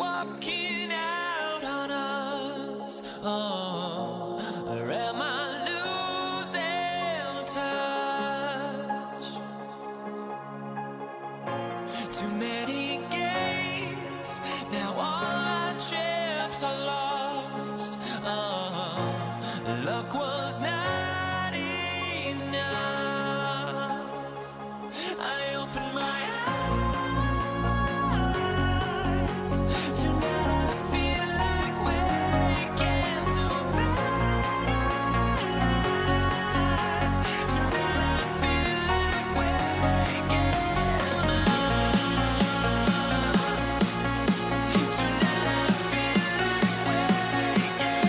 walking out on us? Oh, or am I losing touch? Too many games, now all our chips are lost. Oh, luck was not enough. I opened my eyes. Tonight I feel like waking to life. Tonight I feel like waking up. Tonight I feel like waking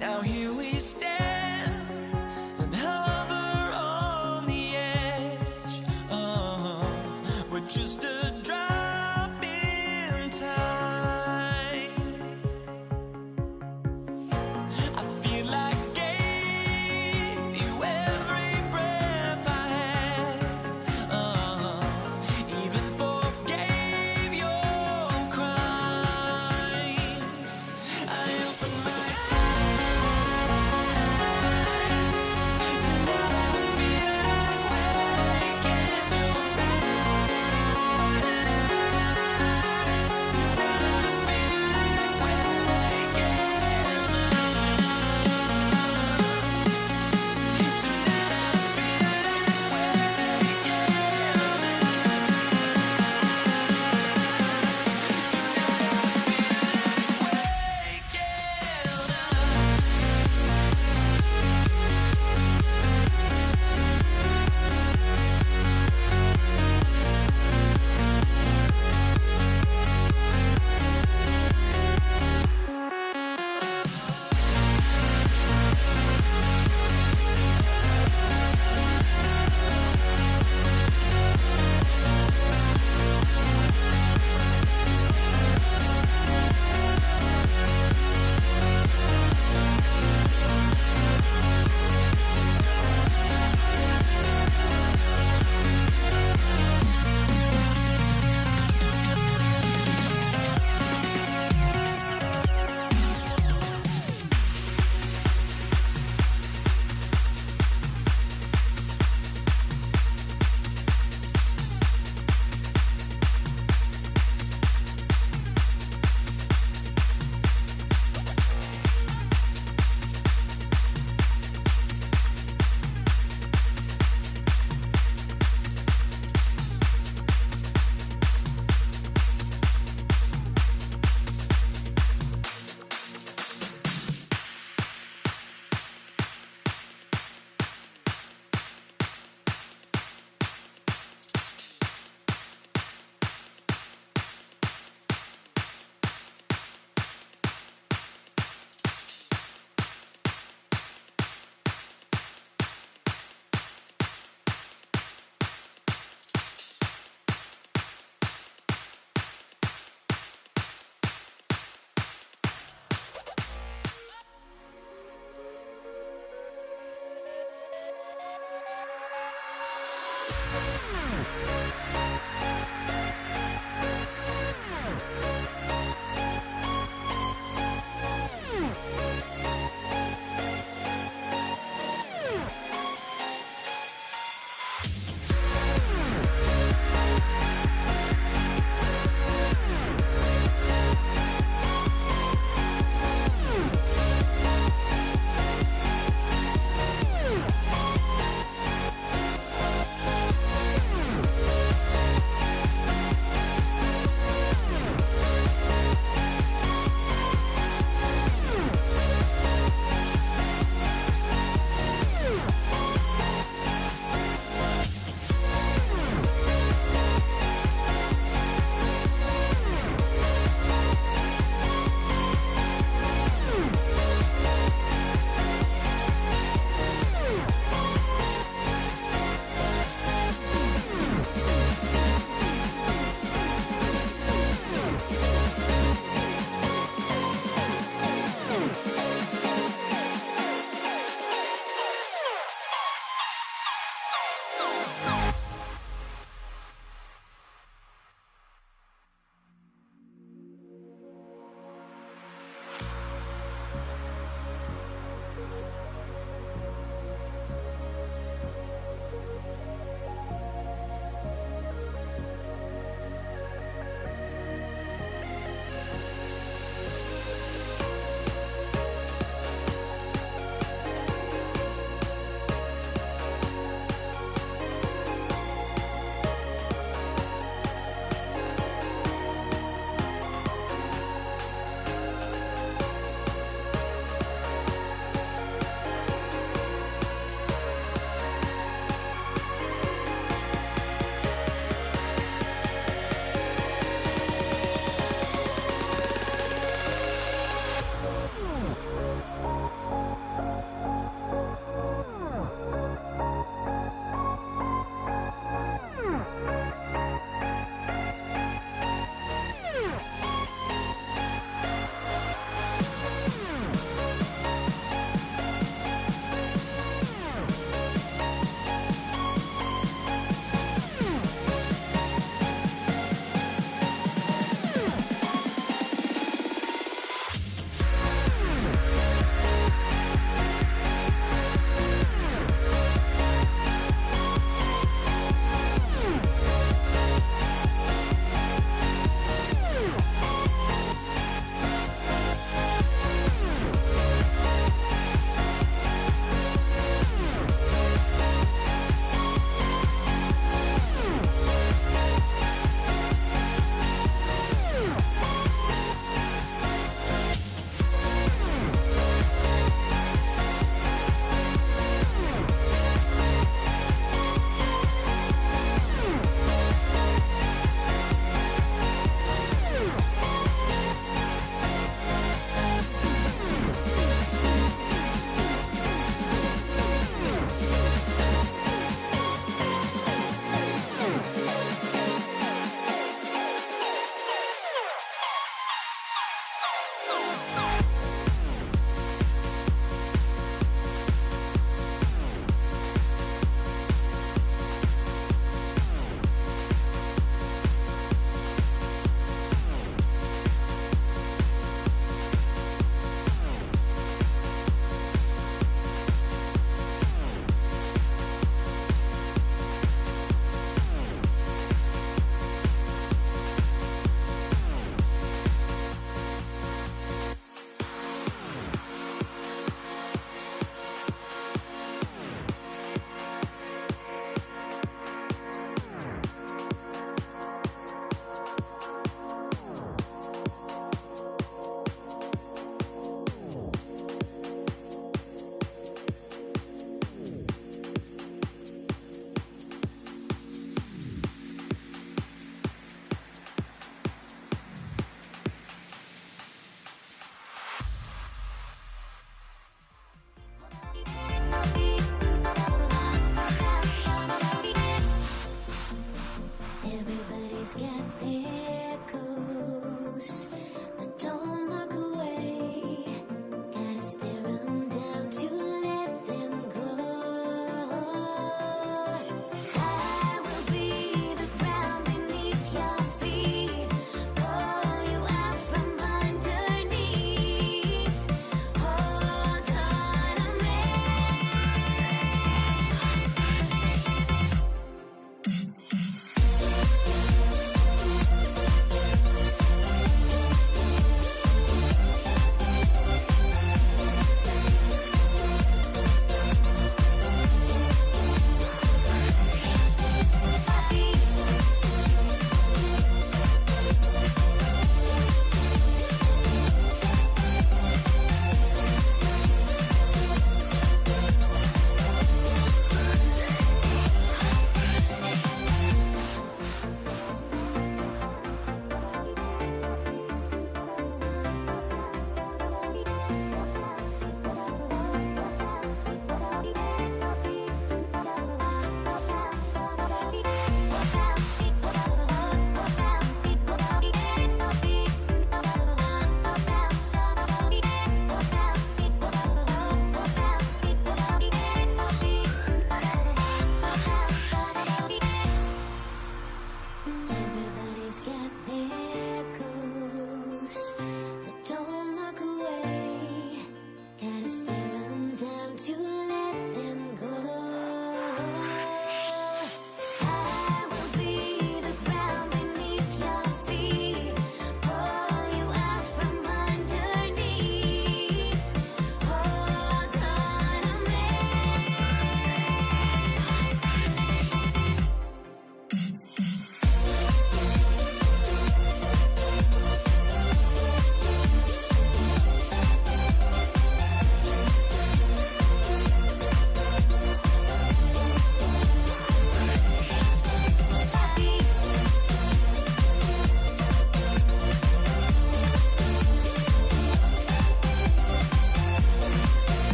now here we stand and hover on the edge. Oh, we're just a drop in time. I feel like I gave you every breath I had. Even forgave your crimes. I opened my eyes.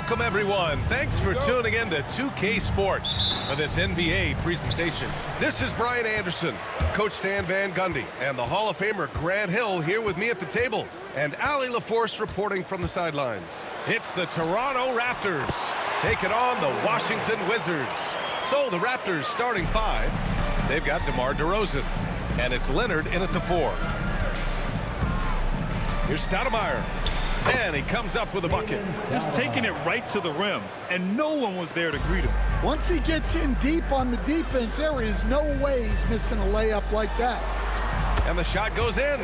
Welcome, everyone. Thanks for tuning in to 2K Sports for this NBA presentation. This is Brian Anderson, Coach Stan Van Gundy, and the Hall of Famer Grant Hill here with me at the table, and Allie LaForce reporting from the sidelines. It's the Toronto Raptors taking on the Washington Wizards. So the Raptors starting five, they've got DeMar DeRozan, and it's Leonard in at the 4. Here's Stoudemire. And he comes up with a bucket. Just taking it right to the rim, and no one was there to greet him. Once he gets in deep on the defense, there is no way he's missing a layup like that. And the shot goes in.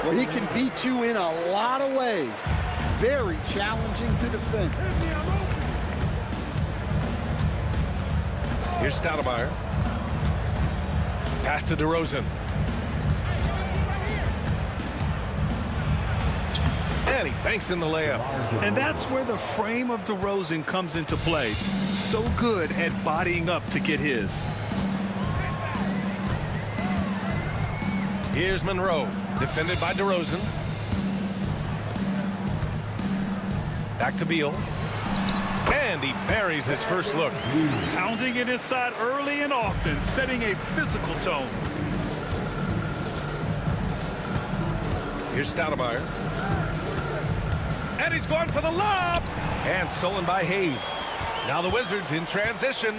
Well, he can beat you in a lot of ways. Very challenging to defend. Here's Stoudemire. Pass to DeRozan. And he banks in the layup. And that's where the frame of DeRozan comes into play. So good at bodying up to get his. Here's Monroe, defended by DeRozan. Back to Beal. And he buries his first look. Pounding it inside early and often, setting a physical tone. Here's Stoudemire. And he's going for the lob. And stolen by Hayes. Now the Wizards in transition.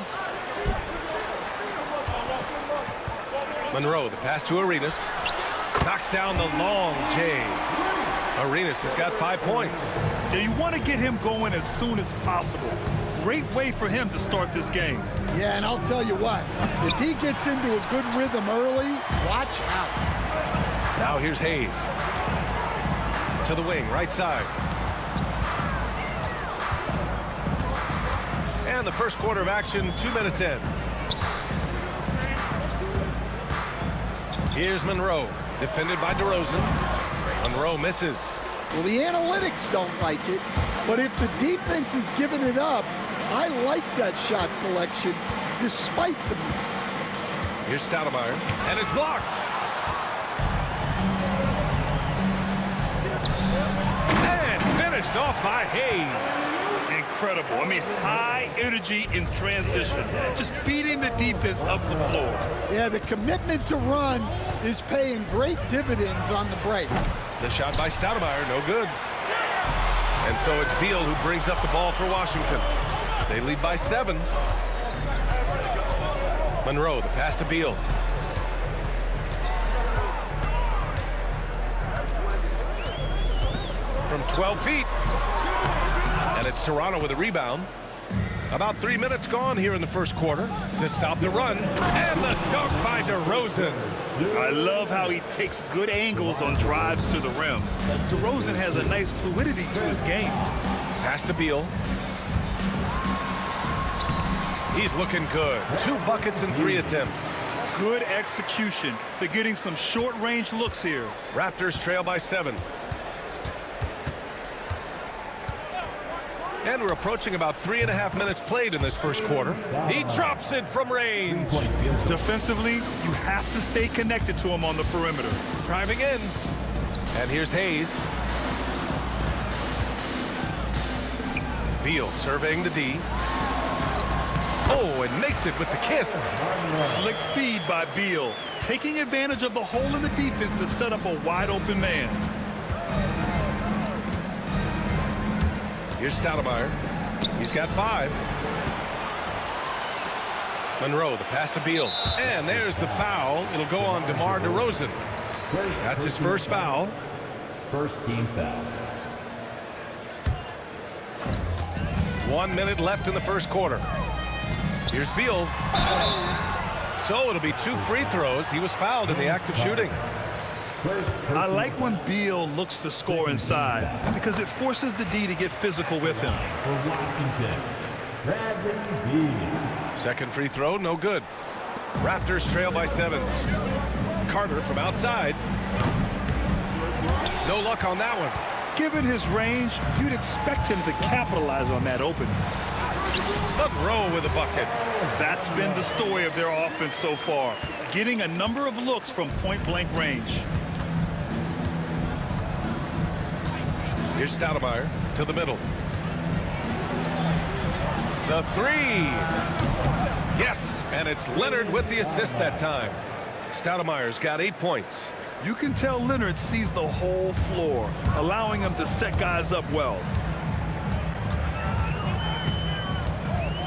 Monroe, the pass to Arenas. Knocks down the long J. Arenas has got 5 points. Yeah, you want to get him going as soon as possible. Great way for him to start this game. Yeah, and I'll tell you what, if he gets into a good rhythm early, watch out. Now here's Hayes. To the wing, right side. And the first quarter of action, 2 minutes in. Here's Monroe, defended by DeRozan. Monroe misses. Well, the analytics don't like it, but if the defense is giving it up, I like that shot selection despite the miss. Here's Stoudemire, and it's blocked. And finished off by Hayes. Incredible. I mean, high energy in transition. Just beating the defense up the floor. Yeah, the commitment to run is paying great dividends on the break. The shot by Stoudemire, no good. And so it's Beal who brings up the ball for Washington. They lead by 7. Monroe, the pass to Beal. From 12 feet. And it's Toronto with a rebound. About 3 minutes gone here in the first quarter to stop the run. And the dunk by DeRozan. I love how he takes good angles on drives to the rim. DeRozan has a nice fluidity to his game. Pass to Beal. He's looking good. 2 buckets in 3 attempts. Good execution. They're getting some short-range looks here. Raptors trail by 7. And we're approaching about 3.5 minutes played in this first quarter. He drops it from range. Defensively, you have to stay connected to him on the perimeter. Driving in. And here's Hayes. Beal surveying the D. Oh, and makes it with the kiss. Slick feed by Beal, taking advantage of the hole in the defense to set up a wide-open man. Here's Stoudemire. He's got 5. Monroe, the pass to Beal. And there's the foul. It'll go on DeMar DeRozan. That's his first foul. First team foul. 1 minute left in the first quarter. Here's Beal. So it'll be 2 free throws. He was fouled in the act of shooting. I like when Beal looks to score inside because it forces the D to get physical with him. For Washington, Bradley Beal. Second free throw, no good. Raptors trail by 7. Carter from outside. No luck on that one. Given his range, you'd expect him to capitalize on that opening. Monroe with a bucket. That's been the story of their offense so far, getting a number of looks from point-blank range. Here's Stoudemire to the middle. The 3. Yes, and it's Leonard with the assist that time. Stoudemire's got 8 points. You can tell Leonard sees the whole floor, allowing him to set guys up well.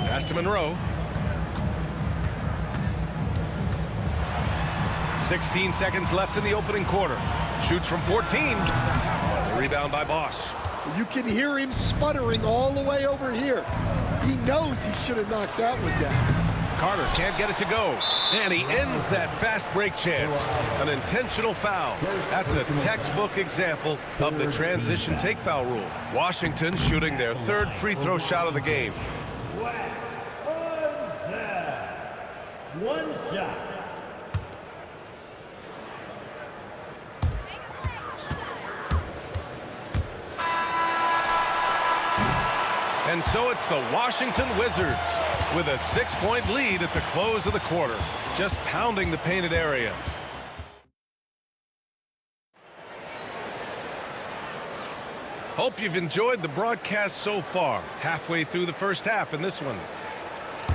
Pass to Monroe. 16 seconds left in the opening quarter. Shoots from 14. The rebound by Bosch. You can hear him sputtering all the way over here. He knows he should have knocked that one down. Carter can't get it to go. And he ends that fast break chance. An intentional foul. That's a textbook example of the transition take foul rule. Washington shooting their 3rd free throw shot of the game. One shot. And so it's the Washington Wizards with a 6-point lead at the close of the quarter, just pounding the painted area. Hope you've enjoyed the broadcast so far. Halfway through the first half in this one.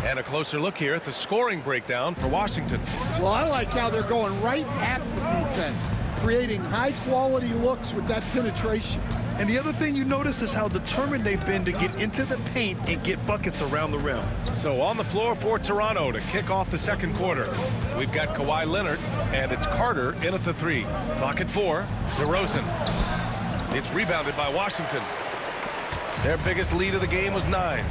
And a closer look here at the scoring breakdown for Washington. Well, I like how they're going right at the defense, creating high-quality looks with that penetration. And the other thing you notice is how determined they've been to get into the paint and get buckets around the rim. So on the floor for Toronto to kick off the second quarter, we've got Kawhi Leonard, and it's Carter in at the 3. Clock at 4, DeRozan. It's rebounded by Washington. Their biggest lead of the game was 9.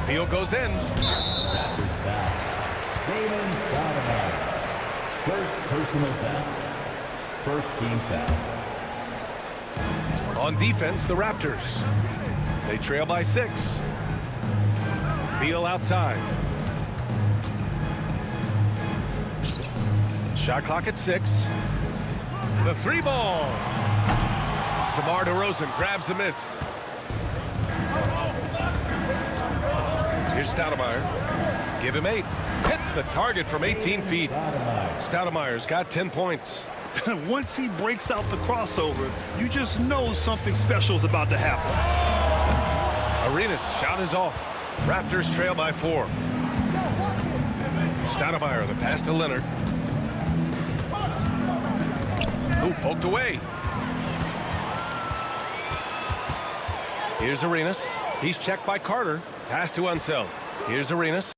Beal goes in. Raptors foul. Damon Stoudemire. First personal foul. First team foul. On defense, the Raptors. They trail by 6. Beal outside. Shot clock at 6. The 3 ball. DeMar DeRozan grabs the miss. Here's Stoudemire. Give him 8. Hits the target from 18 feet. Stoudemire's got 10 points. Once he breaks out the crossover, you just know something special is about to happen. Arenas' shot is off. Raptors trail by 4. Stoudemire, the pass to Leonard. Ooh, poked away. Here's Arenas. He's checked by Carter. Pass to Unseld. Here's Arenas.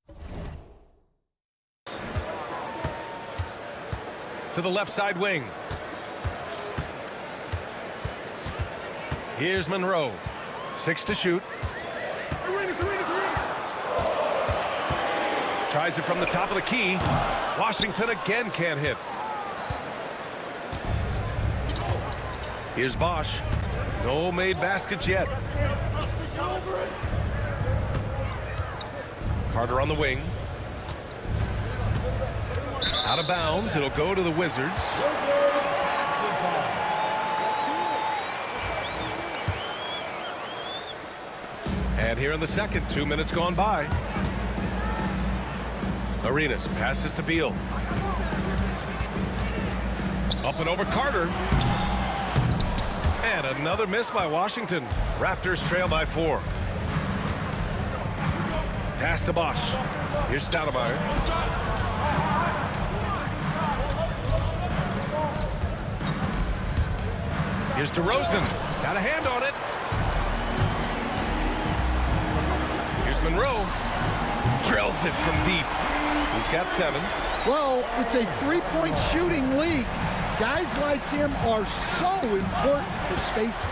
To the left side wing. Here's Monroe. 6 to shoot. Tries it from the top of the key. Washington again can't hit. Here's Bosch. No made baskets yet. Carter on the wing. Out of bounds. It'll go to the Wizards. And here in the second, 2 minutes gone by. Arenas passes to Beal. Up and over Carter. And another miss by Washington. Raptors trail by 4. Pass to Bosch. Here's Stoudemire. Here's DeRozan. Got a hand on it. Here's Monroe. Drills it from deep. He's got 7. Well, it's a 3-point shooting league. Guys like him are so important for spacing.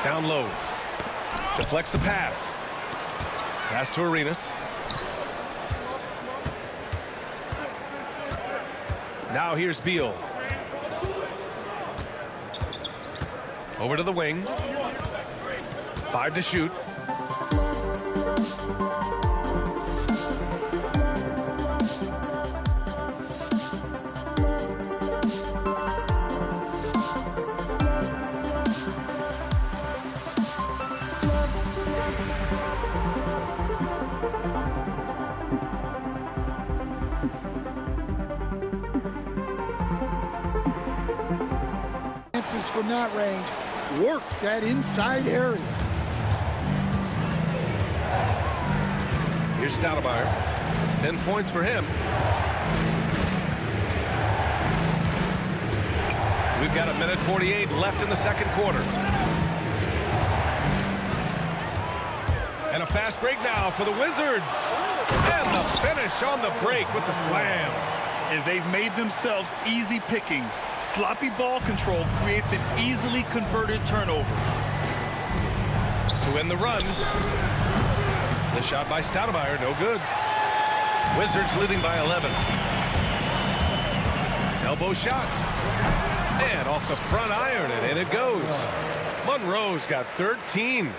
Down low. Deflects the pass. Pass to Arenas. Now here's Beal. Over to the wing. 5 to shoot. From that range, work that inside area. Here's Stoudemire. 10 points for him. We've got 1:48 left in the second quarter. And a fast break now for the Wizards. And the finish on the break with the slam. And they've made themselves easy pickings. Sloppy ball control creates an easily converted turnover. To end the run. The shot by Stoudemire, no good. Wizards leading by 11. Elbow shot. And off the front iron, and in it goes. Monroe's got 13.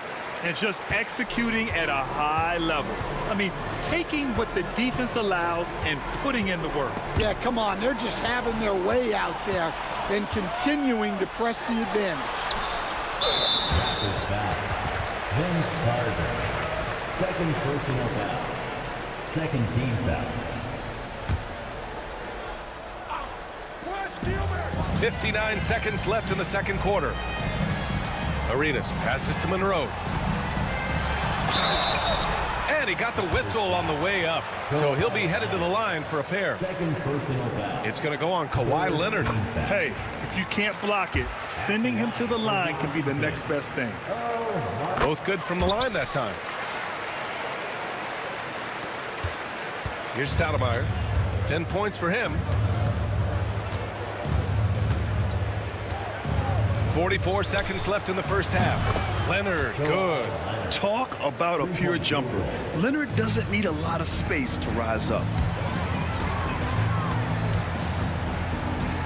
And just executing at a high level. I mean, taking what the defense allows and putting in the work. Yeah, come on. They're just having their way out there and continuing to press the advantage. Raptors foul. Carter. Second personal foul. Second team foul. 59 seconds left in the second quarter. Arenas passes to Monroe. And he got the whistle on the way up. So he'll be headed to the line for a pair. Second personal foul. It's going to go on Kawhi Leonard. Hey, if you can't block it, sending him to the line can be the next best thing. Both good from the line that time. Here's Stoudemire. 10 points for him. 44 seconds left in the first half. Leonard, good. Talk about a pure jumper. Leonard doesn't need a lot of space to rise up.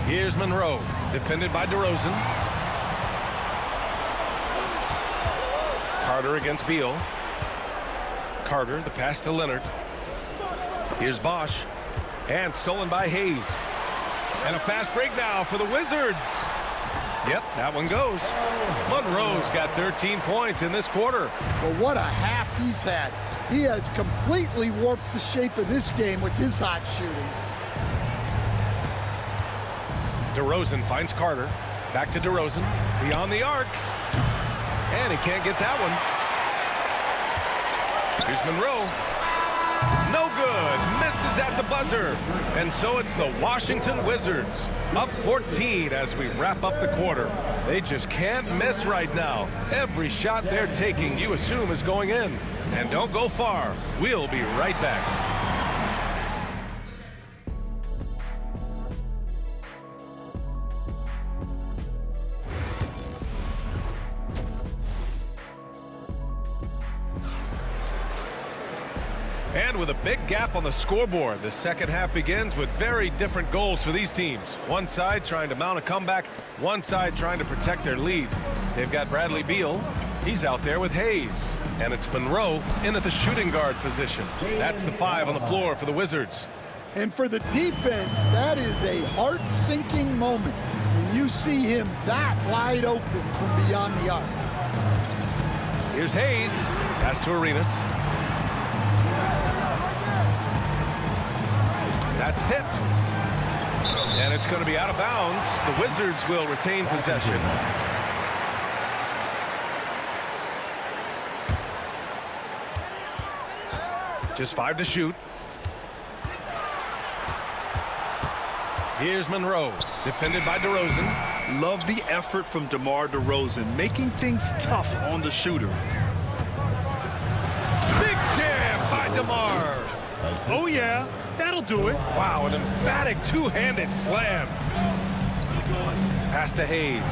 Here's Monroe, defended by DeRozan. Carter against Beal. Carter, the pass to Leonard. Here's Bosch, and stolen by Hayes. And a fast break now for the Wizards. Yep, that one goes. Monroe's got 13 points in this quarter. Well, what a half he's had. He has completely warped the shape of this game with his hot shooting. DeRozan finds Carter. Back to DeRozan. Beyond the arc. And he can't get that one. Here's Monroe. No good. Misses at the buzzer. And so it's the Washington Wizards up 14 as we wrap up the quarter. They just can't miss right now. Every shot they're taking, you assume, is going in. And don't go far. We'll be right back. And with a big gap on the scoreboard, the second half begins with very different goals for these teams. One side trying to mount a comeback, one side trying to protect their lead. They've got Bradley Beal. He's out there with Hayes. And it's Monroe in at the shooting guard position. That's the 5 on the floor for the Wizards. And for the defense, that is a heart-sinking moment when you see him that wide open from beyond the arc. Here's Hayes. Pass to Arenas. That's tipped. And it's going to be out of bounds. The Wizards will retain possession. Just 5 to shoot. Here's Monroe, defended by DeRozan. Love the effort from DeMar DeRozan, making things tough on the shooter. Big jam by DeMar. Oh, yeah. That'll do it. Wow, an emphatic two-handed slam. Pass to Hayes.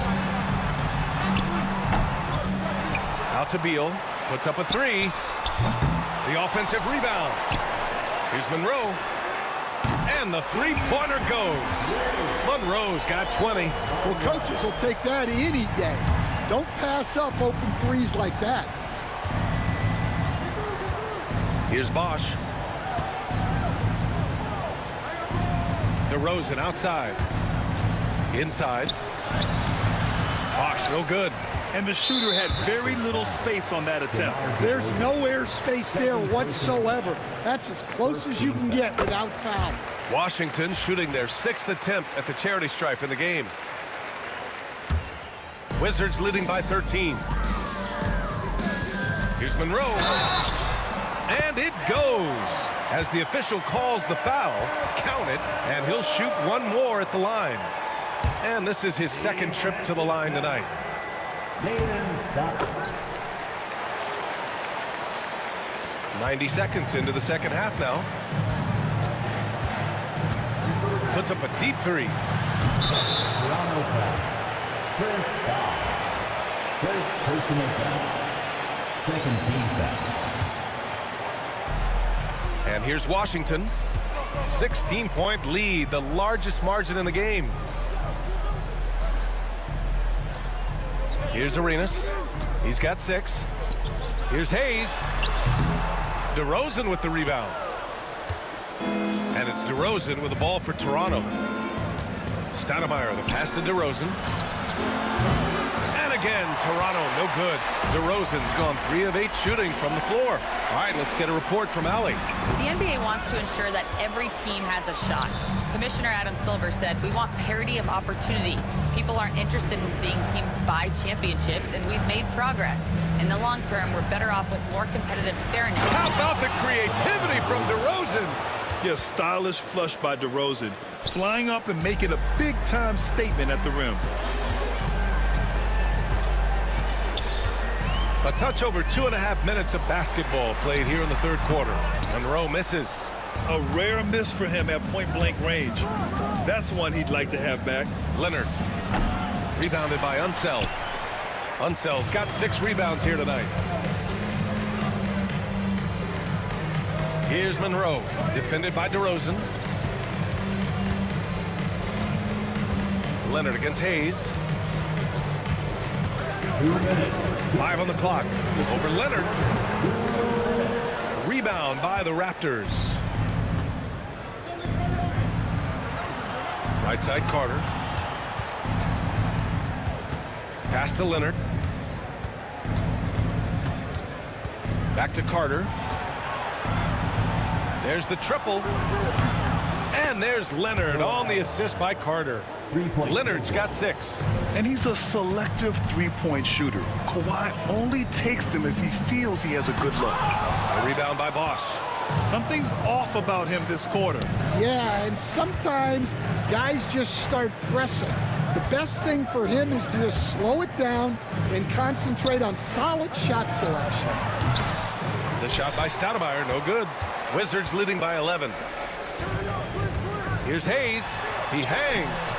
Out to Beal. Puts up a 3. The offensive rebound. Here's Monroe. And the three-pointer goes. Monroe's got 20. Well, coaches will take that any day. Don't pass up open threes like that. Here's Bosch. DeRozan outside. Inside. Bosch, no good. And the shooter had very little space on that attempt. There's no air space there whatsoever. That's as close as you can get without foul. Washington shooting their 6th attempt at the charity stripe in the game. Wizards leading by 13. Here's Monroe. And it goes. As the official calls the foul, count it, and he'll shoot one more at the line. And this is his 2nd trip to the line tonight. 90 seconds into the second half now. Puts up a deep 3. First foul. First personal foul. Second team foul. And here's Washington. 16-point lead, the largest margin in the game. Here's Arenas. He's got 6. Here's Hayes. DeRozan with the rebound. And it's DeRozan with the ball for Toronto. Stoudemire, the pass to DeRozan. And again. Toronto, no good. DeRozan's gone 3 of 8 shooting from the floor. All right, let's get a report from Allie. The NBA wants to ensure that every team has a shot. Commissioner Adam Silver said, "We want parity of opportunity. People aren't interested in seeing teams buy championships, and we've made progress. In the long term, we're better off with more competitive fairness." How about the creativity from DeRozan? Yeah, stylish flush by DeRozan, flying up and making a big-time statement at the rim. A touch over 2.5 minutes of basketball played here in the third quarter. Monroe misses. A rare miss for him at point-blank range. That's one he'd like to have back. Leonard. Rebounded by Unseld. Unseld's got 6 rebounds here tonight. Here's Monroe, defended by DeRozan. Leonard against Hayes. 2 minutes. 5 on the clock. Over Leonard. Rebound by the Raptors. Right side Carter. Pass to Leonard. Back to Carter. There's the triple. And there's Leonard on the assist by Carter. 3-point. Leonard's got 6. And he's a selective three-point shooter. Kawhi only takes them if he feels he has a good look. A rebound by Bosch. Something's off about him this quarter. Yeah, and sometimes guys just start pressing. The best thing for him is to just slow it down and concentrate on solid shot selection. The shot by Stoudemire, no good. Wizards leading by 11. Here's Hayes. He hangs.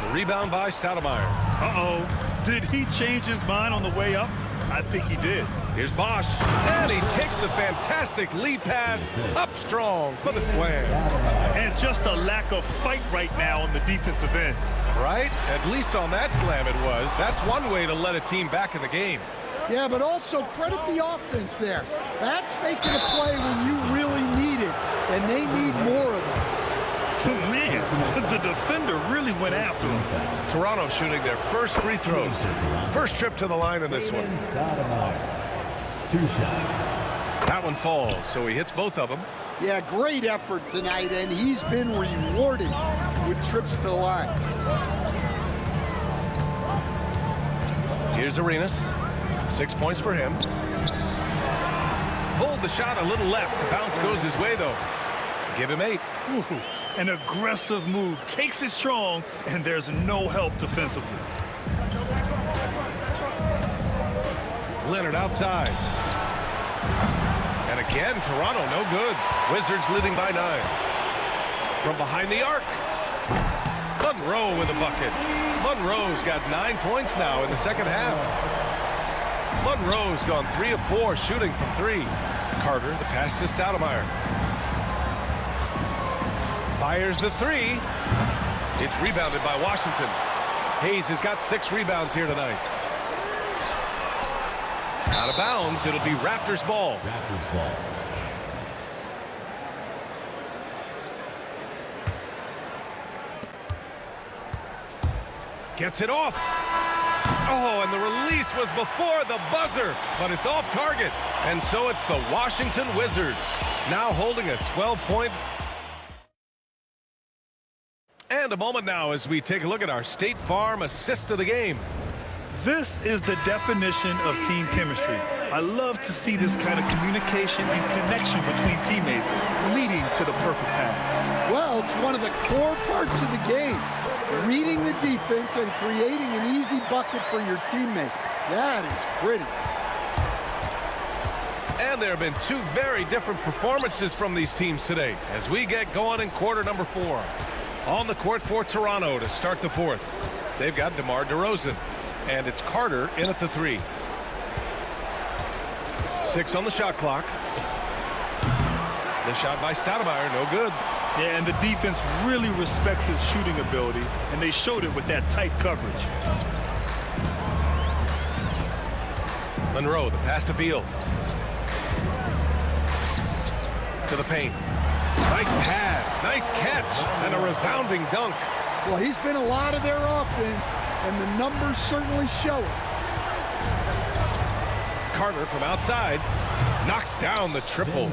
The rebound by Stoudemire. Uh-oh. Did he change his mind on the way up? I think he did. Here's Bosch. And he takes the fantastic lead pass up strong for the slam. And just a lack of fight right now on the defensive end. Right? At least on that slam it was. That's one way to let a team back in the game. Yeah, but also credit the offense there. That's making a play when you really need it, and they need more of it. Man, the defender really went after him. Toronto shooting their first free throws. First trip to the line in this one. Stoudemire. 2 shots. That one falls, so he hits both of them. Yeah, great effort tonight, and he's been rewarded with trips to the line. Here's Arenas. 6 points for him. Pulled the shot a little left. The bounce goes his way, though. Give him 8. Ooh, an aggressive move. Takes it strong, and there's no help defensively. Leonard outside. And again, Toronto, no good. Wizards leading by 9. From behind the arc. Monroe with a bucket. Monroe's got 9 points now in the second half. Monroe's gone 3 of 4 shooting from 3. Carter, the pass to Stoudemire. Fires the 3. It's rebounded by Washington. Hayes has got 6 rebounds here tonight. Out of bounds, it'll be Raptors ball. Raptors ball. Gets it off. Oh, and the release was before the buzzer, but it's off target. And so it's the Washington Wizards now holding a 12-point. And a moment now as we take a look at our State Farm assist of the game. This is the definition of team chemistry. I love to see this kind of communication and connection between teammates leading to the perfect pass. Well, it's one of the core parts of the game. Reading the defense and creating an easy bucket for your teammate. That is pretty. And there have been 2 very different performances from these teams today as we get going in quarter number 4. On the court for Toronto to start the 4th. They've got DeMar DeRozan. And it's Carter in at the 3. 6 on the shot clock. The shot by Stoudemire, no good. Yeah, and the defense really respects his shooting ability, and they showed it with that tight coverage. Monroe, the pass to Beal. To the paint. Nice pass, nice catch, and a resounding dunk. Well, he's been a lot of their offense, and the numbers certainly show it. Carter from outside knocks down the triple.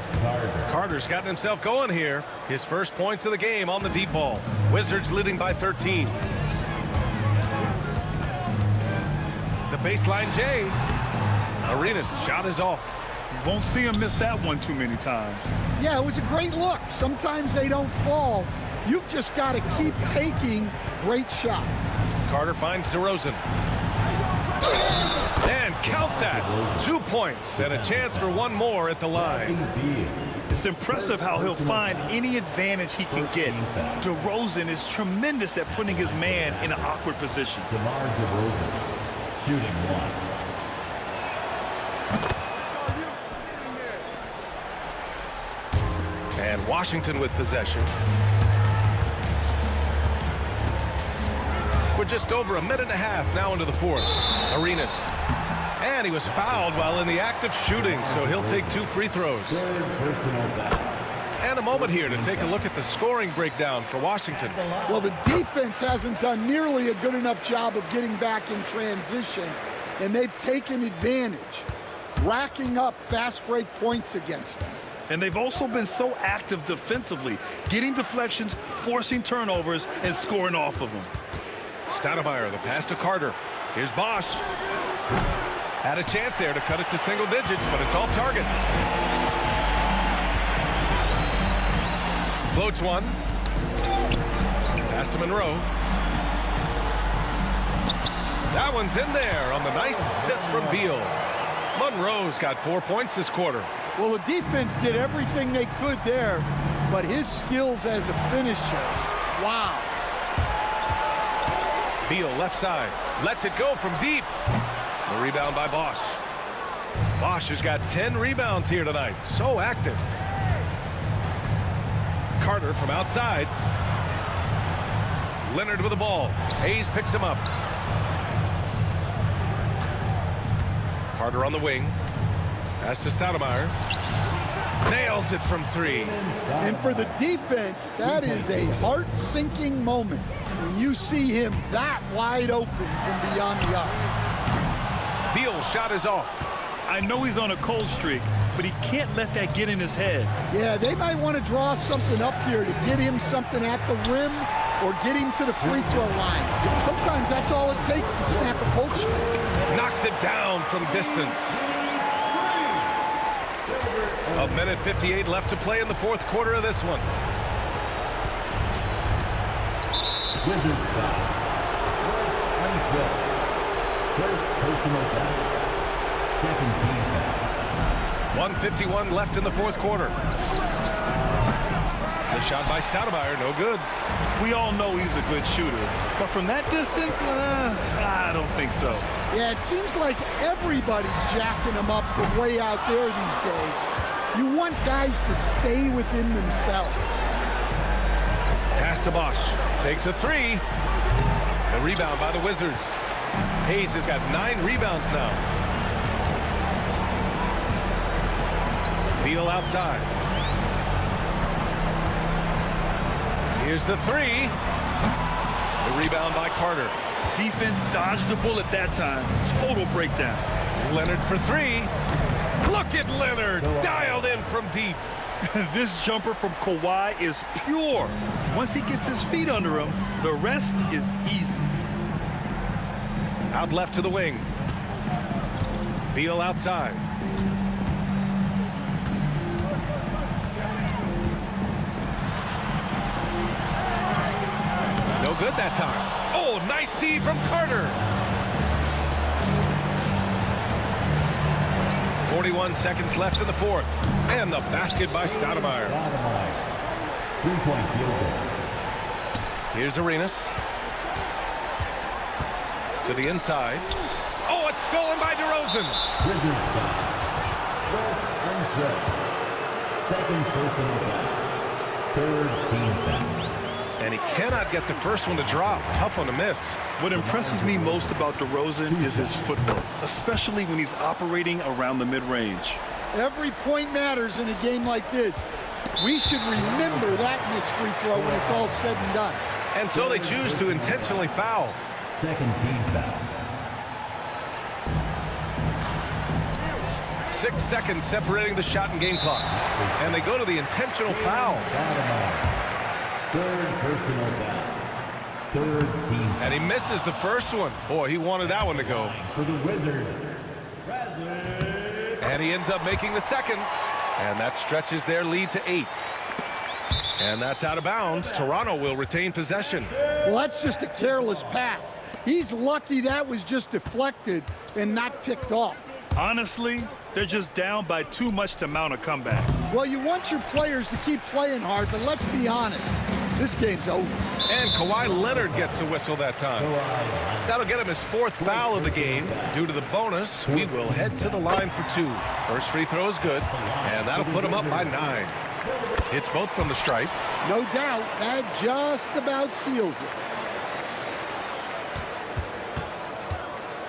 Carter's gotten himself going here. His first points of the game on the deep ball. Wizards leading by 13. The baseline J. Arenas' shot is off. You won't see him miss that one too many times. Yeah, it was a great look. Sometimes they don't fall. You've just got to keep taking great shots. Carter finds DeRozan. And count that. 2 points and a chance for one more at the line. It's impressive how he'll find any advantage he can get. DeRozan is tremendous at putting his man in an awkward position. DeRozan, shooting 1. And Washington with possession. We're just over a minute and a half now into the fourth. Arenas. And he was fouled while in the act of shooting, so he'll take 2 free throws. And a moment here to take a look at the scoring breakdown for Washington. Well, the defense hasn't done nearly a good enough job of getting back in transition, and they've taken advantage, racking up fast break points against them. And they've also been so active defensively, getting deflections, forcing turnovers, and scoring off of them. Stoudemire, the pass to Carter. Here's Bosch. Had a chance there to cut it to single digits, but it's off target. Floats one. Pass to Monroe. That one's in there on the nice assist from Beal. Monroe's got 4 points this quarter. Well, the defense did everything they could there, but his skills as a finisher, wow. Beal left side, lets it go from deep. The rebound by Bosch. Bosch has got 10 rebounds here tonight, so active. Carter from outside. Leonard with the ball. Hayes picks him up. Carter on the wing. Pass to Stoudemire. Nails it from 3. And for the defense, that is a heart-sinking moment when you see him that wide open from beyond the arc. Beal's shot is off. I know he's on a cold streak, but he can't let that get in his head. Yeah, they might want to draw something up here to get him something at the rim or get him to the free throw line. Sometimes that's all it takes to snap a cold streak. Knocks it down from distance. A minute 58 left to play in the fourth quarter of this one. Wizards foul. First personal foul. Second team foul. 1:51 left in the fourth quarter. The shot by Stoudemire, no good. We all know he's a good shooter, but from that distance, I don't think so. Yeah, it seems like everybody's jacking him up from way out there these days. You want guys to stay within themselves. Pass to Bosch. Takes a 3. The rebound by the Wizards. Hayes has got 9 rebounds now. Beal outside. Here's the 3. The rebound by Carter. Defense dodged a bullet that time. Total breakdown. Leonard for 3. Look at Leonard, dialed in from deep. This jumper from Kawhi is pure. Once he gets his feet under him, the rest is easy. Out left to the wing. Beal outside. No good that time. Oh, nice D from Carter. 41 seconds left in the fourth. And the basket by Stoudemire. 3-point field goal. Here's Arenas. To the inside. Oh, it's stolen by DeRozan. Wizards foul. Wes Unseld. Second personal foul. Third team foul. And he cannot get the first one to drop. Tough one to miss. What impresses me most about DeRozan is his footwork, especially when he's operating around the mid-range. Every point matters in a game like this. We should remember that in this free throw when it's all said and done. And so they choose to intentionally foul. Second team foul. 6 seconds separating the shot and game clock. And they go to the intentional foul. Third personal foul. Third team foul. And he misses the first one. Boy, he wanted that one to go. For the Wizards. And he ends up making the second. And that stretches their lead to 8. And that's out of bounds. Toronto will retain possession. Well, that's just a careless pass. He's lucky that was just deflected and not picked off. Honestly, they're just down by too much to mount a comeback. Well, you want your players to keep playing hard, but let's be honest. This game's over. And Kawhi Leonard gets a whistle that time. That'll get him his 4th foul of the game. Due to the bonus, we will head to the line for 2. First free throw is good, and that'll put him up by 9. Hits both from the stripe. No doubt, that just about seals it.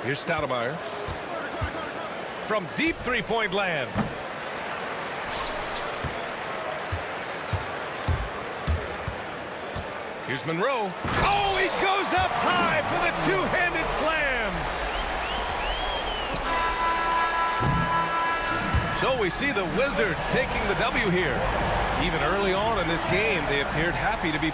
Here's Stoudemire. From deep three-point land. Here's Monroe. Oh, he goes up high for the two-handed slam. So we see the Wizards taking the W here. Even early on in this game, they appeared happy to be...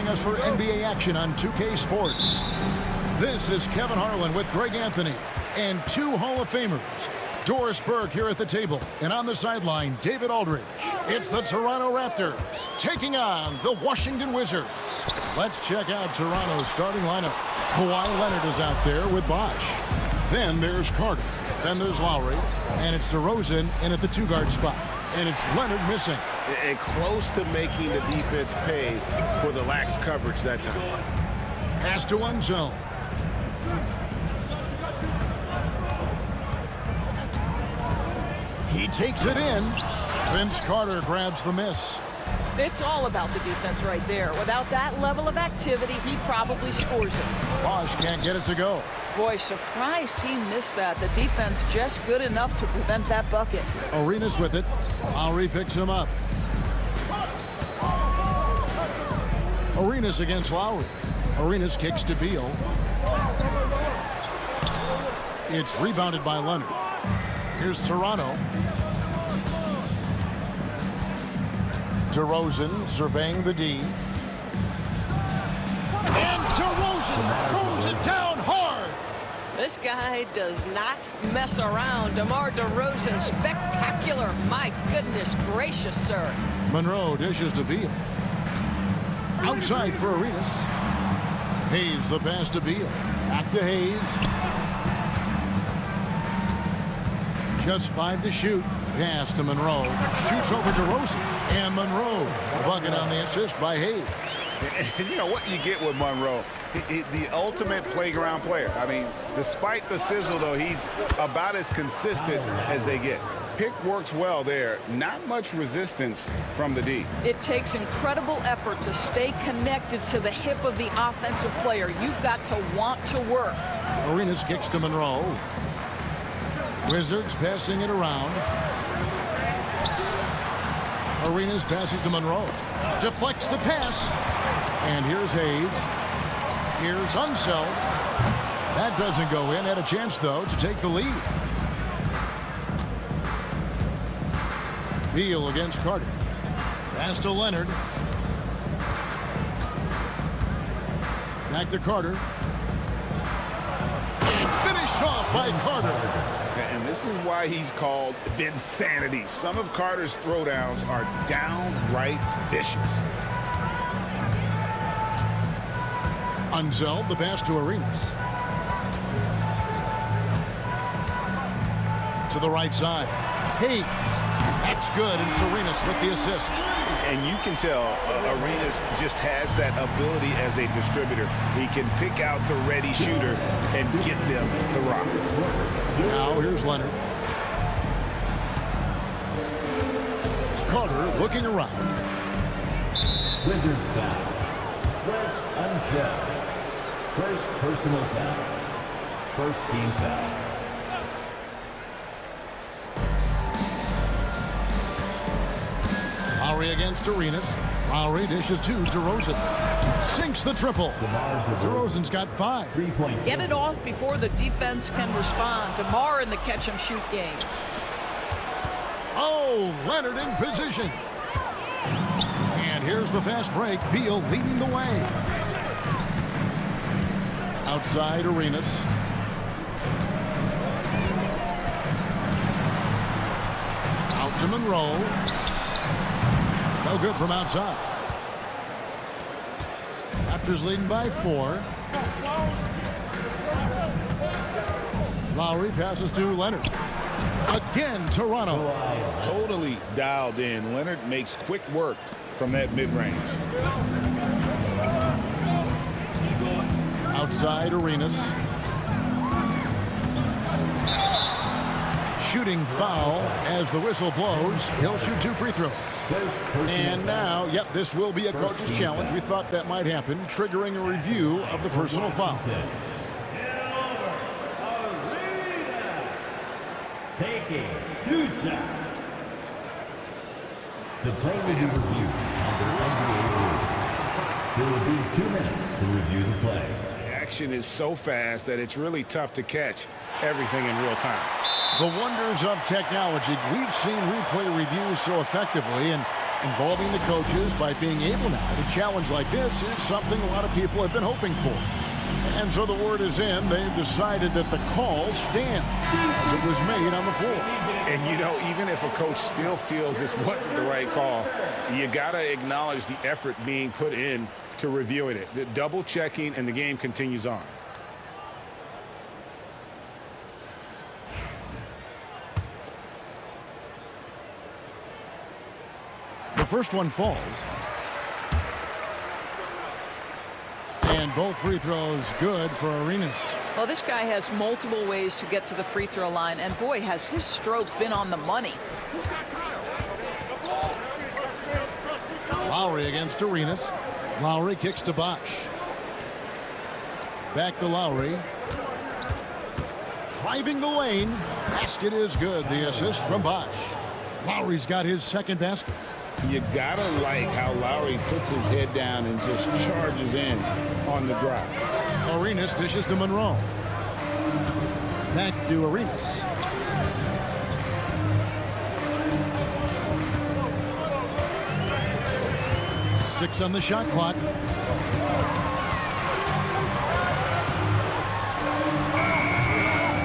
joining us for NBA action on 2K Sports. This is Kevin Harlan with Greg Anthony and two Hall of Famers. Doris Burke here at the table, and on the sideline, David Aldridge. It's the Toronto Raptors taking on the Washington Wizards. Let's check out Toronto's starting lineup. Kawhi Leonard is out there with Bosh. Then there's Carter. Then there's Lowry. And it's DeRozan in at the two-guard spot. And it's Leonard missing. And close to making the defense pay for the lax coverage that time. Pass to one zone. He takes it in. Vince Carter grabs the miss. It's all about the defense right there. Without that level of activity, he probably scores it. Bosh can't get it to go. Boy, surprised he missed that. The defense just good enough to prevent that bucket. Arenas with it. Lowry picks him up. Arenas against Lowry. Arenas kicks to Beal. It's rebounded by Leonard. Here's Toronto. DeRozan surveying the D. And DeRozan throws it down hard. This guy does not mess around. DeMar DeRozan, spectacular. My goodness gracious, sir. Monroe dishes to Beal. Outside for Arenas. Hayes the pass to Beal. Back to Hayes. Just 5 to shoot. Pass to Monroe. Shoots over DeRozan. And Monroe. Bucket on the assist by Hayes. And you know what you get with Monroe? The ultimate playground player. I mean, despite the sizzle, though, he's about as consistent as they get. Pick works well there. Not much resistance from the D. It takes incredible effort to stay connected to the hip of the offensive player. You've got to want to work. Arenas kicks to Monroe. Wizards passing it around. Arenas passes to Monroe. Deflects the pass. And here's Hayes. Here's Unseld. That doesn't go in. Had a chance, though, to take the lead. Beal against Carter. Pass to Leonard. Back to Carter. Finished off by Carter. And this is why he's called Vinsanity. Some of Carter's throwdowns are downright vicious. Unseld, the pass to Arenas. To the right side. Hayes. That's good, and it's Arenas with the assist. And you can tell Arenas just has that ability as a distributor. He can pick out the ready shooter and get them the rock. Now here's Leonard. Carter looking around. Wizards foul. Wes Unseld. First personal foul. First team foul. Lowry against Arenas. Lowry dishes to DeRozan. Sinks the triple. DeRozan's got 5. 3-point. Get it off before the defense can respond. DeMar in the catch-and-shoot game. Oh, Leonard in position. And here's the fast break. Beal leading the way. Outside Arenas. Out to Monroe. No good from outside. Raptors leading by 4. Lowry passes to Leonard. Again, Toronto. Totally dialed in. Leonard makes quick work from that mid-range. Outside Arenas. Shooting foul as the whistle blows. He'll shoot 2 free throws. And now, yep, this will be a coach's challenge. We thought that might happen, triggering a review of the personal foul. Taking 2 shots. The play will be reviewed under NBA rules. There will be 2 minutes to review the play. Action is so fast that it's really tough to catch everything in real time. The wonders of technology. We've seen replay reviews so effectively, and Involving the coaches by being able now to challenge like this is something a lot of people have been hoping for. And so the word is in. They've decided that the call stands as it was made on the floor. And, you know, even if a coach still feels this wasn't the right call, you got to acknowledge the effort being put in to reviewing it. The double checking, and the game continues on. The first one falls. And both free throws good for Arenas. Well, this guy has multiple ways to get to the free throw line, and boy, has his stroke been on the money. Lowry against Arenas. Lowry kicks to Bosch. Back to Lowry. Driving the lane. Basket is good. The assist from Bosch. Lowry's got his second basket. You gotta like how Lowry puts his head down and just charges in on the drive. Arenas dishes to Monroe. Back to Arenas. Six on the shot clock.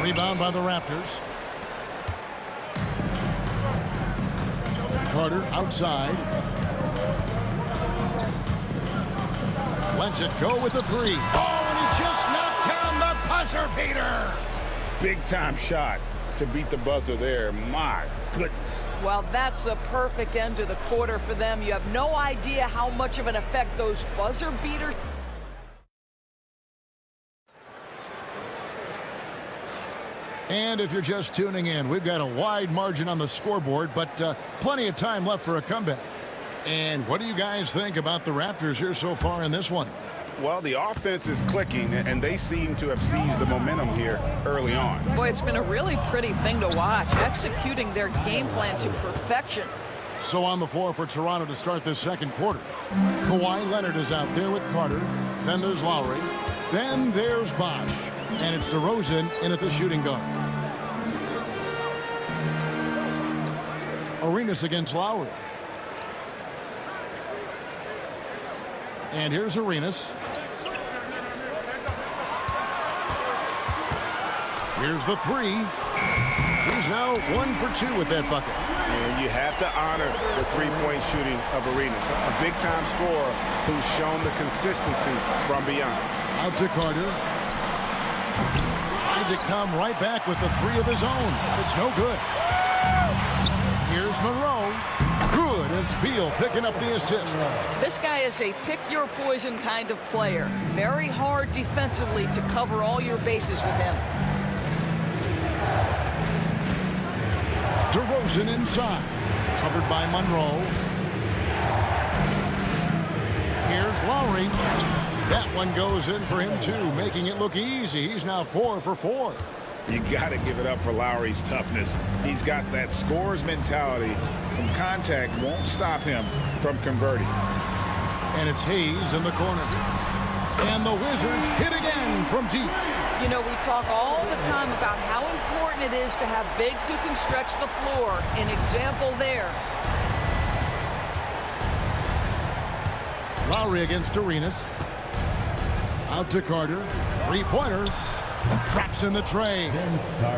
Rebound by the Raptors. Carter outside. Lets it go with the three. Oh, and he just knocked down the buzzer beater. Big time shot to beat the buzzer there. My goodness. Well, that's the perfect end to the quarter for them. You have no idea how much of an effect those buzzer beaters. And if you're just tuning in, we've got a wide margin on the scoreboard, but plenty of time left for a comeback. And what do you guys think about the Raptors here so far in this one? Well, the offense is clicking, and they seem to have seized the momentum here early on. Boy, it's been a really pretty thing to watch, executing their game plan to perfection. So on the floor for Toronto to start this second quarter. Kawhi Leonard is out there with Carter. Then there's Lowry. Then there's Bosch. And it's DeRozan in at the shooting guard. Arenas against Lowry. And here's Arenas. Here's the three. He's now 1 for 2 with that bucket. And you have to honor the three-point shooting of Arenas. A big-time scorer who's shown the consistency from beyond. Out to Carter. Tried to come right back with the three of his own. It's no good. Here's Monroe. Good. It's Beal picking up the assist. This guy is a pick-your-poison kind of player. Very hard defensively to cover all your bases with him. DeRozan inside. Covered by Monroe. Here's Lowry. That one goes in for him, too, making it look easy. He's now 4 for 4. You got to give it up for Lowry's toughness. He's got that scorer's mentality. Some contact won't stop him from converting. And it's Hayes in the corner. And the Wizards hit again from deep. You know, we talk all the time about how important it is to have bigs who can stretch the floor. An example there. Lowry against Arenas. Out to Carter. Three-pointer. Traps in the tray.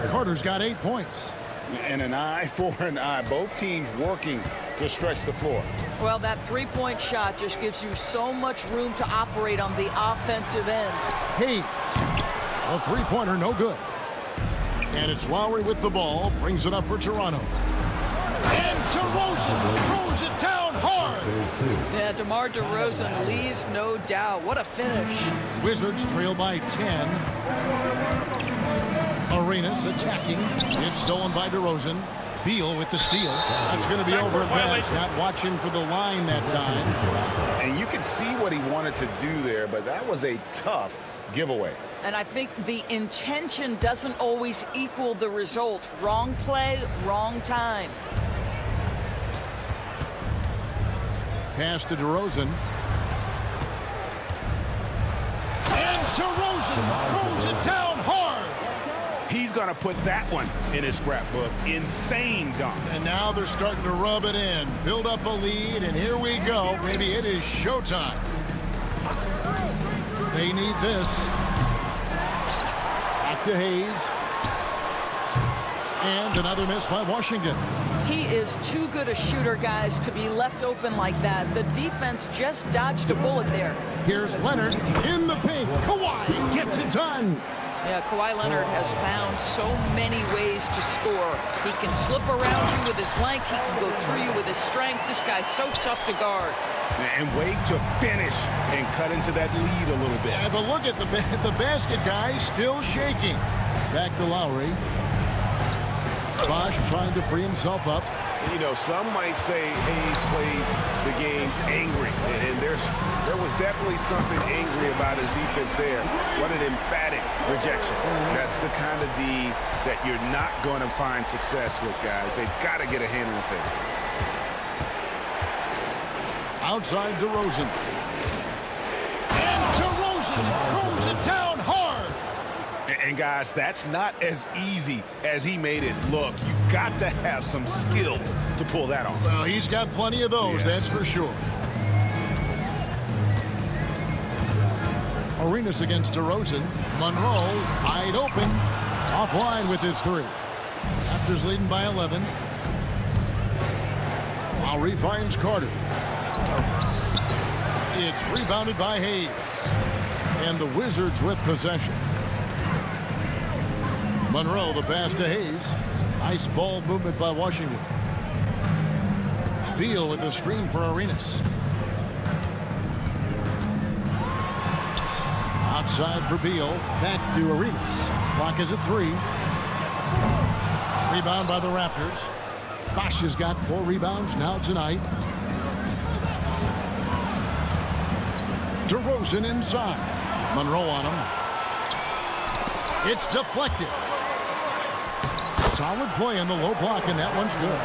Carter's got 8 points. And an eye for an eye. Both teams working to stretch the floor. Well, that three-point shot just gives you so much room to operate on the offensive end. Hayes. A three-pointer, no good. And it's Lowry with the ball. Brings it up for Toronto. And DeRozan throws it down hard. Yeah, DeMar DeRozan leaves no doubt. What a finish. Wizards trail by 10. Arenas attacking. It's stolen by DeRozan. Beal with the steal. That's going to be over and back. Not watching for the line that time. And you can see what he wanted to do there, but that was a tough giveaway. And I think the intention doesn't always equal the result. Wrong play, wrong time. Pass to DeRozan. And DeRozan throws it down hard. He's going to put that one in his scrapbook. Insane dunk. And now they're starting to rub it in, build up a lead, and here we go. Maybe it is showtime. They need this. Back to Hayes. And another miss by Washington. He is too good a shooter, guys, to be left open like that. The defense just dodged a bullet there. Here's Leonard in the paint. Kawhi gets it done. Yeah, Kawhi Leonard has found so many ways to score. He can slip around you with his length. He can go through you with his strength. This guy's so tough to guard. And wait to finish and cut into that lead a little bit. Yeah, but look at the basket, guys, still shaking. Back to Lowry. Bosch trying to free himself up. You know, some might say Hayes plays the game angry, and there was definitely something angry about his defense there. What an emphatic rejection. That's the kind of D that you're not going to find success with, guys. They've got to get a hand in the face. Outside DeRozan. And DeRozan throws it down hard. And guys, that's not as easy as he made it look. You've got to have some skills to pull that off. Well, he's got plenty of those, that's for sure. Arenas against DeRozan. Monroe wide open. Offline with his three. Raptors leading by 11. Lowry finds Carter. It's rebounded by Hayes. And the Wizards with possession. Monroe, the pass to Hayes. Nice ball movement by Washington. Beal with the screen for Arenas. Outside for Beal. Back to Arenas. Clock is at 3. Rebound by the Raptors. Bosch has got 4 rebounds now tonight. DeRozan inside. Monroe on him. It's deflected. Solid play in the low block, and that one's good.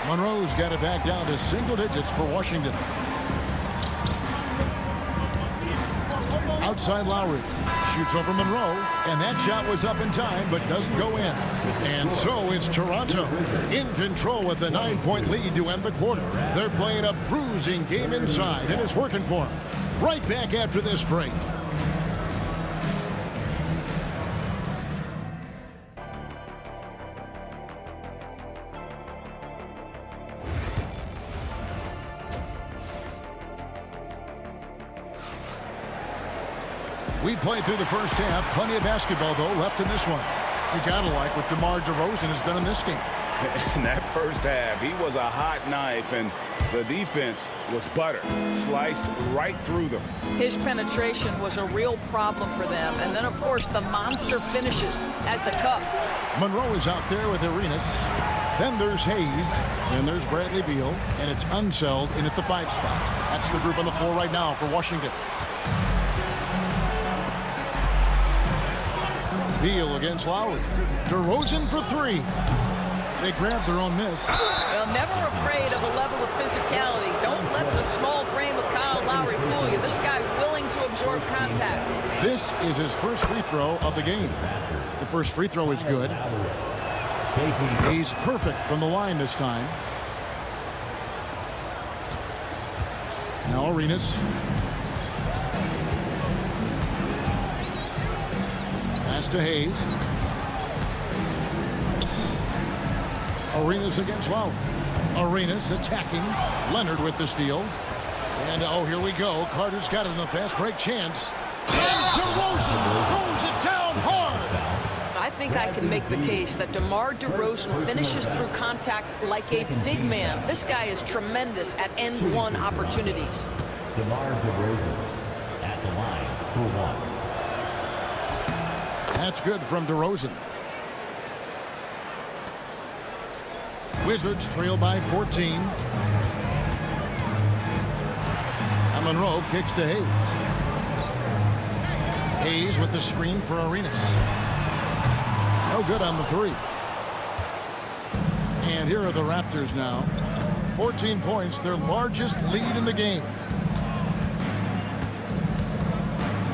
Monroe's got it back down to single digits for Washington. Outside Lowry. Shoots over Monroe, and that shot was up in time, but doesn't go in. And so it's Toronto in control with the 9-point lead to end the quarter. They're playing a bruising game inside, and it's working for them. Right back after this break. We played through the first half. Plenty of basketball, though, left in this one. You gotta like what DeMar DeRozan has done in this game. In that first half, he was a hot knife, and the defense was butter. Sliced right through them. His penetration was a real problem for them. And then, of course, the monster finishes at the cup. Monroe is out there with Arenas. Then there's Hayes. And there's Bradley Beal. And it's Unseld in at the 5 spot. That's the group on the floor right now for Washington. Beal against Lowry. DeRozan for 3. They grabbed their own miss. Well, never afraid of a level of physicality. Don't let the small frame of Kyle Lowry fool you. This guy willing to absorb contact. This is his first free throw of the game. The first free throw is good. He's perfect from the line this time. Now Arenas. Pass to Hayes. Arenas against Lowry. Arenas attacking. Leonard with the steal. And oh, here we go. Carter's got it in the fast break chance. And DeRozan throws it down hard. I think I can make the case that DeMar DeRozan finishes through contact like a big man. This guy is tremendous at end one opportunities. DeMar DeRozan at the line for 1. That's good from DeRozan. Wizards trail by 14. And Monroe kicks to Hayes. Hayes with the screen for Arenas. No good on the 3. And here are the Raptors now. 14 points, their largest lead in the game.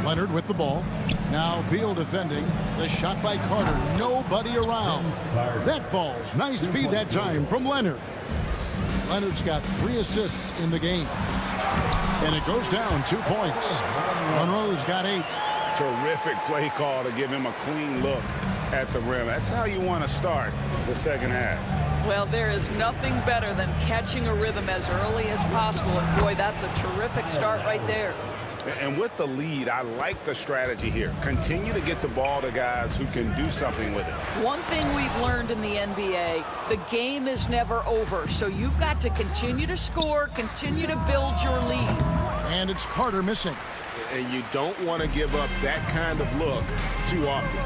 Leonard with the ball. Now Beal defending. The shot by Carter. Nobody around. That falls. Nice feed that time from Leonard. Leonard's got 3 assists in the game. And it goes down 2 points. Monroe's got 8. Terrific play call to give him a clean look at the rim. That's how you want to start the second half. Well, there is nothing better than catching a rhythm as early as possible. And boy, that's a terrific start right there. And with the lead, I like the strategy here. Continue to get the ball to guys who can do something with it. One thing we've learned in the NBA, the game is never over. So you've got to continue to score, continue to build your lead. And it's Carter missing. And you don't want to give up that kind of look too often.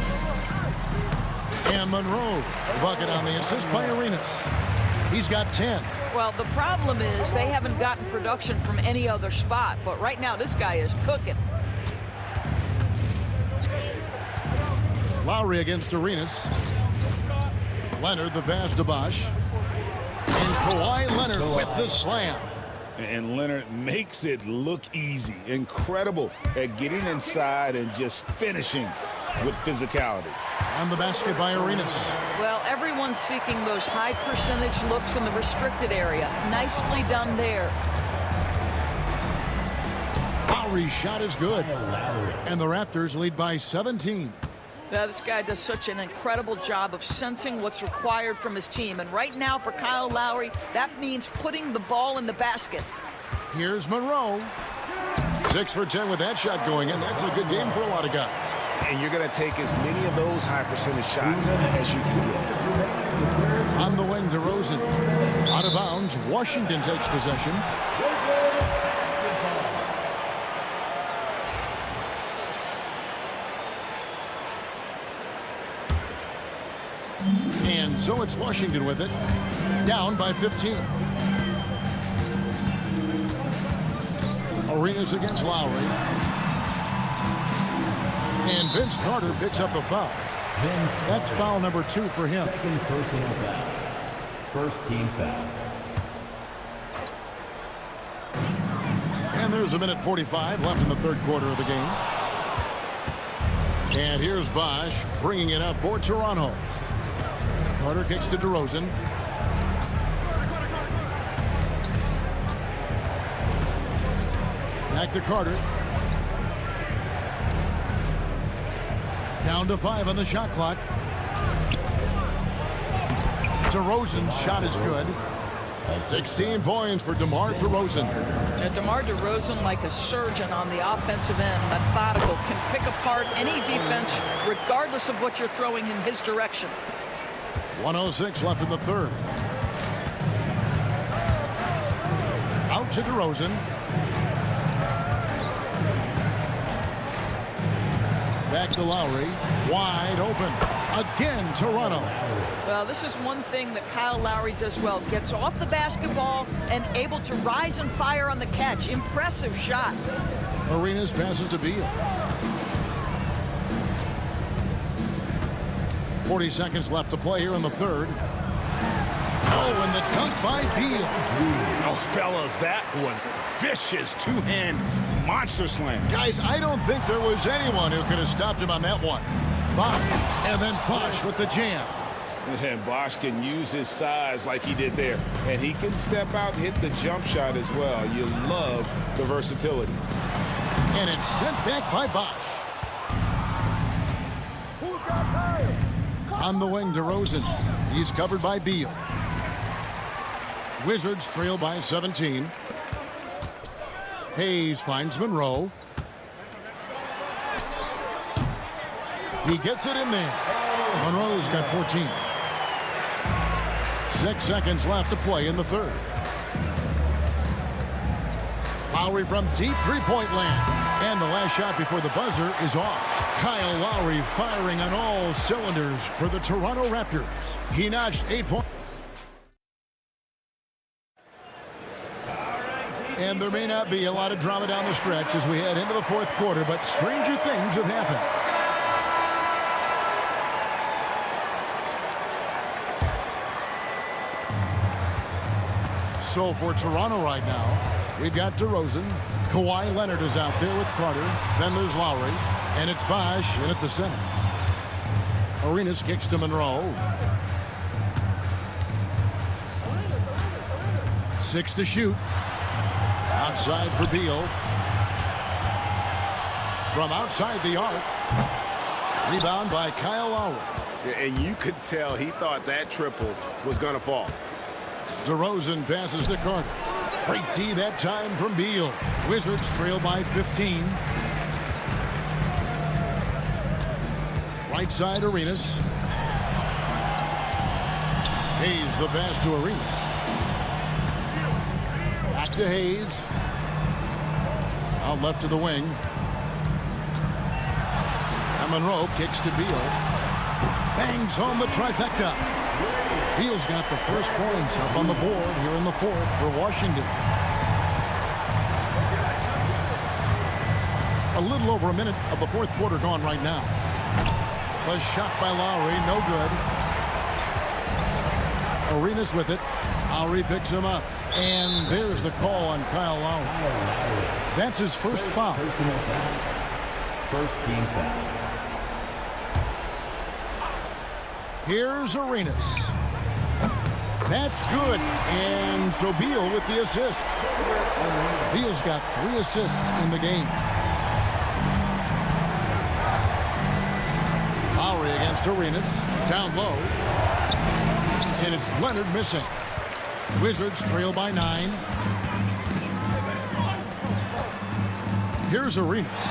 And Monroe, bucket on the assist by Arenas. He's got 10. Well, the problem is they haven't gotten production from any other spot. But right now, this guy is cooking. Lowry against Arenas. Leonard the pass to Bosch. And Kawhi Leonard with the slam. And Leonard makes it look easy. Incredible at getting inside and just finishing with physicality. On the basket by Arenas. Well, everyone's seeking those high percentage looks in the restricted area. Nicely done there. Lowry's shot is good. And the Raptors lead by 17. Now, this guy does such an incredible job of sensing what's required from his team. And right now for Kyle Lowry, that means putting the ball in the basket. Here's Monroe. 6 for 10 with that shot going in. That's a good game for a lot of guys. And you're going to take as many of those high percentage shots as you can get. On the wing, DeRozan. Out of bounds. Washington takes possession. And so it's Washington with it. Down by 15. Arenas against Lowry. And Vince Carter picks up a foul. That's foul number 2 for him. Second personal foul. First team foul. And there's a minute 45 left in the third quarter of the game. And here's Bosch bringing it up for Toronto. Carter kicks to DeRozan. Back to Carter. Down to 5 on the shot clock. DeRozan's shot is good. 16 points for DeMar DeRozan. Now, DeMar DeRozan, like a surgeon on the offensive end, methodical, can pick apart any defense regardless of what you're throwing in his direction. 1:06 left in the third. Out to DeRozan. Back to Lowry. Wide open. Again, Toronto. Well, this is one thing that Kyle Lowry does well. Gets off the basketball and able to rise and fire on the catch. Impressive shot. Arenas passes to Beal. 40 seconds left to play here in the third. Oh, and the dunk by Beal. Oh, fellas, that was vicious two-hand monster slam. Guys, I don't think there was anyone who could have stopped him on that one. Bosch, and then Bosch with the jam. And Bosch can use his size like he did there. And he can step out and hit the jump shot as well. You love the versatility. And it's sent back by Bosch. On the wing, DeRozan. He's covered by Beal. Wizards trail by 17. Hayes finds Monroe. He gets it in there. Monroe's got 14. 6 seconds left to play in the third. Lowry from deep three-point land. And the last shot before the buzzer is off. Kyle Lowry firing on all cylinders for the Toronto Raptors. He notched 8 points. And there may not be a lot of drama down the stretch as we head into the fourth quarter, but stranger things have happened. So for Toronto right now, We've got DeRozan. Kawhi Leonard is out there with Carter. Then there's Lowry. And it's Bosh in at the center. Arenas kicks to Monroe. 6 to shoot. Outside for Beal. From outside the arc. Rebound by Kyle Lowry. And you could tell he thought that triple was going to fall. DeRozan passes to Carter. Great D that time from Beal. Wizards trail by 15. Right side, Arenas. Hayes the pass to Arenas. Back to Hayes. Out left to the wing. And Monroe kicks to Beal. Bangs home the trifecta. Beal's got the first points up on the board here in the fourth for Washington. A little over a minute of the fourth quarter gone right now. A shot by Lowry, no good. Arenas with it. Lowry picks him up. And there's the call on Kyle Lowry. That's his first foul. Personal foul. First team foul. Here's Arenas. That's good. And so Beal with the assist. Beal's got 3 assists in the game. Lowry against Arenas. Down low. And it's Leonard missing. Wizards trail by 9. Here's Arenas.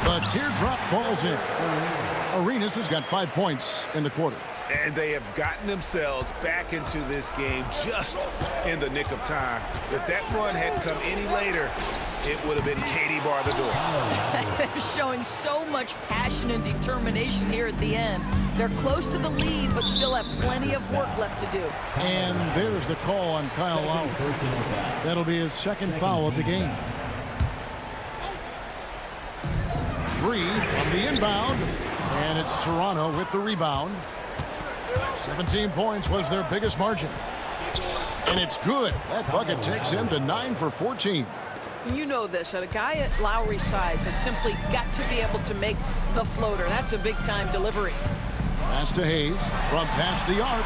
The teardrop falls in. Arenas has got 5 points in the quarter. And they have gotten themselves back into this game just in the nick of time. If that run had come any later, it would have been Katie bar the door. They're showing so much passion and determination here at the end. They're close to the lead, but still have plenty of work left to do. And there's the call on Kyle Lowry. That'll be his second foul of the game. 3 from the inbound. And it's Toronto with the rebound. 17 points was their biggest margin. And it's good. That bucket takes him to 9 for 14. You know this, that a guy at Lowry's size has simply got to be able to make the floater. That's a big-time delivery. Pass to Hayes from past the arc.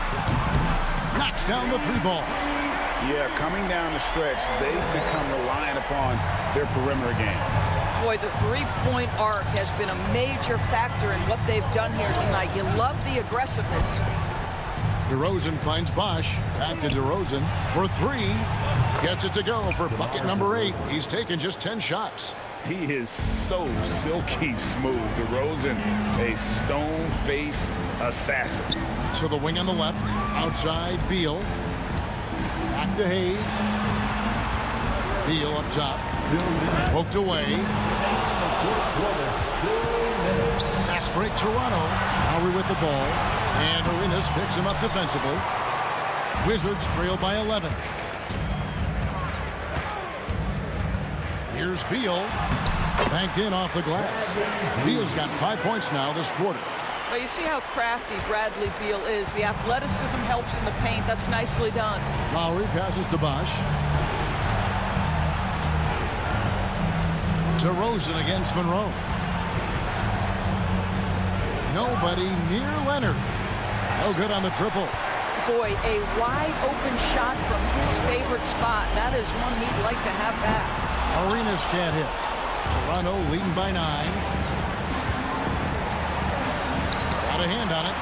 Knocks down the 3-ball. Yeah, coming down the stretch, they've become reliant upon their perimeter game. Boy, the three-point arc has been a major factor in what they've done here tonight. You love the aggressiveness. DeRozan finds Bosh. Back to DeRozan for 3. Gets it to go for bucket number 8. He's taken just 10 shots. He is so silky smooth. DeRozan, a stone-face assassin. To the wing on the left. Outside, Beal. Back to Hayes. Beal up top. Poked away. Fast break, Toronto. Lowry with the ball. And Arenas picks him up defensively. Wizards trail by 11. Here's Beal. Banked in off the glass. Beal's got 5 points now this quarter. Well, you see how crafty Bradley Beal is. The athleticism helps in the paint. That's nicely done. Lowry passes to Bosh. DeRozan against Monroe. Nobody near Leonard. No good on the triple. Boy, a wide open shot from his favorite spot. That is one he'd like to have back. Arenas can't hit. Toronto leading by 9. Got a hand on it.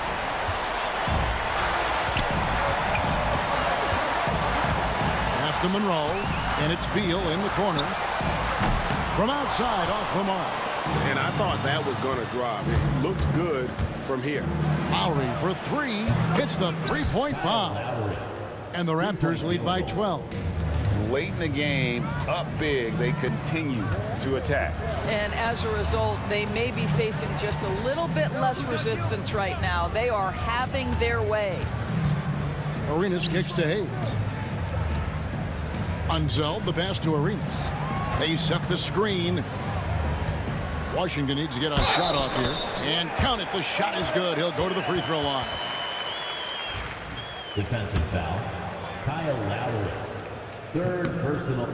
Pass to Monroe. And it's Beal in the corner. From outside, off the mark. And I thought that was going to drop. It looked good from here. Lowry for 3. Hits the 3-point bomb. And the Raptors lead by 12. Late in the game, up big, they continue to attack. And as a result, they may be facing just a little bit less resistance right now. They are having their way. Arenas kicks to Hayes. Unzeld the pass to Arenas. They set the screen. Washington needs to get a shot off here. And count it. The shot is good. He'll go to the free throw line. Defensive foul. Kyle Lowry. Third personal.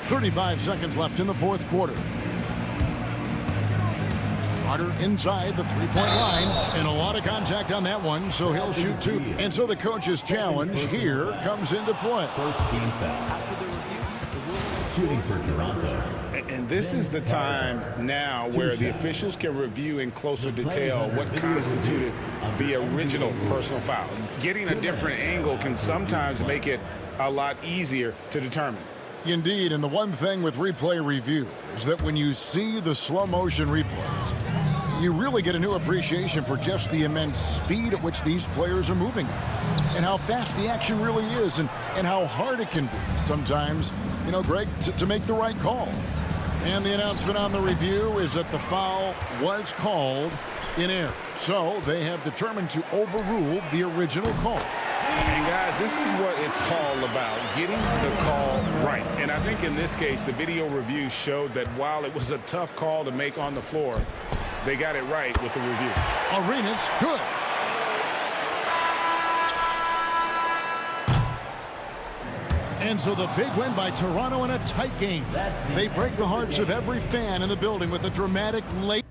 35 seconds left in the fourth quarter. Carter inside the three-point line, and a lot of contact on that one, so he'll shoot two. And so the coach's challenge here comes into play. First team foul. Shooting for Toronto. And this is the time now where the officials can review in closer detail what constituted the original personal foul. Getting a different angle can sometimes make it a lot easier to determine. Indeed, and the one thing with replay review is that when you see the slow motion replays, you really get a new appreciation for just the immense speed at which these players are moving and how fast the action really is and how hard it can be sometimes, you know, Greg, to make the right call. And the announcement on the review is that the foul was called in error. So they have determined to overrule the original call. And guys, this is what it's all about, getting the call right. And I think in this case, the video review showed that while it was a tough call to make on the floor, they got it right with the review. Arenas, good. And so the big win by Toronto in a tight game. They break the hearts of every fan in the building with a dramatic late.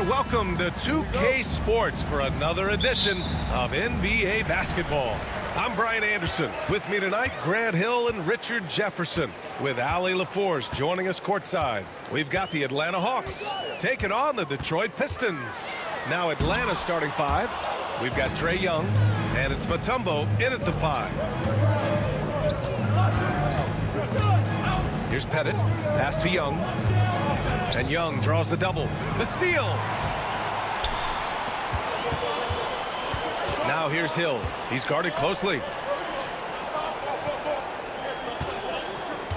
and welcome to 2K Sports for another edition of NBA basketball. I'm Brian Anderson. With me tonight, Grant Hill and Richard Jefferson, with Allie LaForce joining us courtside. We've got the Atlanta Hawks taking on the Detroit Pistons. Now Atlanta starting five. We've got Trae Young, and it's Mutombo in at the 5. Here's Pettit, pass to Young, and Young draws the double. The steal! Now here's Hill. He's guarded closely.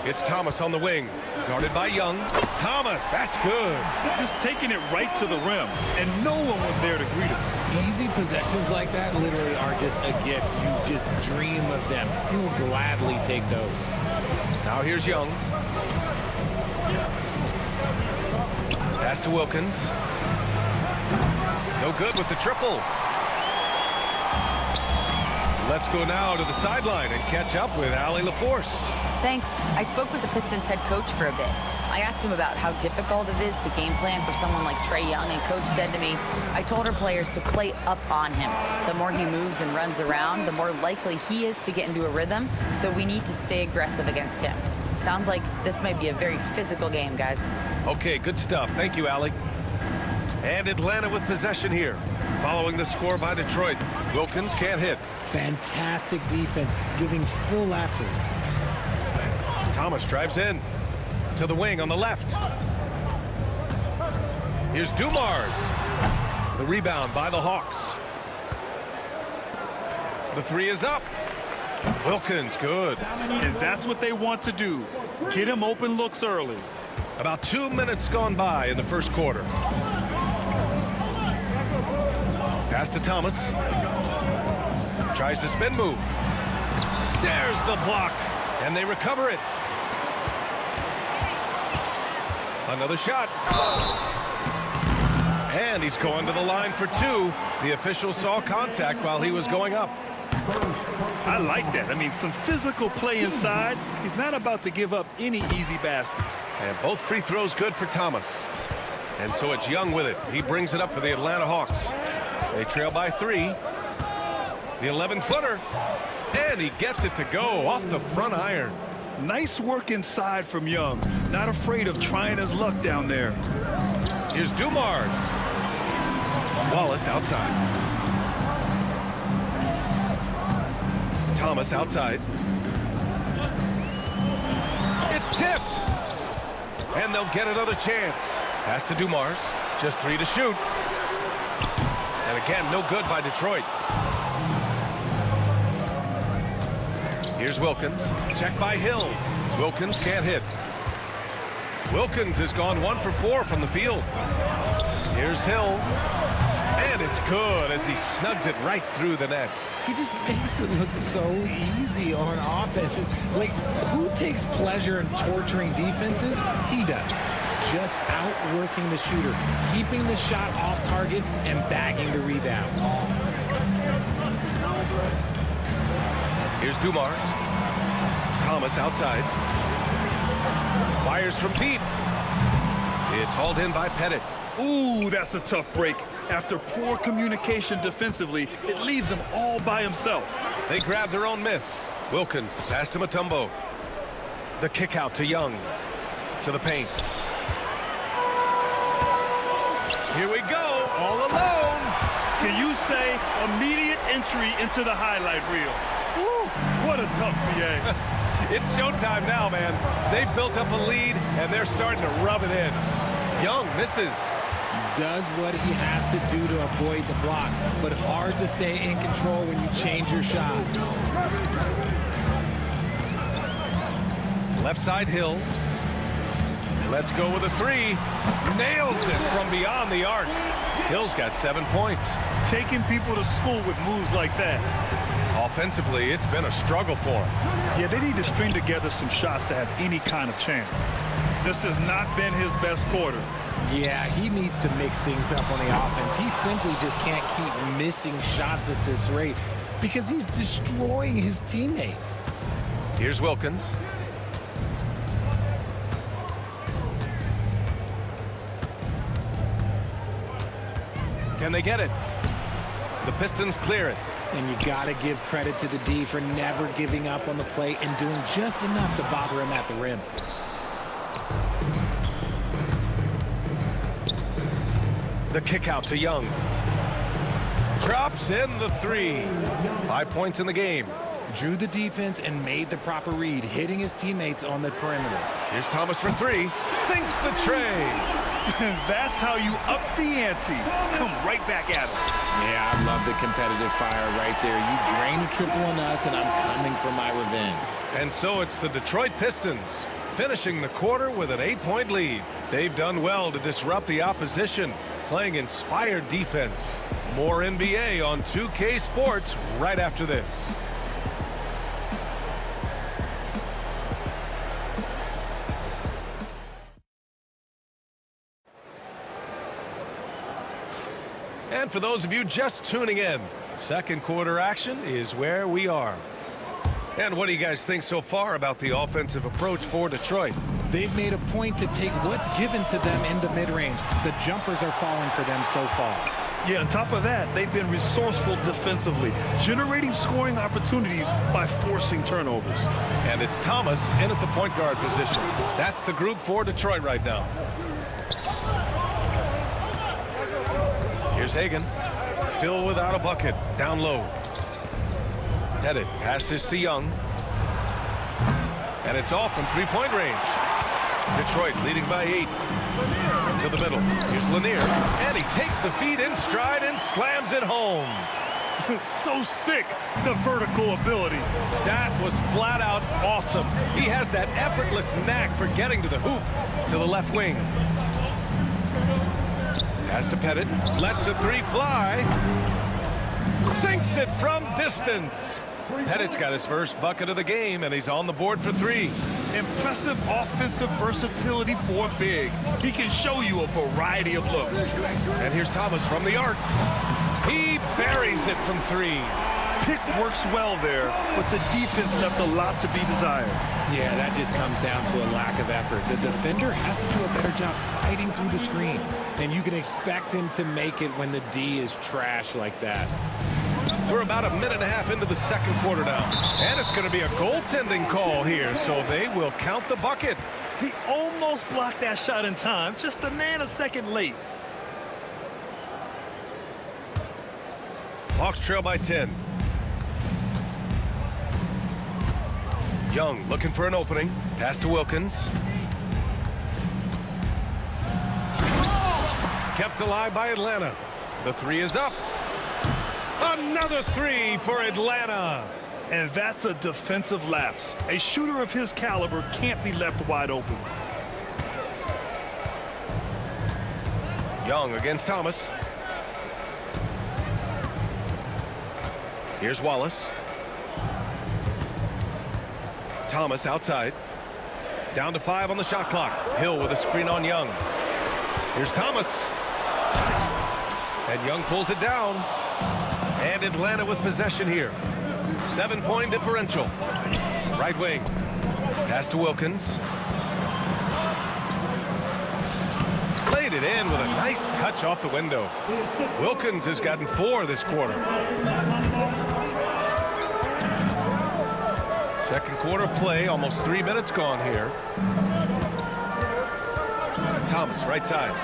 It's Thomas on the wing, guarded by Young. Thomas, that's good. Just taking it right to the rim, and no one was there to greet him. Easy possessions like that literally are just a gift. You just dream of them. He'll gladly take those. Now here's Young. Pass to Wilkins. No good with the triple. Let's go now to the sideline and catch up with Allie LaForce. Thanks. I spoke with the Pistons head coach for a bit. I asked him about how difficult it is to game plan for someone like Trae Young, and coach said to me, I told our players to play up on him. The more he moves and runs around, the more likely he is to get into a rhythm, so we need to stay aggressive against him. Sounds like this might be a very physical game, guys. Okay, good stuff. Thank you, Allie. And Atlanta with possession here. Following the score by Detroit. Wilkins can't hit. Fantastic defense, giving full effort. Thomas drives in to the wing on the left. Here's Dumars. The rebound by the Hawks. The 3 is up. Wilkins, good. And that's what they want to do. Get him open looks early. About 2 minutes gone by in the first quarter. Pass to Thomas. Tries the spin move. There's the block. And they recover it. Another shot. And he's going to the line for 2. The official saw contact while he was going up. I like that. I mean, some physical play inside. He's not about to give up any easy baskets. And both free throws good for Thomas. And so it's Young with it. He brings it up for the Atlanta Hawks. They trail by 3. The 11-footer. And he gets it to go off the front iron. Nice work inside from Young. Not afraid of trying his luck down there. Here's Dumars. Wallace outside. Thomas outside. It's tipped. And they'll get another chance. Pass to Dumars. Just 3 to shoot. And again, no good by Detroit. Here's Wilkins. Check by Hill. Wilkins can't hit. Wilkins has gone 1 for 4 from the field. Here's Hill. And it's good as he snugs it right through the net. He just makes it look so easy on offense. Like, who takes pleasure in torturing defenses? He does. Just outworking the shooter, keeping the shot off target, and bagging the rebound. Here's Dumars. Thomas outside. Fires from deep. It's hauled in by Pettit. Ooh, that's a tough break. After poor communication defensively, it leaves him all by himself. They grab their own miss. Wilkins, the pass to Mutombo. The kick out to Young. To the paint. Here we go, all alone. Can you say immediate entry into the highlight reel? Woo, what a tough PA. It's showtime now, man. They've built up a lead, and they're starting to rub it in. Young misses. Does what he has to do to avoid the block, but hard to stay in control when you change your shot. Left side Hill. Let's go with a 3. Nails it from beyond the arc. Hill's got 7 points. Taking people to school with moves like that. Offensively, it's been a struggle for him. Yeah, they need to string together some shots to have any kind of chance. This has not been his best quarter. Yeah, he needs to mix things up on the offense. He simply just can't keep missing shots at this rate because he's destroying his teammates. Here's Wilkins. Can they get it? The Pistons clear it. And you got to give credit to the D for never giving up on the play and doing just enough to bother him at the rim. The kick out to Young. Drops in the 3. 5 points in the game. Drew the defense and made the proper read, hitting his teammates on the perimeter. Here's Thomas for 3. Sinks the tray. That's how you up the ante. Come right back at him. Yeah, I love the competitive fire right there. You drain a triple on us, and I'm coming for my revenge. And so it's the Detroit Pistons finishing the quarter with an 8-point lead. They've done well to disrupt the opposition, playing inspired defense. More NBA on 2K Sports right after this. And for those of you just tuning in, second quarter action is where we are. And what do you guys think so far about the offensive approach for Detroit? They've made a point to take what's given to them in the mid-range. The jumpers are falling for them so far. Yeah, on top of that, they've been resourceful defensively, generating scoring opportunities by forcing turnovers. And it's Thomas in at the point guard position. That's the group for Detroit right now. Here's Hagan, still without a bucket, down low. Headed, passes to Young. And it's off from three-point range. Detroit leading by 8. To the middle, here's Lanier, and he takes the feed in stride and slams it home. So sick, the vertical ability. That was flat out awesome. He has that effortless knack for getting to the hoop, to the left wing. Pass to Pettit, lets the 3 fly. Sinks it from distance. Pettit's got his first bucket of the game, and he's on the board for 3. Impressive offensive versatility for a big. He can show you a variety of looks. And here's Thomas from the arc. He buries it from 3. Pick works well there, but the defense left a lot to be desired. Yeah, that just comes down to a lack of effort. The defender has to do a better job fighting through the screen. And you can expect him to make it when the D is trash like that. We're about a minute and a half into the second quarter now. And it's going to be a goaltending call here, so they will count the bucket. He almost blocked that shot in time, just a nanosecond late. Hawks trail by 10. Young looking for an opening. Pass to Wilkins. Kept alive by Atlanta. The 3 is up. Another 3 for Atlanta. And that's a defensive lapse. A shooter of his caliber can't be left wide open. Young against Thomas. Here's Wallace. Thomas outside. Down to 5 on the shot clock. Hill with a screen on Young. Here's Thomas. And Young pulls it down. And Atlanta with possession here. 7-point differential. Right wing. Pass to Wilkins. Played it in with a nice touch off the window. Wilkins has gotten 4 this quarter. Second quarter play, almost 3 minutes gone here. Thomas, right side.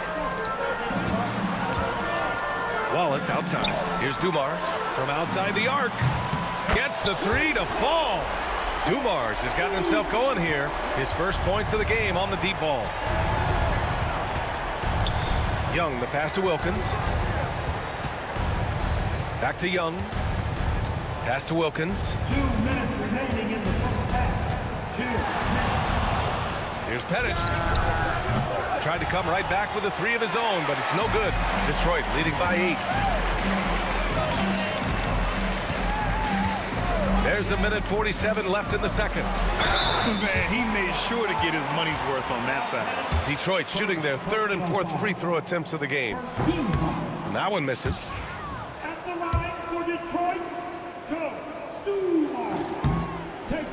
Wallace outside. Here's Dumars from outside the arc. Gets the 3 to fall. Dumars has gotten himself going here. His first points of the game on the deep ball. Young, the pass to Wilkins. Back to Young. Pass to Wilkins. 2 minutes remaining in the first half. 2 minutes. Here's Pettit. Tried to come right back with a 3 of his own, but it's no good. Detroit leading by 8. There's a minute 47 left in the second. Man, he made sure to get his money's worth on that foul. Detroit shooting their 3rd and 4th free throw attempts of the game. And that one misses. At the line for Detroit,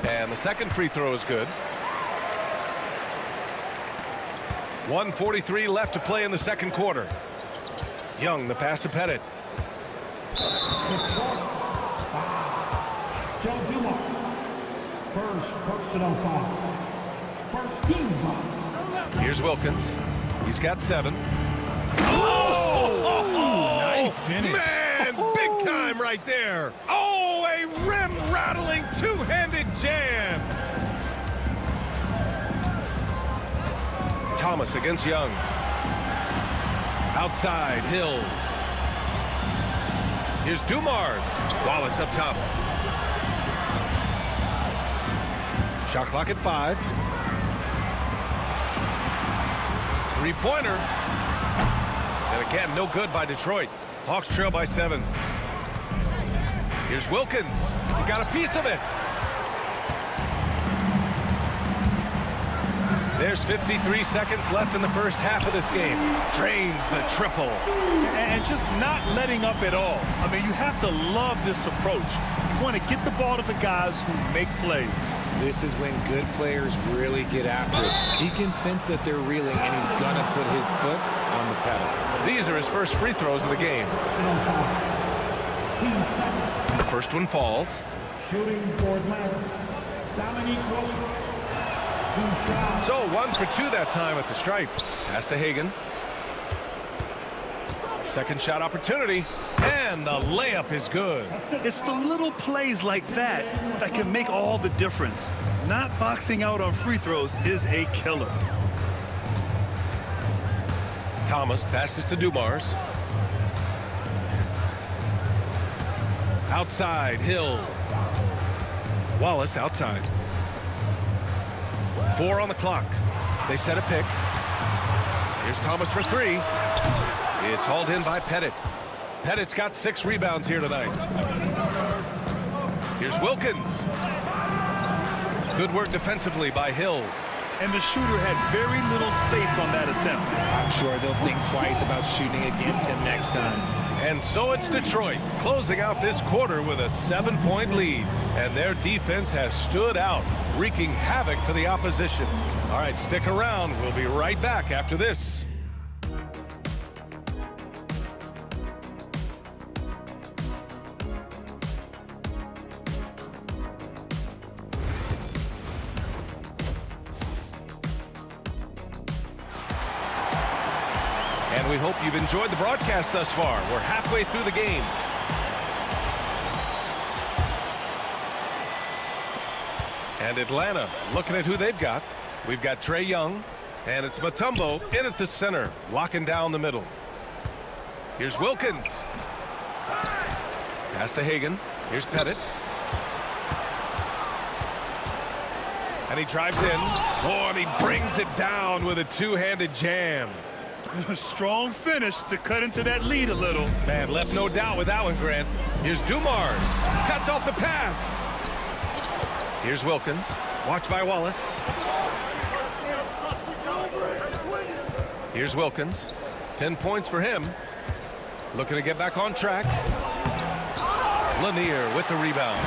and the second free throw is good. 1:43 left to play in the second quarter. Young, the pass to Pettit. Joe Dumars. First personal foul. First team foul. Here's Wilkins. He's got 7. Nice finish. Man, big time right there. Oh, a rim-rattling two-handed jam. Thomas against Young. Outside, Hill. Here's Dumars. Wallace up top. Shot clock at 5. Three-pointer. And again, no good by Detroit. Hawks trail by 7. Here's Wilkins. He got a piece of it. There's 53 seconds left in the first half of this game. Drains the triple. And just not letting up at all. I mean, you have to love this approach. You want to get the ball to the guys who make plays. This is when good players really get after it. He can sense that they're reeling, and he's going to put his foot on the pedal. These are his first free throws of the game. Personal foul. Team 7. The first one falls. Shooting for Atlanta. Dominique Wilkins. 2 shots. So 1 for 2 that time at the stripe. Pass to Hagan. Second shot opportunity, and the layup is good. It's the little plays like that that can make all the difference. Not boxing out on free throws is a killer. Thomas passes to Dumars. Outside, Hill. Wallace outside. 4 on the clock. They set a pick. Here's Thomas for 3. It's hauled in by Pettit. Pettit's got 6 rebounds here tonight. Here's Wilkins. Good work defensively by Hill. And the shooter had very little space on that attempt. I'm sure they'll think twice about shooting against him next time. And so it's Detroit closing out this quarter with a 7-point lead. And their defense has stood out, wreaking havoc for the opposition. All right, stick around. We'll be right back after this. And we hope you've enjoyed the broadcast thus far. We're halfway through the game. And Atlanta looking at who they've got. We've got Trae Young, and it's Mutombo in at the center, locking down the middle. Here's Wilkins. Pass to Hagan. Here's Pettit. And he drives in. Oh, and he brings it down with a two-handed jam. A strong finish to cut into that lead a little. Man, left no doubt with that one, Grant. Here's Dumars. Cuts off the pass. Here's Wilkins. Watched by Wallace. Here's Wilkins. 10 points for him. Looking to get back on track. Lanier with the rebound.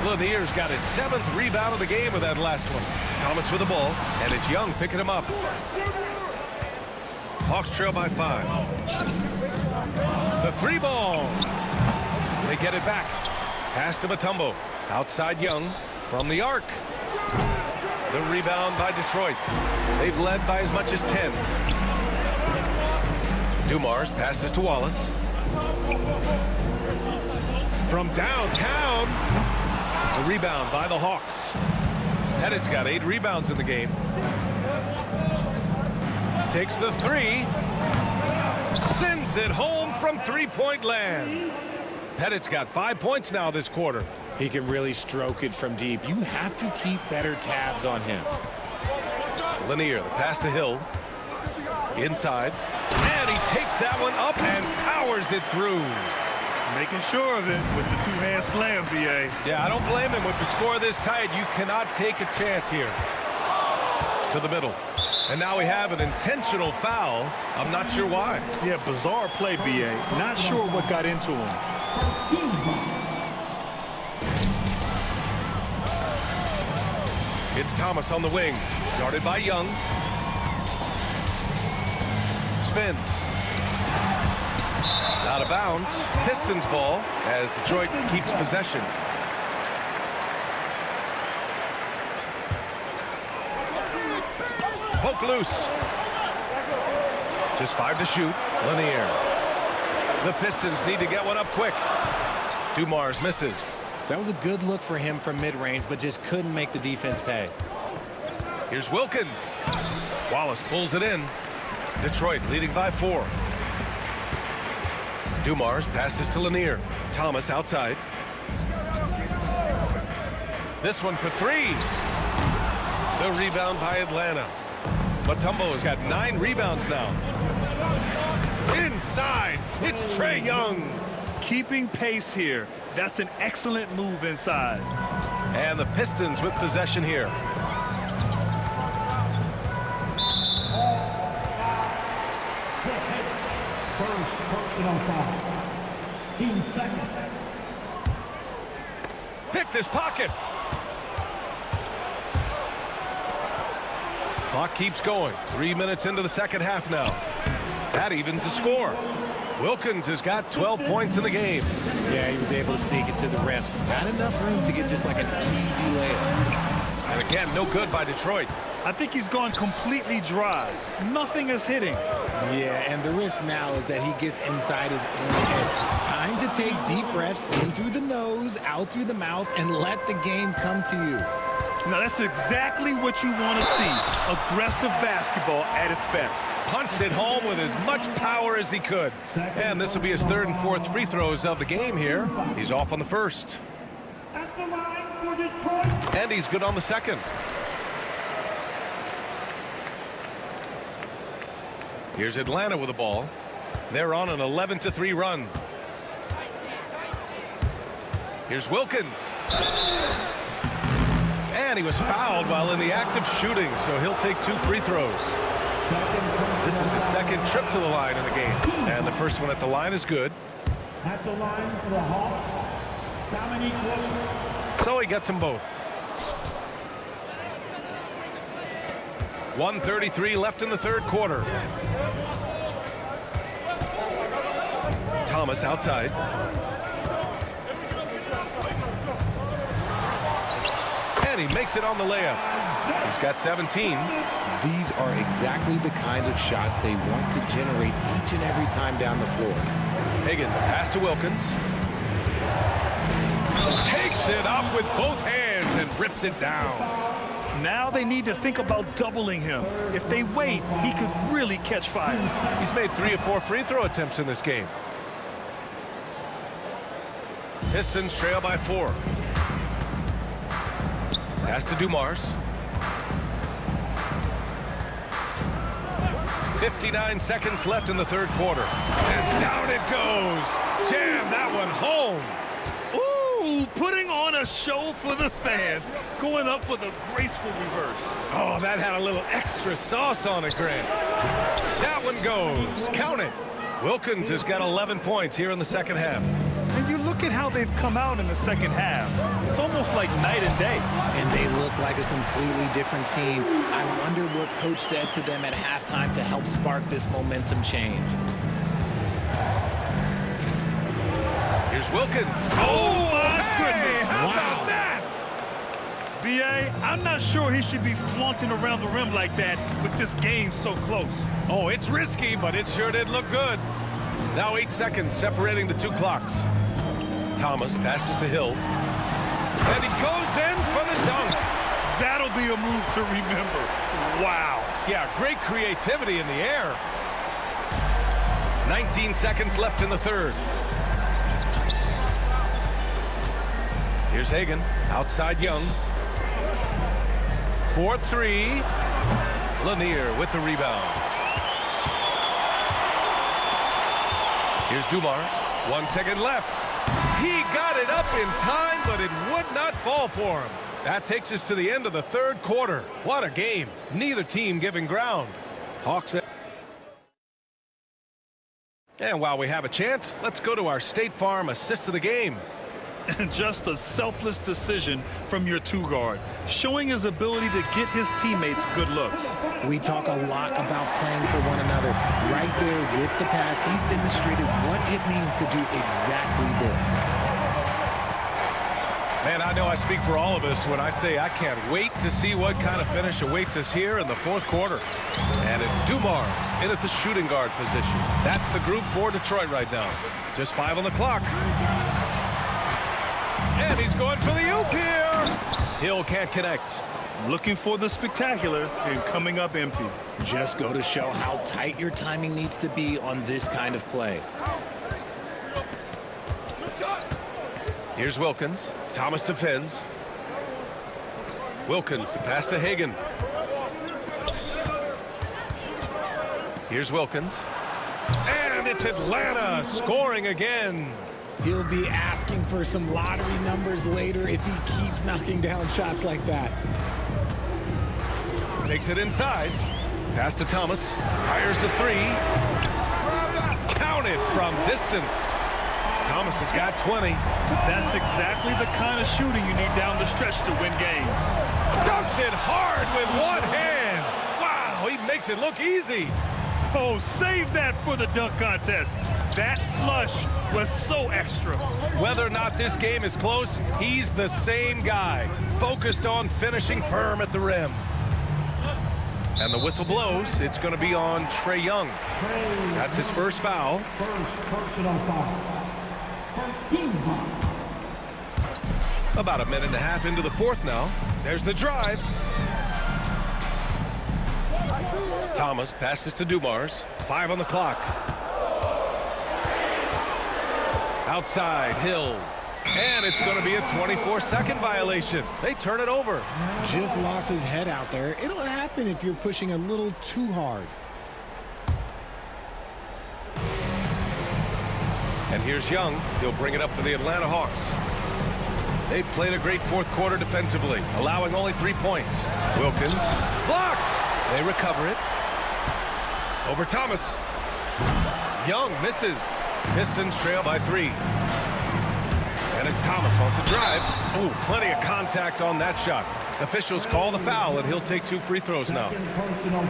Lanier's got his 7th rebound of the game with that last one. Thomas with the ball, and it's Young picking him up. Hawks trail by 5. The 3-ball. They get it back. Pass to Mutombo. Outside Young from the arc. The rebound by Detroit. They've led by as much as 10. Dumars passes to Wallace. From downtown. The rebound by the Hawks. Pettit's got 8 rebounds in the game. Takes the 3. Sends it home from three-point land. Pettit's got 5 points now this quarter. He can really stroke it from deep. You have to keep better tabs on him. Lanier, the pass to Hill. Inside. And he takes that one up and powers it through. Making sure of it with the two-hand slam, B.A. Yeah, I don't blame him. With the score this tight, you cannot take a chance here. To the middle. And now we have an intentional foul. I'm not sure why. Yeah, bizarre play, B.A. Not sure what got into him. It's Thomas on the wing. Guarded by Young. Spins. Out of bounds. Pistons ball as Detroit keeps possession. Poke loose. Just 5 to shoot. Lanier. The Pistons need to get one up quick. Dumars misses. That was a good look for him from mid-range, but just couldn't make the defense pay. Here's Wilkins. Wallace pulls it in. Detroit leading by 4. Dumars passes to Lanier. Thomas outside. This one for 3. The rebound by Atlanta. Mutombo has got 9 rebounds now. Inside, it's Trae Young. Keeping pace here. That's an excellent move inside. And the Pistons with possession here. First personal foul. Team second. Picked his pocket. Clock keeps going. 3 minutes into the second half now. That evens the score. Wilkins has got 12 points in the game. Yeah, he was able to sneak it to the rim. Not enough room to get just like an easy layup. And again, no good by Detroit. I think he's gone completely dry. Nothing is hitting. Yeah, and the risk now is that he gets inside his own head. Time to take deep breaths in through the nose, out through the mouth, and let the game come to you. Now, that's exactly what you want to see. Aggressive basketball at its best. Punched it home with as much power as he could. And this will be his 3rd and 4th free throws of the game here. He's off on the first. At the line for Detroit. And he's good on the second. Here's Atlanta with the ball. They're on an 11-3 run. Here's Wilkins. And he was fouled while in the act of shooting, so he'll take 2 free throws. This is his 2nd trip to the line in the game. And the first one at the line is good. At the line for the Hawks, Dominique Wilkins. So he gets them both. 1:33 left in the 3rd quarter. Thomas outside. And he makes it on the layup. He's got 17. These are exactly the kind of shots they want to generate each and every time down the floor. Hagan, pass to Wilkins. Takes it up with both hands and rips it down. Now they need to think about doubling him. If they wait, he could really catch fire. He's made 3 or 4 free throw attempts in this game. Pistons trail by 4. Pass to Dumars. 59 seconds left in the 3rd quarter. And down it goes. Jam that one home. Ooh, putting on a show for the fans. Going up for the graceful reverse. Oh, that had a little extra sauce on it, Grant. That one goes. Count it. Wilkins has got 11 points here in the second half. And you look at how they've come out in the second half. It's almost like night and day. And they look like a completely different team. I wonder what coach said to them at halftime to help spark this momentum change. Here's Wilkins. Oh, my goodness. How about that? B.A., I'm not sure he should be flaunting around the rim like that with this game so close. Oh, it's risky, but it sure did look good. Now 8 seconds separating the 2 clocks. Thomas passes to Hill. And he goes in for the dunk. That'll be a move to remember. Wow. Yeah, great creativity in the air. 19 seconds left in the 3rd. Here's Hagan. Outside Young. 4-3. Lanier with the rebound. Here's Dumars. 1 second left. He got it up in time, but it would not fall for him. That takes us to the end of the 3rd quarter. What a game. Neither team giving ground. Hawks. And while we have a chance, let's go to our State Farm assist of the game. And just a selfless decision from your two guard, showing his ability to get his teammates good looks. We talk a lot about playing for one another. Right there with the pass, he's demonstrated what it means to do exactly this. Man, I know I speak for all of us when I say I can't wait to see what kind of finish awaits us here in the fourth quarter. And it's Dumars in at the shooting guard position. That's the group for Detroit right now. Just 5 on the clock. And he's going for the oop here. Hill can't connect. Looking for the spectacular and coming up empty. Just go to show how tight your timing needs to be on this kind of play. Here's Wilkins. Thomas defends. Wilkins, the pass to Hagan. Here's Wilkins. And it's Atlanta scoring again. He'll be asking for some lottery numbers later if he keeps knocking down shots like that. Takes it inside. Pass to Thomas. Fires the three. Counted from distance. Thomas has got 20. That's exactly the kind of shooting you need down the stretch to win games. Dumps it hard with one hand. Wow, he makes it look easy. Oh, save that for the dunk contest. That flush was so extra. Whether or not this game is close, he's the same guy, focused on finishing firm at the rim. And the whistle blows. It's going to be on Trae Young. That's his first foul. First personal foul. First team foul. About a minute and a half into the fourth now. There's the drive. Thomas passes to Dumars. 5 on the clock. Outside, Hill. And it's going to be a 24-second violation. They turn it over. Just lost his head out there. It'll happen if you're pushing a little too hard. And here's Young. He'll bring it up for the Atlanta Hawks. They've played a great fourth quarter defensively, allowing only 3 points. Wilkins, blocked. They recover it. Over Thomas. Young misses. Pistons trail by 3. And it's Thomas off the drive. Oh, plenty of contact on that shot. Officials call the foul, and he'll take 2 free throws now.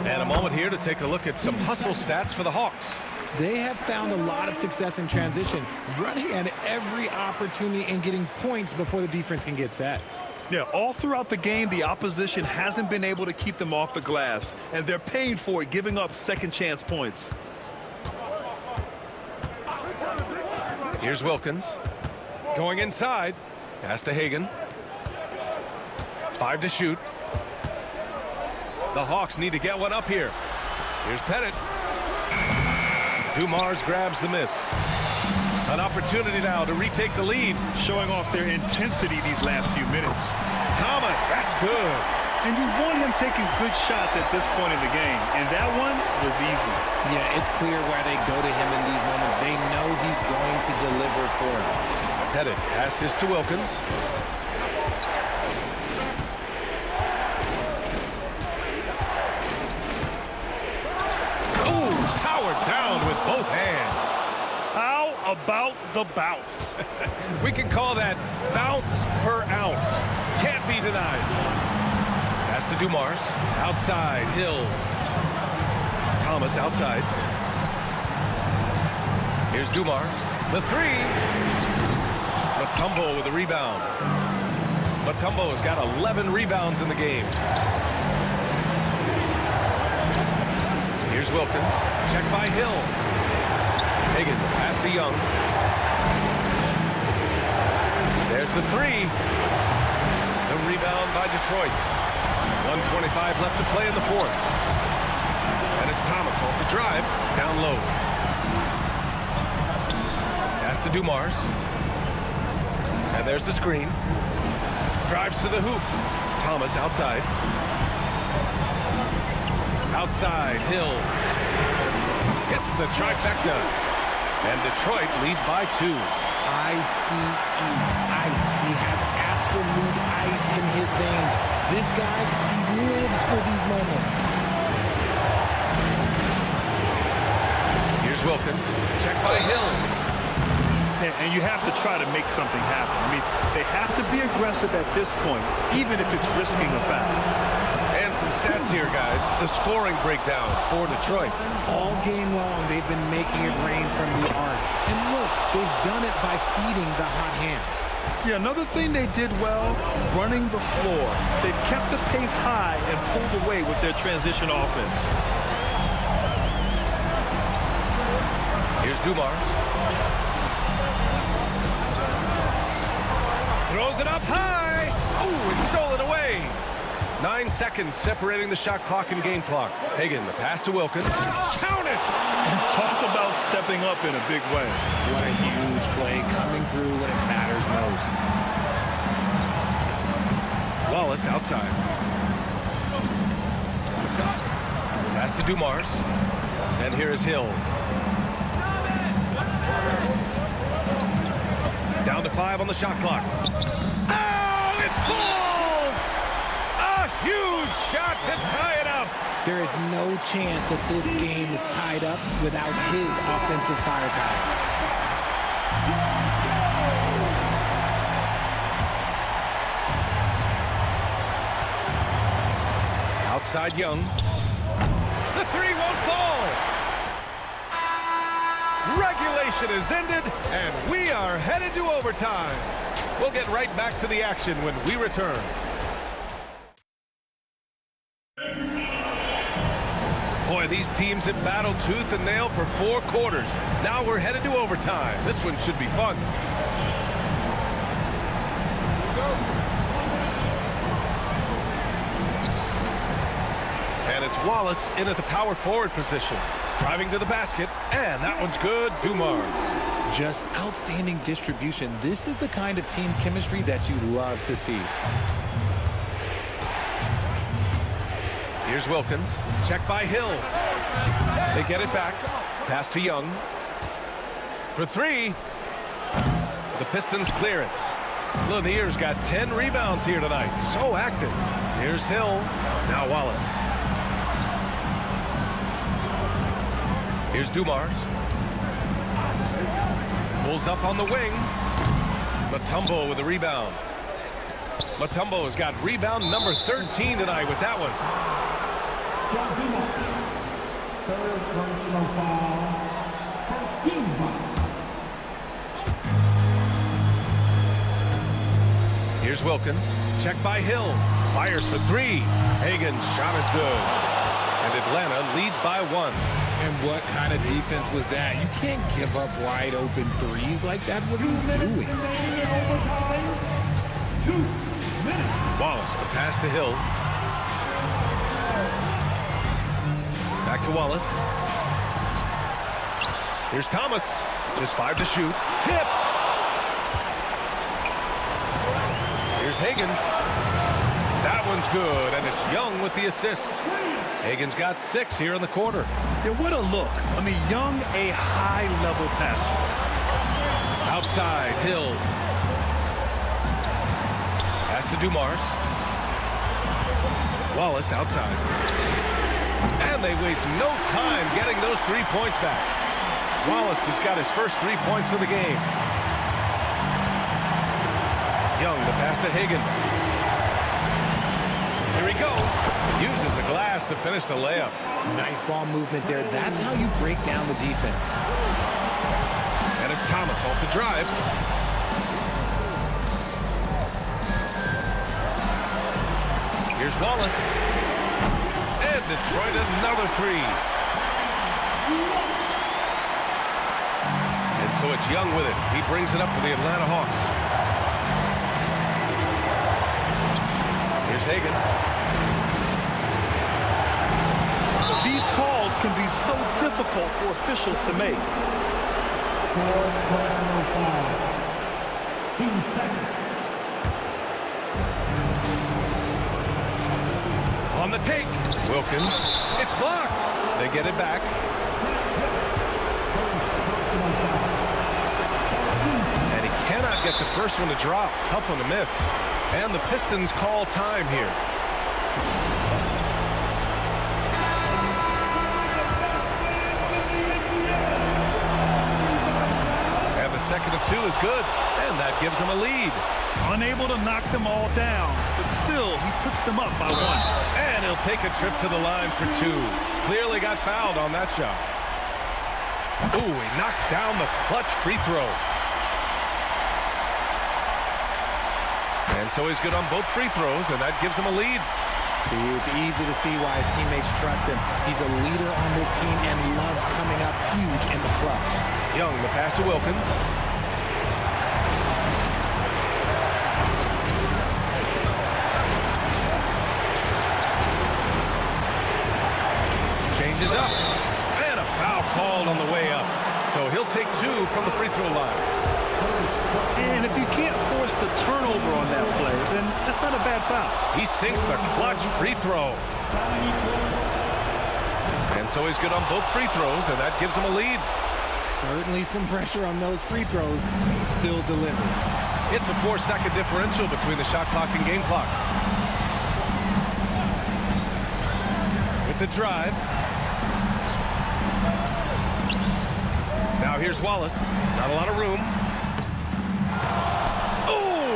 And a moment here to take a look at some hustle stats for the Hawks. They have found a lot of success in transition, running at every opportunity and getting points before the defense can get set. Yeah, all throughout the game, the opposition hasn't been able to keep them off the glass, and they're paying for it, giving up second chance points. Here's Wilkins. Going inside. Pass to Hagan. 5 to shoot. The Hawks need to get one up here. Here's Pettit. Dumars grabs the miss. An opportunity now to retake the lead. Showing off their intensity these last few minutes. Thomas, that's good. And you want him taking good shots at this point in the game. And that one was easy. Yeah, it's clear why they go to him in these moments. They know he's going to deliver for them. Pettit passes to Wilkins. Ooh, powered down with both hands. How about the bounce? We can call that bounce per ounce. Can't be denied. Pass to Dumars. Outside, Hill. Thomas outside. Here's Dumars. The 3. Mutombo with a rebound. Mutombo has got 11 rebounds in the game. Here's Wilkins. Check by Hill. Hagan, pass to Young. There's the 3. The rebound by Detroit. 1:25 left to play in the fourth. And it's Thomas off the drive. Down low. Pass to Dumars. And there's the screen. Drives to the hoop. Thomas outside. Outside, Hill. Hits the trifecta. And Detroit leads by 2. ICE, ice. He has absolute ice in his veins. This guy, he lives for these moments. Here's Wilkins. Check by Hill. And you have to try to make something happen. I mean, they have to be aggressive at this point, even if it's risking a foul. And some stats here, guys. The scoring breakdown for Detroit. All game long, they've been making it rain from the arc. And look, they've done it by feeding the hot hands. Yeah, another thing they did well, running the floor. They've kept the pace high and pulled away with their transition offense. Here's Dumars. Throws it up high. Ooh, it's stolen away. 9 seconds separating the shot clock and game clock. Hagan, the pass to Wilkins. Count it! And talk about stepping up in a big way. What a huge play coming through when it matters most. Wallace outside. Pass to Dumars. And here is Hill. Down to 5 on the shot clock. Oh, it falls! A huge shot to tie it up. There is no chance that this game is tied up without his offensive firepower. Outside Young. The 3 won't fall. Regulation is ended, and we are headed to overtime. We'll get right back to the action when we return. Boy, these teams have battled tooth and nail for 4 quarters. Now we're headed to overtime. This one should be fun. And it's Wallace in at the power forward position. Driving to the basket, and that one's good. Dumars. Just outstanding distribution. This is the kind of team chemistry that you love to see. Here's Wilkins. Check by Hill. They get it back. Pass to Young. For 3. The Pistons clear it. Lanier's got 10 rebounds here tonight. So active. Here's Hill. Now Wallace. Here's Dumars. Pulls up on the wing. Mutombo with a rebound. Mutombo has got rebound number 13 tonight with that one. John Dumars. Third personal foul. First team foul. Here's Wilkins. Check by Hill. Fires for 3. Hagan's shot is good. And Atlanta leads by 1. And what kind of defense was that? You can't give up wide open threes like that. What are you doing? Wallace, the pass to Hill. Back to Wallace. Here's Thomas. Just 5 to shoot. Tipped. Here's Hagan. That one's good, and it's Young with the assist. Hagan's got 6 here in the quarter. Yeah, what a look. I mean, Young, a high-level passer. Outside, Hill. Pass to Dumars. Wallace outside. And they waste no time getting those 3 points back. Wallace has got his first 3 points of the game. Young, the pass to Hagan. Here he goes. Uses the glass to finish the layup. Nice ball movement there. That's how you break down the defense. And it's Thomas off the drive. Here's Wallace. And Detroit another 3. And so it's Young with it. He brings it up for the Atlanta Hawks. Here's Hagan. These calls can be so difficult for officials to make. Fourth personal foul. 2 seconds. On the take. Wilkins. It's blocked. They get it back. First personal foul. And he cannot get the first one to drop. Tough one to miss. And the Pistons call time here. second of 2 is good, and that gives him a lead. Unable to knock them all down, but still, he puts them up by 1. And he'll take a trip to the line for 2. Clearly got fouled on that shot. Ooh, he knocks down the clutch free throw. And so he's good on both free throws, and that gives him a lead. See, it's easy to see why his teammates trust him. He's a leader on this team and loves coming up huge in the clutch. Young, the pass to Wilkins. Changes up. And a foul called on the way up. So he'll take 2 from the free throw line. And if you can't force the turnover on that play, then that's not a bad foul. He sinks the clutch free throw. And so he's good on both free throws, and that gives him a lead. Certainly some pressure on those free throws, but he still delivered. It's a 4-second differential between the shot clock and game clock. With the drive. Now here's Wallace. Not a lot of room.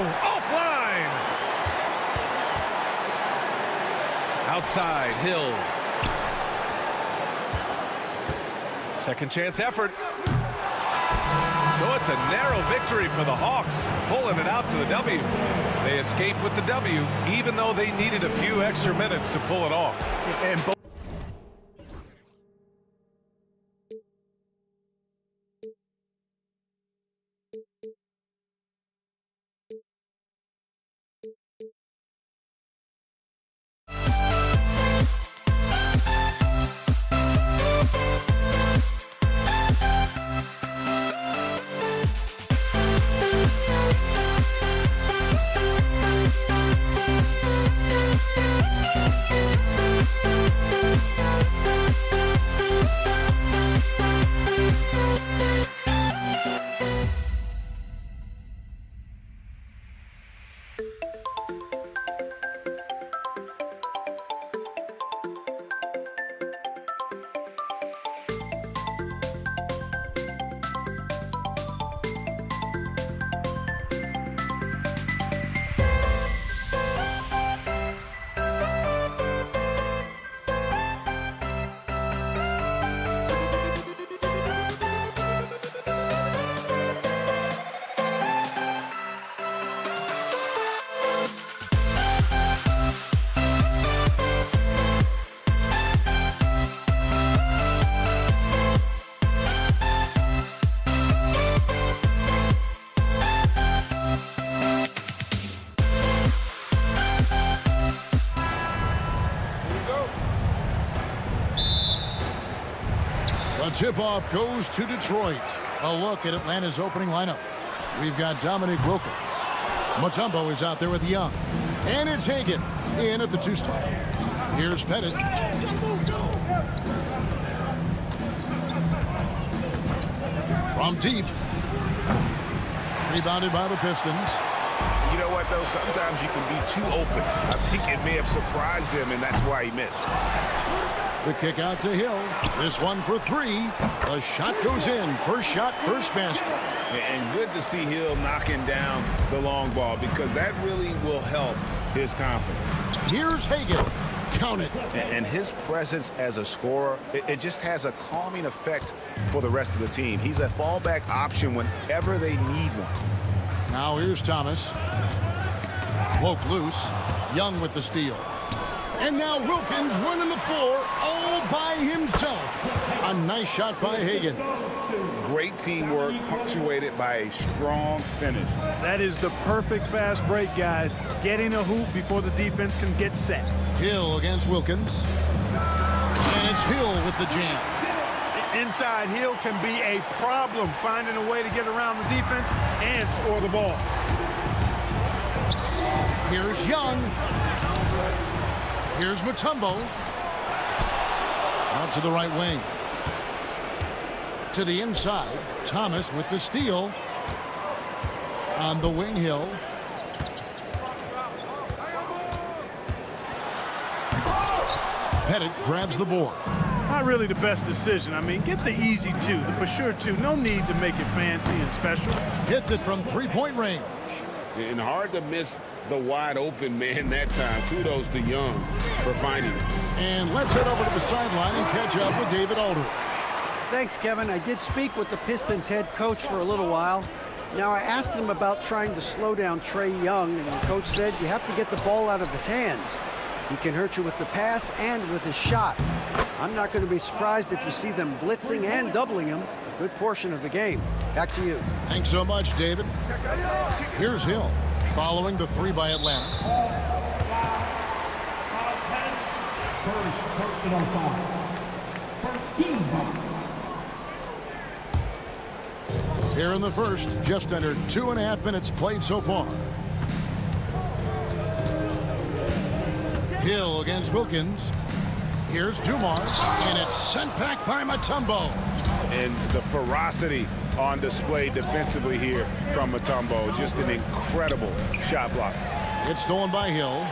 Offline! Outside, Hill. Second chance effort. So it's a narrow victory for the Hawks, pulling it out for the W. They escape with the W, even though they needed a few extra minutes to pull it off. And Tip-off goes to Detroit. A look at Atlanta's opening lineup. We've got Dominic Wilkins. Mutombo is out there with Young. And it's Hagan in at the 2 spot. Here's Pettit. From deep. Rebounded by the Pistons. You know what, though? Sometimes you can be too open. I think it may have surprised him, and that's why he missed. The kick out to Hill. This one for 3. The shot goes in. First shot, first basket. And good to see Hill knocking down the long ball because that really will help his confidence. Here's Hagan. Count it. And his presence as a scorer, it just has a calming effect for the rest of the team. He's a fallback option whenever they need one. Now here's Thomas. Poke loose. Young with the steal. And now Wilkins running the floor all by himself. A nice shot by Hagan. Great teamwork punctuated by a strong finish. that is the perfect fast break, guys. Getting a hoop before the defense can get set. Hill against Wilkins. And it's Hill with the jam. Inside, Hill can be a problem finding a way to get around the defense and score the ball. Here's Young. Here's Mutombo. Out to the right wing. To the inside. Thomas with the steal. On the wing, Hill. Pettit grabs the board. I not really the best decision. I mean, get the easy two, the for sure two. No need to make it fancy and special. Hits it from three-point range. And hard to miss the wide open man that time. Kudos to Young for finding it. And let's head over to the sideline and catch up with David Aldridge. Thanks, Kevin. I did speak with the Pistons head coach for a little while. Now, I asked him about trying to slow down Trae Young, and the coach said you have to get the ball out of his hands. He can hurt you with the pass and with his shot. I'm not going to be surprised if you see them blitzing and doubling him a good portion of the game. Back to you. Thanks so much, David. Here's Hill, following the three by Atlanta. First personal foul. First team foul. Here in the first, just under 2.5 minutes played so far. Hill against Wilkins. Here's Dumars, and it's sent back by Mutombo. And the ferocity on display defensively here from Mutombo. Just an incredible shot block. It's stolen by Hill.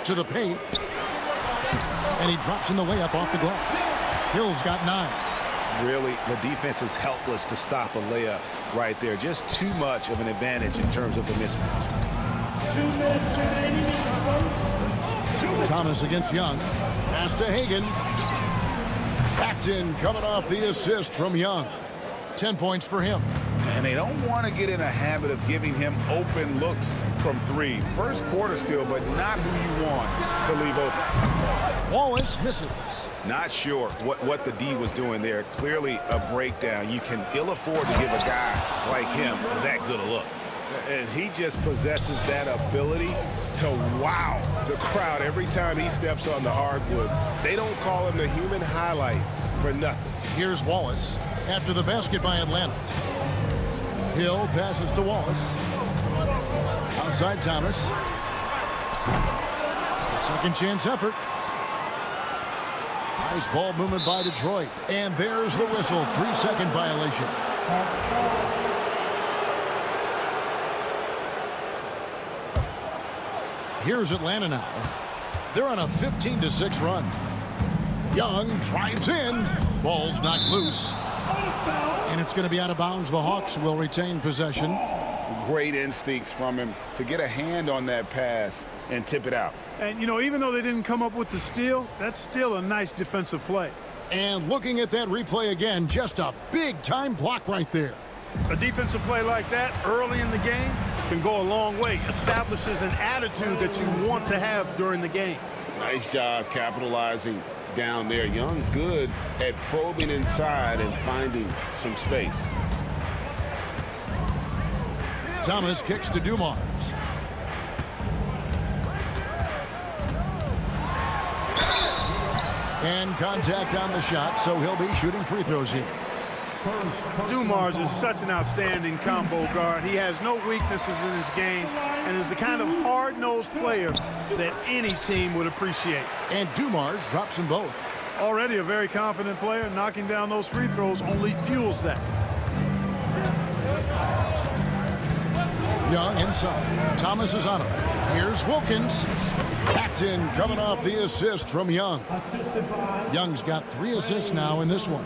To the paint. And he drops in the layup off the glass. Hill's got 9. Really, the defense is helpless to stop a layup right there. Just too much of an advantage in terms of the mismatch. 2 minutes remaining in the first. Thomas against Young. Pass to Hagan. Paxton coming off the assist from Young. 10 points for him. And they don't want to get in a habit of giving him open looks from 3. First quarter still, but not who you want to leave open. Wallace misses. Not sure what the D was doing there. Clearly a breakdown. You can ill afford to give a guy like him that good a look. And he just possesses that ability to wow the crowd every time he steps on the hardwood. They don't call him the human highlight for nothing. Here's Wallace after the basket by Atlanta. Hill passes to Wallace. Outside Thomas. A second chance effort. Nice ball movement by Detroit. And there's the whistle. 3-second violation. Here's Atlanta now. They're on a 15-6 run. Young drives in. Ball's knocked loose. And it's going to be out of bounds. The Hawks will retain possession. Great instincts from him to get a hand on that pass and tip it out. And, you know, even though they didn't come up with the steal, that's still a nice defensive play. And looking at that replay again, just a big-time block right there. A defensive play like that early in the game can go a long way. Establishes an attitude that you want to have during the game. Nice job capitalizing down there. Young good at probing inside and finding some space. Thomas kicks to Dumars. And contact on the shot, so he'll be shooting free throws here. Dumars is such an outstanding combo guard. He has no weaknesses in his game and is the kind of hard-nosed player that any team would appreciate. And Dumars drops them both. Already a very confident player. Knocking down those free throws only fuels that. Young inside. Thomas is on him. Here's Wilkins. Paxton coming off the assist from Young. Young's got 3 assists now in this one.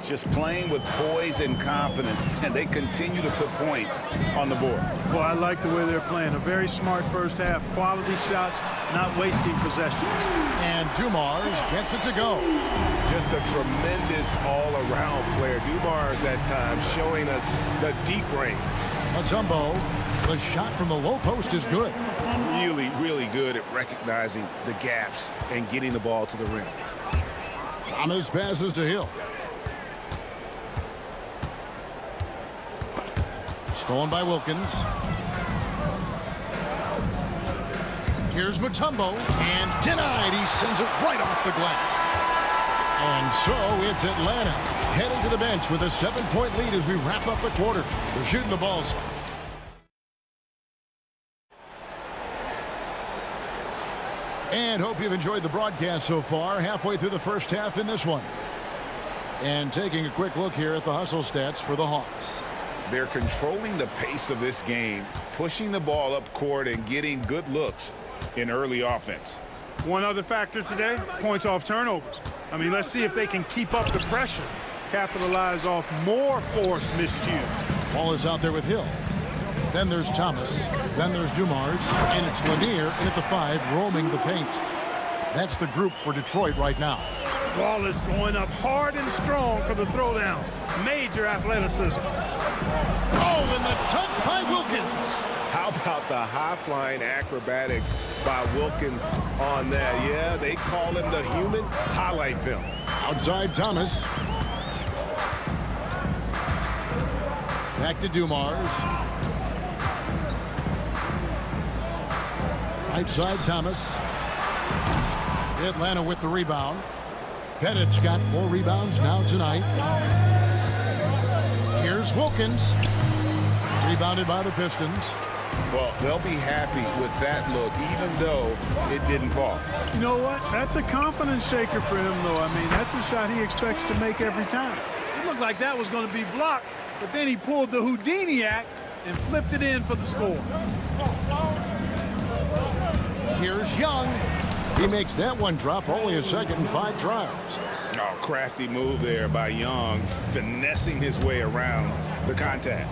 Just playing with poise and confidence, and they continue to put points on the board. Well, I like the way they're playing. A very smart first half. Quality shots, not wasting possession. And Dumars gets it to go. Just a tremendous all-around player. Dumars at times showing us the deep range. Mutombo, the shot from the low post is good. Really, really good at recognizing the gaps and getting the ball to the rim. Thomas passes to Hill. Stolen by Wilkins. Here's Mutombo, and denied. He sends it right off the glass. And so it's Atlanta heading to the bench with a 7-point lead as we wrap up the quarter. They're shooting the balls. And hope you've enjoyed the broadcast so far. Halfway through the first half in this one. And taking a quick look here at the hustle stats for the Hawks. They're controlling the pace of this game, pushing the ball up court and getting good looks in early offense. One other factor today, points off turnovers. I mean, let's see if they can keep up the pressure, capitalize off more forced miscues. Ball is out there with Hill. Then there's Thomas. Then there's Dumars. And it's Lanier in at the 5, roaming the paint. That's the group for Detroit right now. Wallace going up hard and strong for the throwdown. Major athleticism. Oh, and the dunk by Wilkins. How about the high-flying acrobatics by Wilkins on that? Yeah, they call him the human highlight film. Outside Thomas. Back to Dumars. Right side Thomas. Atlanta with the rebound. Pettit's got 4 rebounds now tonight. Here's Wilkins. Rebounded by the Pistons. Well, they'll be happy with that look, even though it didn't fall. You know what? That's a confidence shaker for him, though. I mean, that's a shot he expects to make every time. It looked like that was going to be blocked, but then he pulled the Houdini act and flipped it in for the score. Here's Young. He makes that one drop, only a second and 5 trials. Oh, crafty move there by Young, finessing his way around the contact.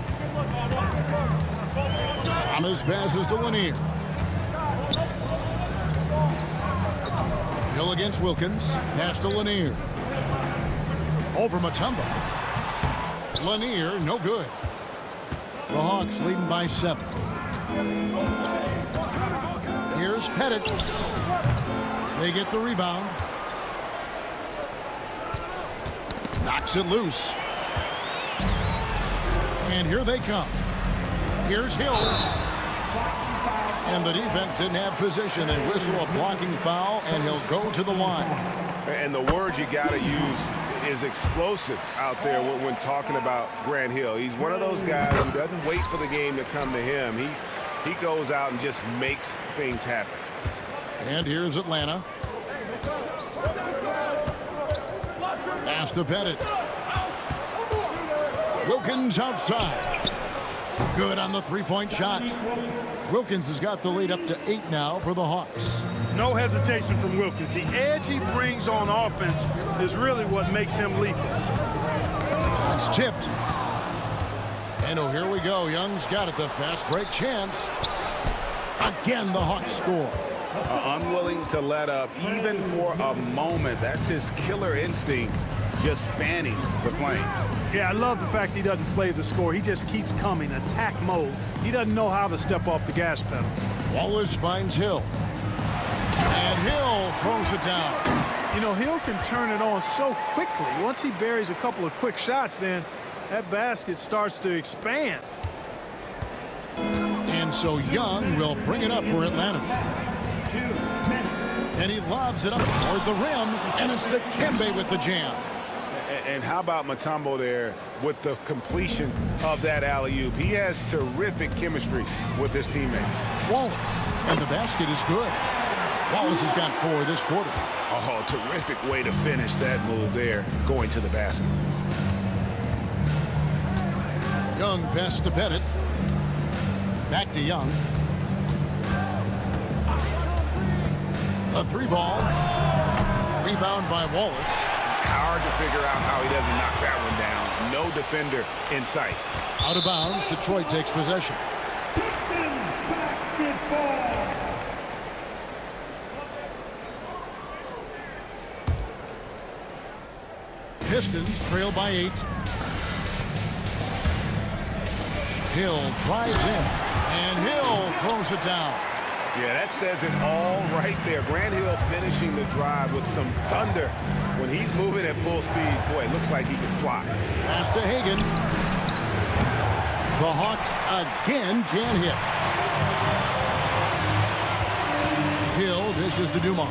Thomas passes to Lanier. Hill against Wilkins. Pass to Lanier. Over Mutombo. Lanier, no good. The Hawks leading by 7. Here's Pettit. They get the rebound. Knocks it loose. And here they come. Here's Hill. And the defense didn't have position. They whistle a blocking foul, and he'll go to the line. And the word you got to use is explosive out there when talking about Grant Hill. He's one of those guys who doesn't wait for the game to come to him. He goes out and just makes things happen. And here's Atlanta. Pass to Pettit. Wilkins outside. Good on the 3-point shot. Wilkins has got the lead up to 8 now for the Hawks. No hesitation from Wilkins. The edge he brings on offense is really what makes him lethal. It's tipped. And oh, here we go. Young's got it. The fast break chance. Again, the Hawks score. Unwilling to let up even for a moment. That's his killer instinct, just fanning the flame. Yeah, I love the fact he doesn't play the score. He just keeps coming, attack mode. He doesn't know how to step off the gas pedal. Wallace finds Hill. And Hill throws it down. You know, Hill can turn it on so quickly. Once he buries a couple of quick shots, then that basket starts to expand. And so Young will bring it up for Atlanta. And he lobs it up toward the rim, and it's to Kembe with the jam. And how about Mutombo there with the completion of that alley-oop? He has terrific chemistry with his teammates. Wallace, and the basket is good. Wallace has got 4 this quarter. Oh, terrific way to finish that move there, going to the basket. Young pass to Pettit. Back to Young. A 3-ball. Rebound by Wallace. Hard to figure out how he doesn't knock that one down. No defender in sight. Out of bounds, Detroit takes possession. Pistons trail by 8. Hill drives in, and Hill throws it down. Yeah, that says it all right there. Grant Hill finishing the drive with some thunder. When he's moving at full speed, boy, it looks like he can fly. Pass to Hagan. The Hawks again can't hit. Hill dishes to Dumars.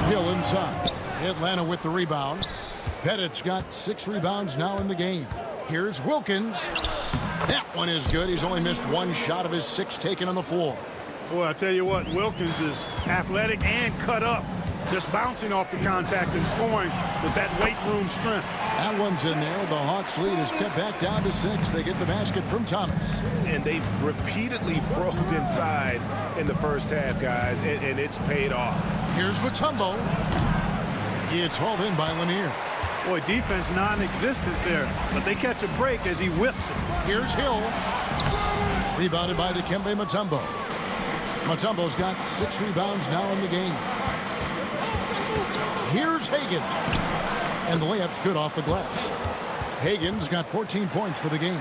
Hill inside. Atlanta with the rebound. Pettit's got 6 rebounds now in the game. Here's Wilkins. That one is good. He's only missed 1 shot of his 6 taken on the floor. Boy, I tell you what, Wilkins is athletic and cut up. just bouncing off the contact and scoring with that weight room strength. That one's in there. The Hawks lead is cut back down to 6. They get the basket from Thomas. And they've repeatedly probed inside in the first half, guys, and it's paid off. Here's Mutombo. It's hauled in by Lanier. Boy, defense non-existent there, but they catch a break as he whiffs it. Here's Hill. Rebounded by Dikembe Mutombo. Mutombo's got 6 rebounds now in the game. Here's Hagan. And the layup's good off the glass. Hagan's got 14 points for the game.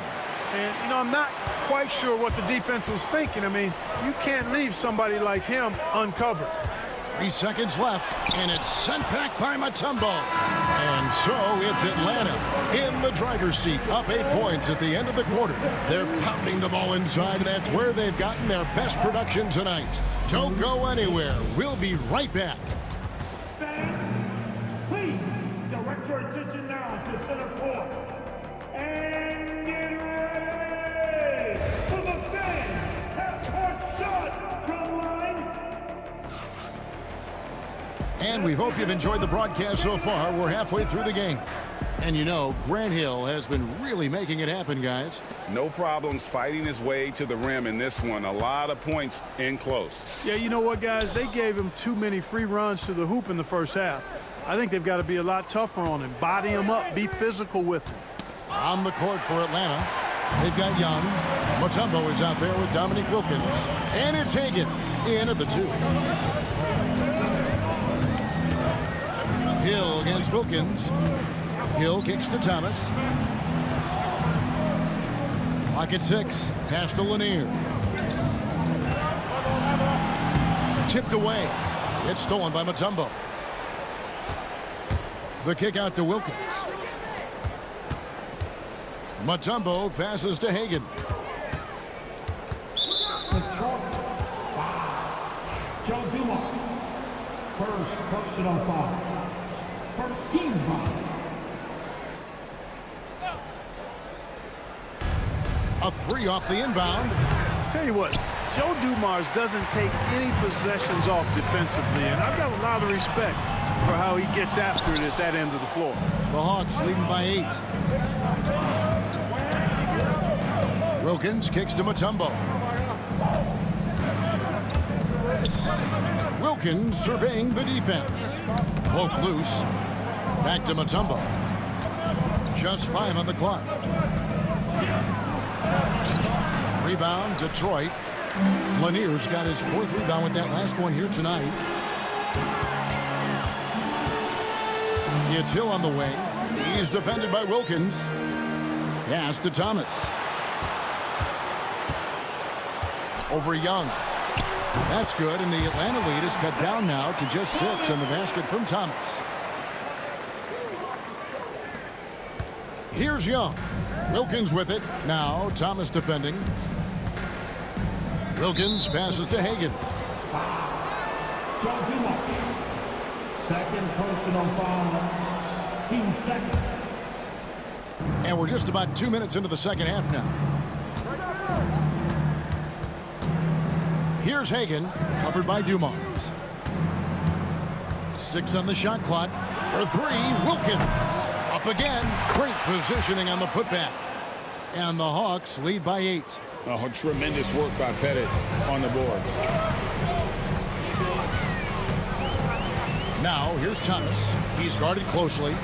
And, you know, I'm not quite sure what the defense was thinking. I mean, you can't leave somebody like him uncovered. 3 seconds left, and it's sent back by Mutombo. And so it's Atlanta in the driver's seat, up 8 points at the end of the quarter. They're pounding the ball inside, and that's where they've gotten their best production tonight. Don't go anywhere. We'll be right back. Please direct your attention now to center court. And get ready for the fan half-court shot from line. And we hope you've enjoyed the broadcast so far. We're halfway through the game. And you know, Grant Hill has been really making it happen, guys. No problems fighting his way to the rim in this one. A lot of points in close. Yeah, you know what, guys? They gave him too many free runs to the hoop in the first half. I think they've got to be a lot tougher on him. Body him up. Be physical with him. On the court for Atlanta, they've got Young. Mutombo is out there with Dominique Wilkins. And it's Hagan in at the 2. Hill against Wilkins. Hill kicks to Thomas. Clock at 6. Pass to Lanier. Tipped away. It's stolen by Mutombo. The kick out to Wilkins. Mutombo passes to Hagan. Joe Dumars. First personal foul. First team foul. A 3 off the inbound. Tell you what, Joe Dumars doesn't take any possessions off defensively, and I've got a lot of respect for how he gets after it at that end of the floor. The Hawks leading by 8. Wilkins kicks to Mutombo. Wilkins surveying the defense. Poke loose. Back to Mutombo. Just 5 on the clock. Rebound, Detroit. Lanier's got his 4th rebound with that last one here tonight. It's Hill on the wing. He's defended by Wilkins. Pass to Thomas. Over Young. That's good, and the Atlanta lead is cut down now to just 6 on the basket from Thomas. Here's Young. Wilkins with it. Now Thomas defending. Wilkins passes to Hagan. Joe Dumars. Second personal foul. Team second. And we're just about 2 minutes into the second half now. Here's Hagan, covered by Dumars. 6 on the shot clock. For 3, Wilkins. Up again. Great positioning on the putback. And the Hawks lead by 8. Oh, tremendous work by Pettit on the boards. Now, here's Thomas. He's guarded closely.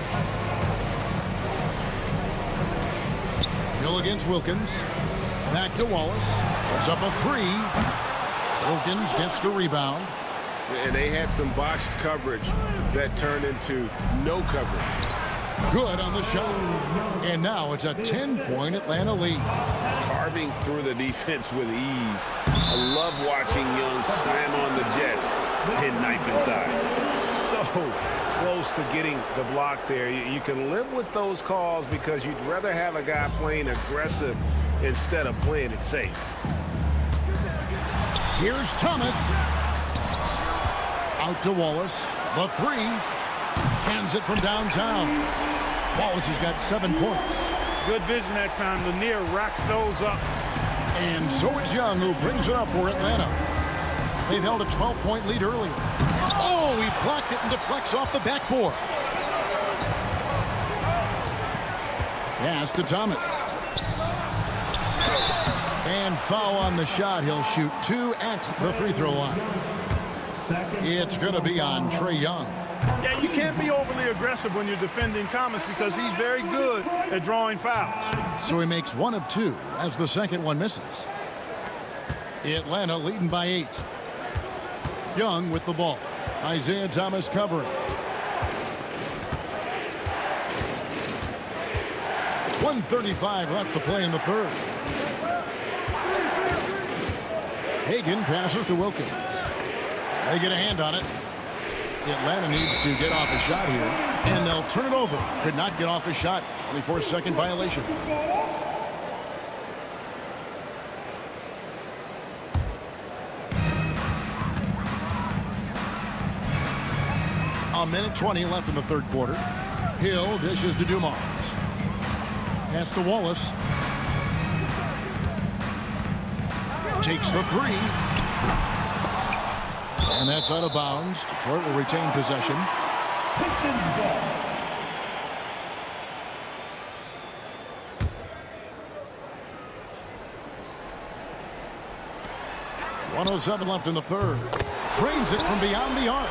Hill against Wilkins. Back to Wallace. Puts up a 3. Wilkins gets the rebound. And they had some botched coverage that turned into no coverage. Good on the shot. And now it's a 10-point Atlanta lead. Carving through the defense with ease. I love watching Young slam on the Jets and knife inside. So close to getting the block there. You can live with those calls because you'd rather have a guy playing aggressive instead of playing it safe. Here's Thomas. Out to Wallace. The 3. Cans it from downtown. Wallace has got 7 points. Good vision that time. Lanier racks those up. And so it's Young who brings it up for Atlanta. They've held a 12-point lead earlier. Oh, he blocked it and deflects off the backboard. Pass to Thomas. And foul on the shot. He'll shoot 2 at the free throw line. It's going to be on Trae Young. Yeah, you can't be overly aggressive when you're defending Thomas because he's very good at drawing fouls. So he makes 1 of 2 as the second one misses. Atlanta leading by 8. Young with the ball. Isaiah Thomas covering. 1:35 left to play in the third. Hagan passes to Wilkins. They get a hand on it. Atlanta needs to get off a shot here, and they'll turn it over. Could not get off a shot. 24-second violation. A minute 20 left in the third quarter. Hill dishes to Dumars. Pass to Wallace. Takes the 3. And that's out of bounds. Detroit will retain possession. Pistons ball. .107 left in the third. Trains it from beyond the arc.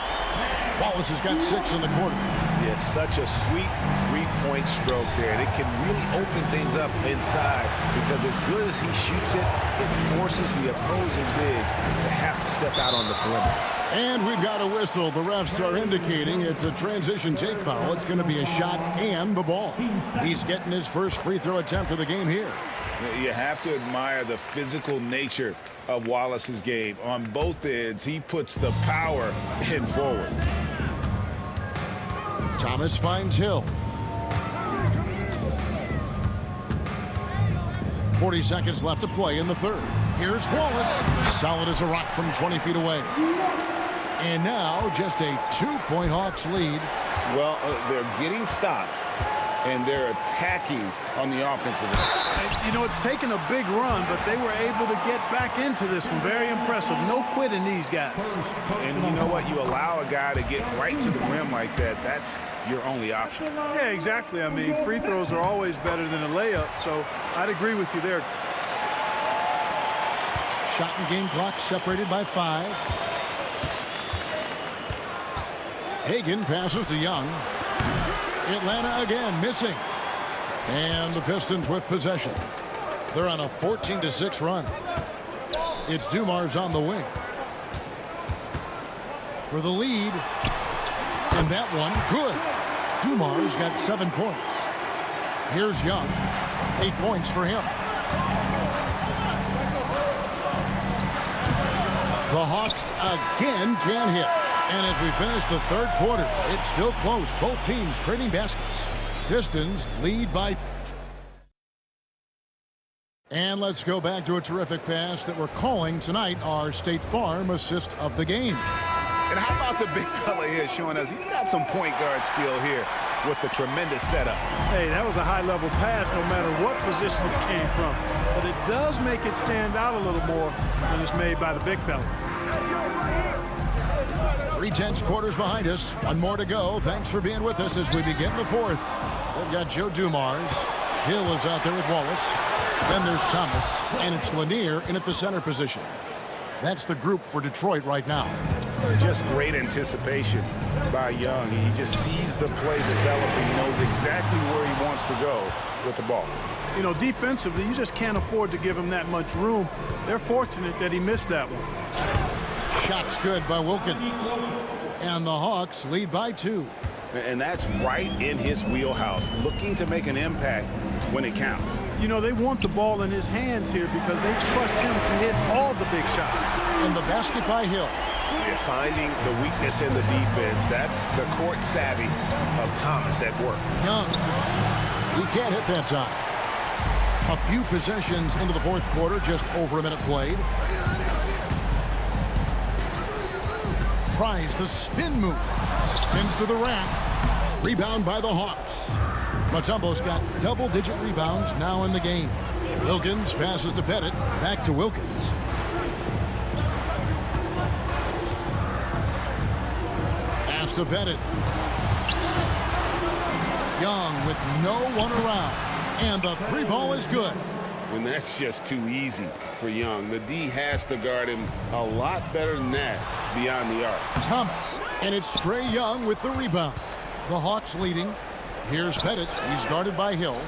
Wallace has got 6 in the quarter. Yeah, it's such a sweet three-point stroke there, and it can really open things up inside because as good as he shoots it, it forces the opposing bigs to have to step out on the perimeter. And we've got a whistle. The refs are indicating it's a transition take foul. It's going to be a shot and the ball. He's getting his first free throw attempt of the game here. You have to admire the physical nature of Wallace's game. On both ends, he puts the power in forward. Thomas finds Hill. 40 seconds left to play in the third. Here's Wallace. Solid as a rock from 20 feet away. And now just a 2-point Hawks lead. Well, they're getting stops, and they're attacking on the offensive end. You know, it's taken a big run, but they were able to get back into this one. Very impressive. No quitting these guys. And you know what? You allow a guy to get right to the rim like that, that's your only option. Yeah, exactly. I mean, free throws are always better than a layup, so I'd agree with you there. Shot and game clock separated by 5. Hagan passes to Young. Atlanta again missing. And the Pistons with possession. They're on a 14-6 run. It's Dumars on the wing. For the lead. And that one, good. Dumars got 7 points. Here's Young. 8 points for him. The Hawks again can't hit. And as we finish the third quarter, it's still close. Both teams trading baskets. Pistons lead by... And let's go back to a terrific pass that we're calling tonight our State Farm assist of the game. And how about the big fella here showing us he's got some point guard skill here with the tremendous setup. Hey, that was a high-level pass no matter what position it came from. But it does make it stand out a little more when it's made by the big fella. 3/10 quarters behind us. One more to go. Thanks for being with us as we begin the fourth. We've got Joe Dumars. Hill is out there with Wallace. Then there's Thomas, and it's Lanier in at the center position. That's the group for Detroit right now. Just great anticipation by Young. He just sees the play developing. He knows exactly where he wants to go with the ball. You know, defensively, you just can't afford to give him that much room. They're fortunate that he missed that one. Shot's good by Wilkins. And the Hawks lead by 2. And that's right in his wheelhouse, looking to make an impact when it counts. You know, they want the ball in his hands here because they trust him to hit all the big shots. And the basket by Hill. You're finding the weakness in the defense. That's the court savvy of Thomas at work. Young, he can't hit that time. A few possessions into the fourth quarter, just over a minute played. Tries the spin move. Spins to the rack. Rebound by the Hawks. Mutombo's got double-digit rebounds now in the game. Wilkins passes to Pettit. Back to Wilkins. pass to Bennett. Young with no one around. And the three ball is good. And that's just too easy for Young. The D has to guard him a lot better than that beyond the arc. Thomas. And it's Trey Young with the rebound. The Hawks leading. Here's Pettit. He's guarded by Hill.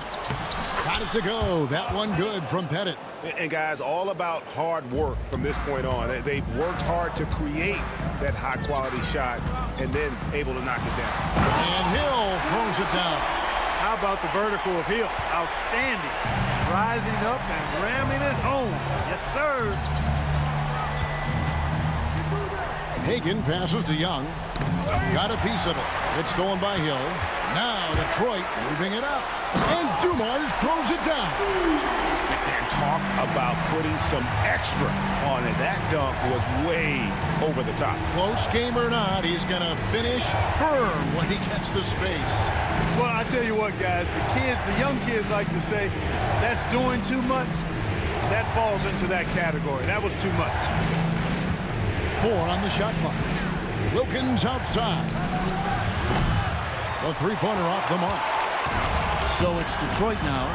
Got it to go. That one good from Pettit. And guys, all about hard work from this point on. They've worked hard to create that high-quality shot and then able to knock it down. And Hill throws it down. How about the vertical of Hill? Outstanding. Rising up and ramming it home. Yes, sir. Hagan passes to Young. Got a piece of it. It's stolen by Hill. Now Detroit moving it up. And Dumars throws it down. And talk about putting some extra on it. That dunk was way over the top. Close game or not, he's going to finish firm when he gets the space. Well, I tell you what, guys, the young kids like to say, that's doing too much. That falls into that category. That was too much. 4 on the shot clock. Wilkins outside. The three-pointer off the mark. So it's Detroit now.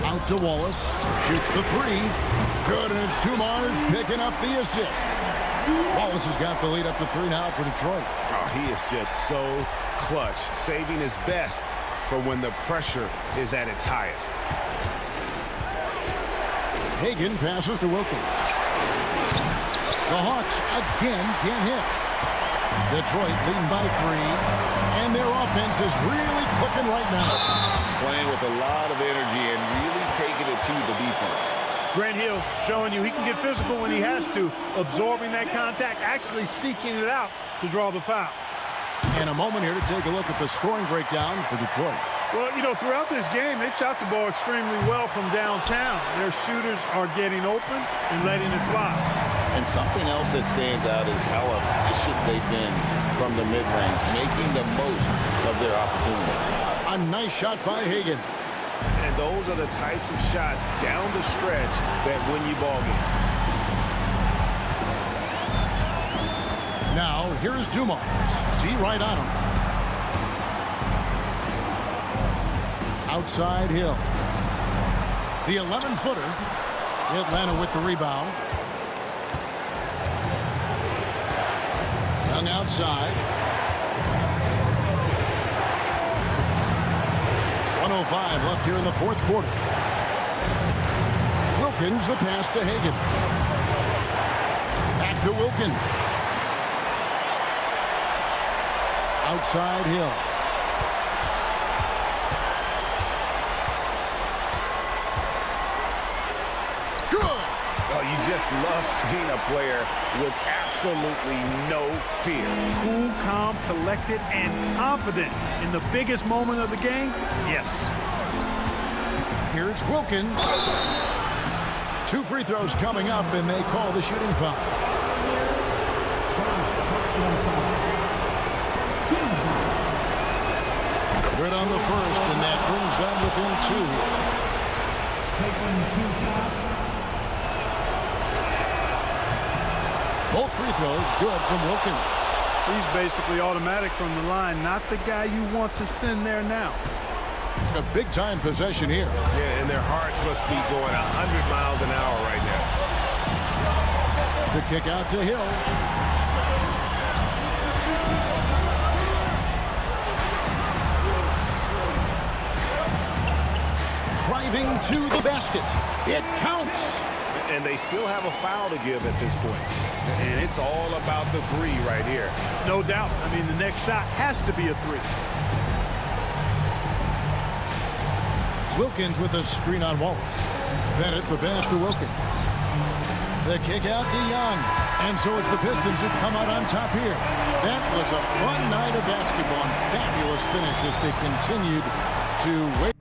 Out to Wallace. Shoots the three. Good, and it's Dumars picking up the assist. Wallace has got the lead up to 3 now for Detroit. Oh, he is just so clutch, saving his best for when the pressure is at its highest. Hagan passes to Wilkins. The Hawks again can't hit. Detroit leading by 3, and their offense is really clicking right now. Playing with a lot of energy and really taking it to the defense. Grant Hill showing you he can get physical when he has to, absorbing that contact, actually seeking it out to draw the foul. And a moment here to take a look at the scoring breakdown for Detroit. Well, you know, throughout this game, they've shot the ball extremely well from downtown. Their shooters are getting open and letting it fly. And something else that stands out is how efficient they've been from the mid-range, making the most of their opportunity. A nice shot by Hagan. And those are the types of shots down the stretch that win you ball game. Now, here's Dumars. D right on him. Outside Hill. The 11-footer. Atlanta with the rebound. Young outside. 1:05 left here in the fourth quarter. Wilkins, the pass to Hagan. Back to Wilkins. Outside Hill. Good. Oh, you just love seeing a player with absolutely no fear. Cool, calm, collected, and confident in the biggest moment of the game? Yes. Here's Wilkins. 2 free throws coming up, and they call the shooting foul. Good on the first, and that brings them within 2. Taking 2 shots. Both free throws good from Wilkins. He's basically automatic from the line, not the guy you want to send there now. A big-time possession here. Yeah, and their hearts must be going 100 miles an hour right now. The kick out to Hill. Driving to the basket. It counts. And they still have a foul to give at this point. And it's all about the 3 right here. No doubt. I mean, the next shot has to be a 3. Wilkins with a screen on Wallace. Bennett the pass to Wilkins. The kick out to Young. And so it's the Pistons who come out on top here. That was a fun night of basketball and fabulous finish as they continued to wait.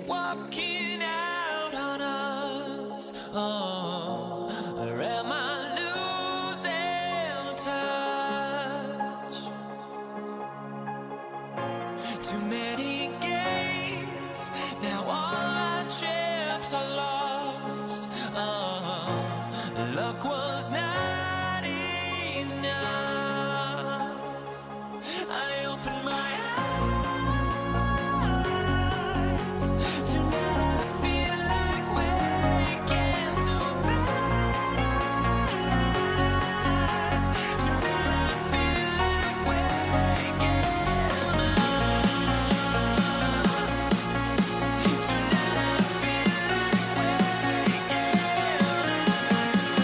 walking out on us. Oh, or am I losing touch? Too many games, now all our chips are lost. Oh, luck was not enough. I opened my eyes. Tonight I feel like waking to life. Tonight I feel like waking up. Tonight I feel like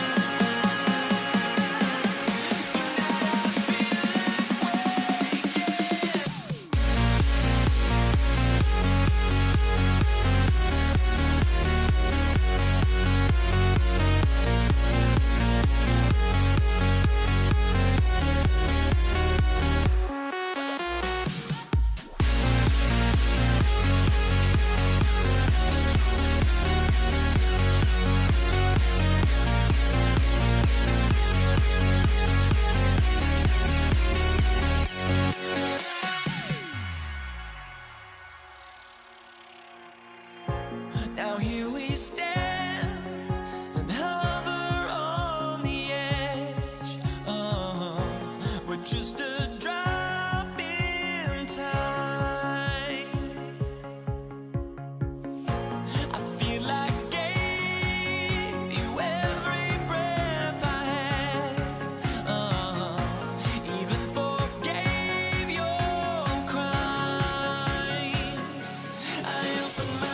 waking Now here we stand and hover on the edge. We're just a drop in time. I feel like gave you every breath I had. Even forgave your crimes. I opened my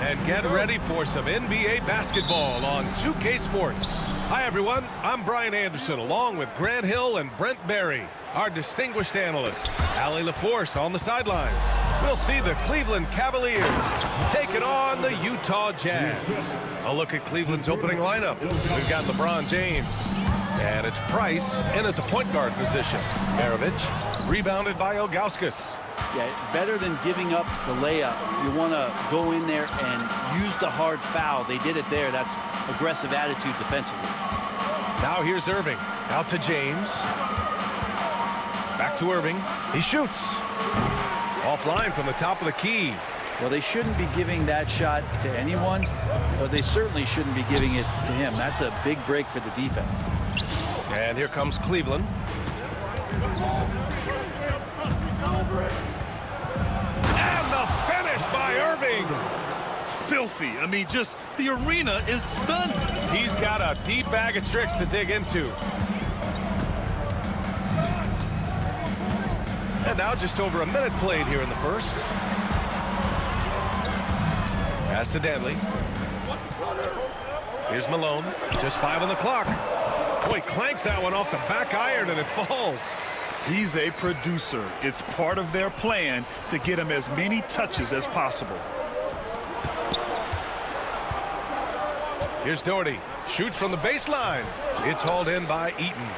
And get ready for some NBA basketball on 2K Sports. Hi, everyone. I'm Brian Anderson, along with Grant Hill and Brent Barry, our distinguished analyst. Allie LaForce on the sidelines. We'll see the Cleveland Cavaliers taking on the Utah Jazz. A look at Cleveland's opening lineup. We've got LeBron James. And it's Price in at the point guard position. Maravich rebounded by Ilgauskas. Yeah, better than giving up the layup. You want to go in there and use the hard foul. They did it there. That's aggressive attitude defensively. Now here's Irving. Out to James. Back to Irving. He shoots. Offline from the top of the key. Well, they shouldn't be giving that shot to anyone, but they certainly shouldn't be giving it to him. That's a big break for the defense. And here comes Cleveland. And the finish by Irving. Filthy. I mean, just the arena is stunned. He's got a deep bag of tricks to dig into. And now just over a minute played here in the first. Pass to Danley. Here's Malone. Just 5 on the clock. Boy, clanks that one off the back iron and it falls. He's a producer. It's part of their plan to get him as many touches as possible. Here's Doherty. Shoots from the baseline. It's hauled in by Eaton.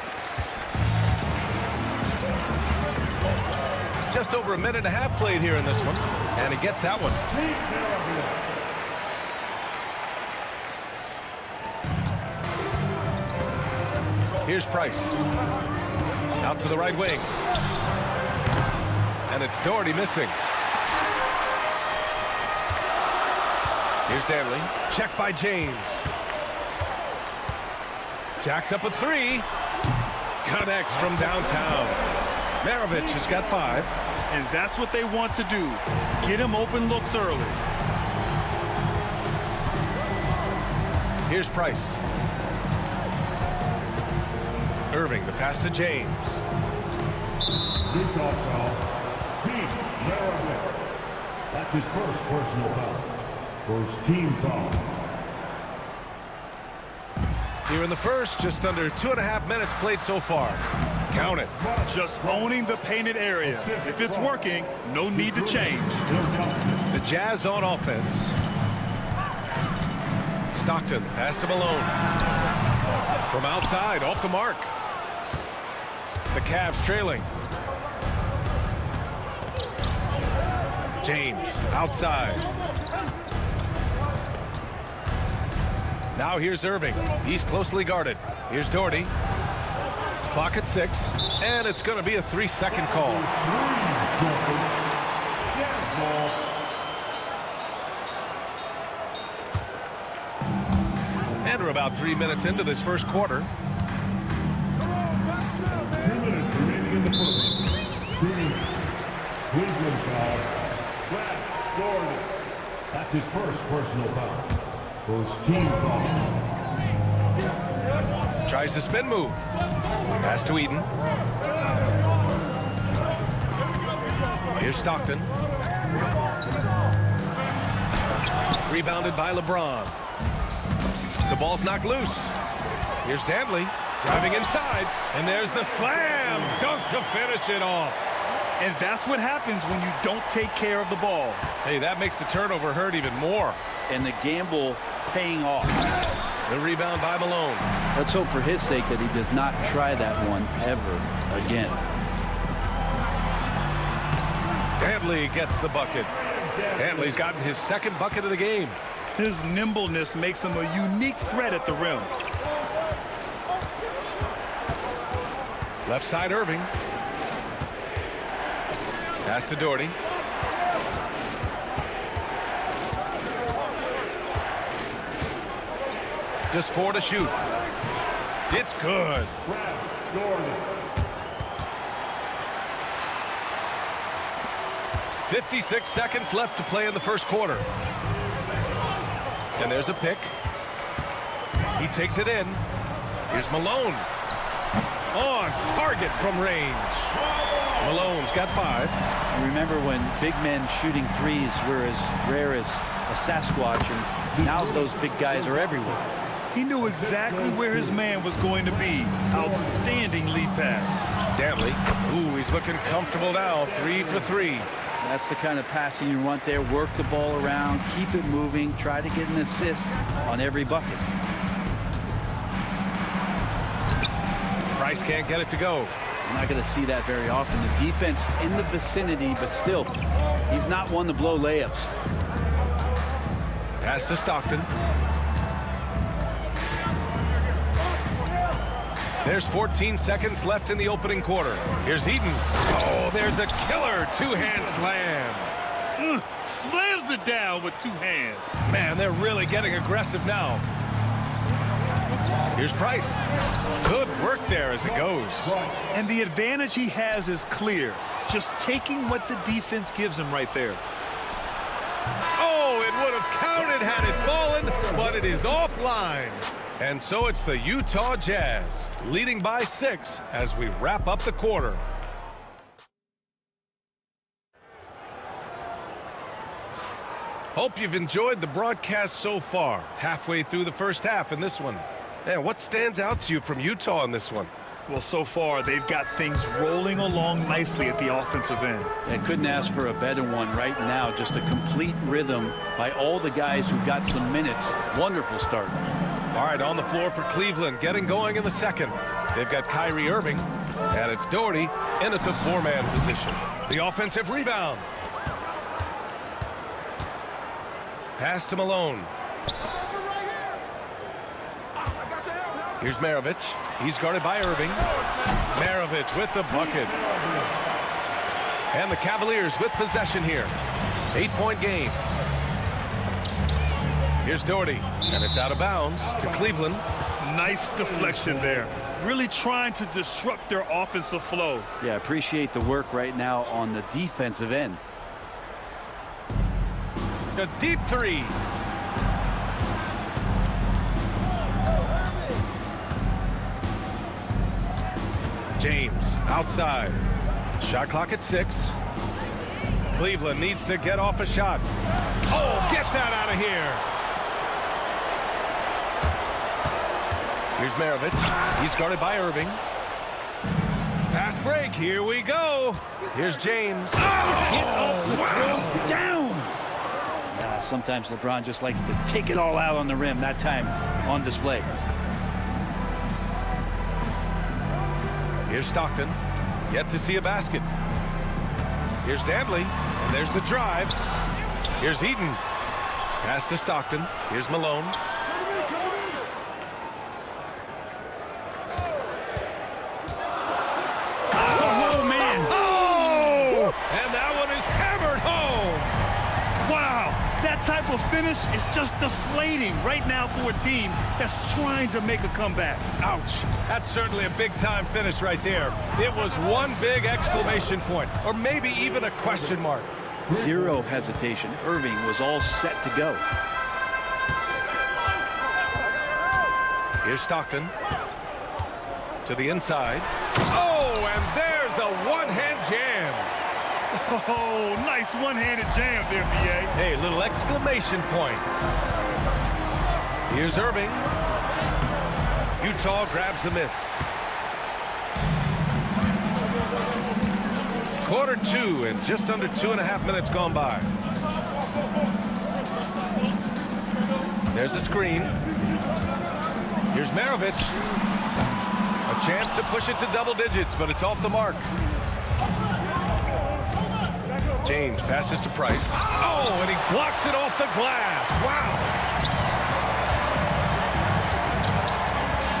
just over a minute and a half played here in this one, and he gets that one. Here's Price. Out to the right wing. And it's Doherty missing. Here's Danley. Checked by James. Jacks up a three. Connects from downtown. Maravich has got 5. And that's what they want to do. Get him open looks early. Here's Price. Irving, the pass to James. Utah foul. Team Maravich. That's his first personal foul. First team foul. Here in the first, just under 2.5 minutes played so far. Count it. Just owning the painted area. If it's working, no need to change. The Jazz on offense. Stockton, pass to Malone. From outside, off the mark. The Cavs trailing. James, outside. Now here's Irving. He's closely guarded. Here's Doherty. Clock at 6, and it's going to be a 3-second call. And we're about 3 minutes into this first quarter. 2 minutes remaining in the first. 2 minutes. Cleveland foul. Brad Gordon. That's his first personal foul. First team foul. Tries the spin move. Pass to Eden. Here's Stockton. Rebounded by LeBron. The ball's knocked loose. Here's Danley driving inside, and there's the slam dunk to finish it off. And that's what happens when you don't take care of the ball. Hey, that makes the turnover hurt even more. And the gamble paying off. The rebound by Malone. Let's hope for his sake that he does not try that one ever again. Danley gets the bucket. Danley's gotten his second bucket of the game. His nimbleness makes him a unique threat at the rim. Left side Irving. Pass to Doherty. Just 4 to shoot. It's good. 56 seconds left to play in the first quarter. And there's a pick. He takes it in. Here's Malone. On target from range. Malone's got 5. Remember when big men shooting threes were as rare as a Sasquatch, and now those big guys are everywhere. He knew exactly where his man was going to be. Outstanding lead pass. Danley. Ooh, he's looking comfortable now. 3 for 3. That's the kind of passing you want there. Work the ball around, keep it moving, try to get an assist on every bucket. Price can't get it to go. I'm not going to see that very often. The defense in the vicinity, but still, he's not one to blow layups. Pass to Stockton. There's 14 seconds left in the opening quarter. Here's Eaton. Oh, there's a killer two-hand slam. Slams it down with 2 hands. Man, they're really getting aggressive now. Here's Price. Good work there as it goes. And the advantage he has is clear. Just taking what the defense gives him right there. Oh, it would have counted had it fallen, but it is offline. And so it's the Utah Jazz leading by 6 as we wrap up the quarter. Hope you've enjoyed the broadcast so far. Halfway through the first half in this one. Man, what stands out to you from Utah in this one? Well, so far, they've got things rolling along nicely at the offensive end. I couldn't ask for a better one right now. Just a complete rhythm by all the guys who got some minutes. Wonderful start. All right, on the floor for Cleveland, getting going in the second. They've got Kyrie Irving. And it's Doherty in at the four-man position. The offensive rebound. Pass to Malone. Here's Maravich. He's guarded by Irving. Maravich with the bucket. And the Cavaliers with possession here. 8-point game. Here's Doherty. And it's out of bounds to Cleveland. Nice deflection there. Really trying to disrupt their offensive flow. Yeah, appreciate the work right now on the defensive end. A deep three. James outside. Shot clock at 6. Cleveland needs to get off a shot. Oh, get that out of here. Here's Maravich. He's guarded by Irving. Fast break. Here we go. Here's James. Wow. Down. Yeah, sometimes LeBron just likes to take it all out on the rim. That time on display. Here's Stockton. Yet to see a basket. Here's Dantley. And there's the drive. Here's Eaton. Pass to Stockton. Here's Malone. Oh, man. Oh! And that one is hammered home. Wow. That type of finish is just deflating right now for a team that's trying to make a comeback. Ouch. That's certainly a big-time finish right there. It was one big exclamation point, or maybe even a question mark. Zero hesitation. Irving was all set to go. Here's Stockton. To the inside. Oh, and there's a one-hand jam. Oh, nice one-handed jam there, B.A. Hey, little exclamation point. Here's Irving. Utah grabs the miss. Quarter 2 and just under 2.5 minutes gone by. There's a screen. Here's Maravich. A chance to push it to double digits, but it's off the mark. James passes to Price. Oh, and he blocks it off the glass. Wow.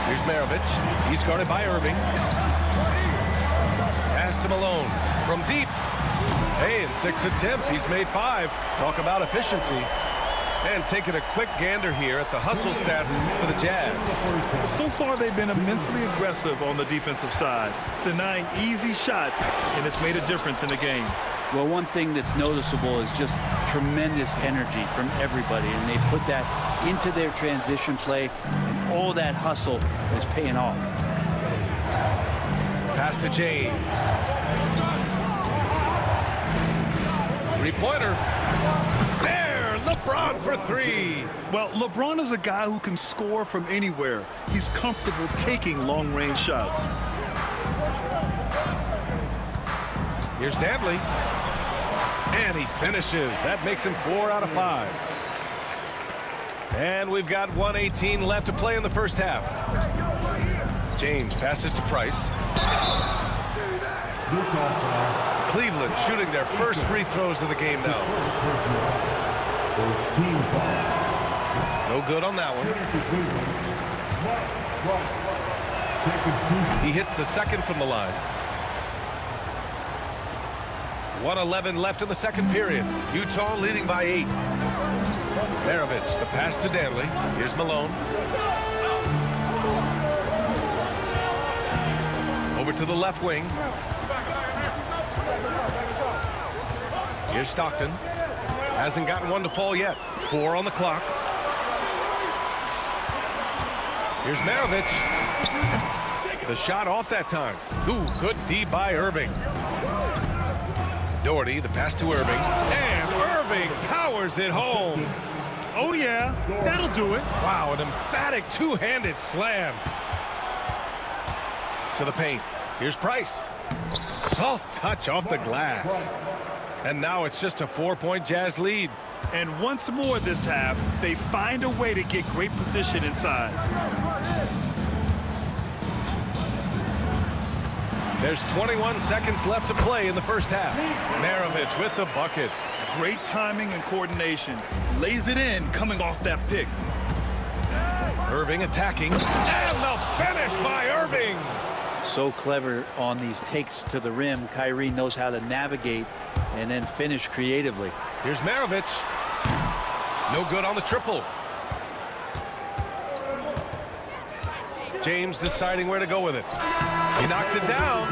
Here's Maravich. He's guarded by Irving. Pass to Malone from deep. Hey, in 6 attempts, he's made 5. Talk about efficiency. And taking a quick gander here at the hustle stats for the Jazz. So far, they've been immensely aggressive on the defensive side, denying easy shots, and it's made a difference in the game. Well, one thing that's noticeable is just tremendous energy from everybody, and they put that into their transition play, and all that hustle is paying off. Pass to James. Three-pointer. There, LeBron for 3. Well, LeBron is a guy who can score from anywhere. He's comfortable taking long-range shots. Here's Dantley. And he finishes. That makes him 4 out of 5. And we've got 1:18 left to play in the first half. James passes to Price. Cleveland shooting their first free throws of the game now. No good on that one. He hits the second from the line. 1:11 left in the second period. Utah leading by 8. Maravich, the pass to Dantley. Here's Malone. Over to the left wing. Here's Stockton. Hasn't gotten one to fall yet. 4 on the clock. Here's Maravich. The shot off that time. Ooh, good D by Irving. Doherty, the pass to Irving. And Irving powers it home. Oh, yeah. That'll do it. Wow, an emphatic two-handed slam. To the paint. Here's Price. Soft touch off the glass. And now it's just a 4-point Jazz lead. And once more this half, they find a way to get great position inside. There's 21 seconds left to play in the first half. Maravich with the bucket. Great timing and coordination. Lays it in coming off that pick. Irving attacking. And the finish by Irving. So clever on these takes to the rim. Kyrie knows how to navigate and then finish creatively. Here's Maravich. No good on the triple. James deciding where to go with it. He knocks it down.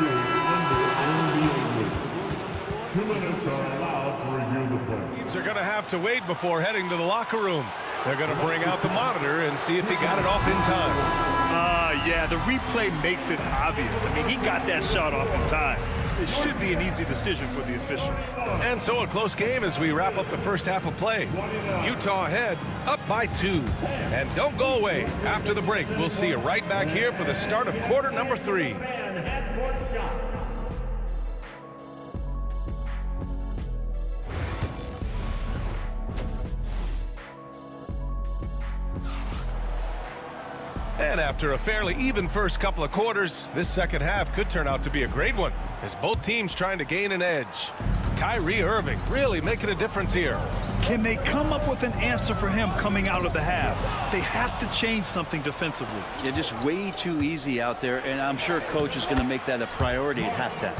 2 minutes are allowed to review the play. Teams are going to have to wait before heading to the locker room. They're going to bring out the monitor and see if he got it off in time. Yeah, the replay makes it obvious. I mean, he got that shot off in time. It should be an easy decision for the officials. And so a close game as we wrap up the first half of play. Utah ahead, up by 2. And don't go away. After the break, we'll see you right back here for the start of quarter number 3. And after a fairly even first couple of quarters, this second half could turn out to be a great one as both teams trying to gain an edge. Kyrie Irving really making a difference here. Can they come up with an answer for him coming out of the half? They have to change something defensively. Yeah, just way too easy out there, and I'm sure coach is going to make that a priority at halftime.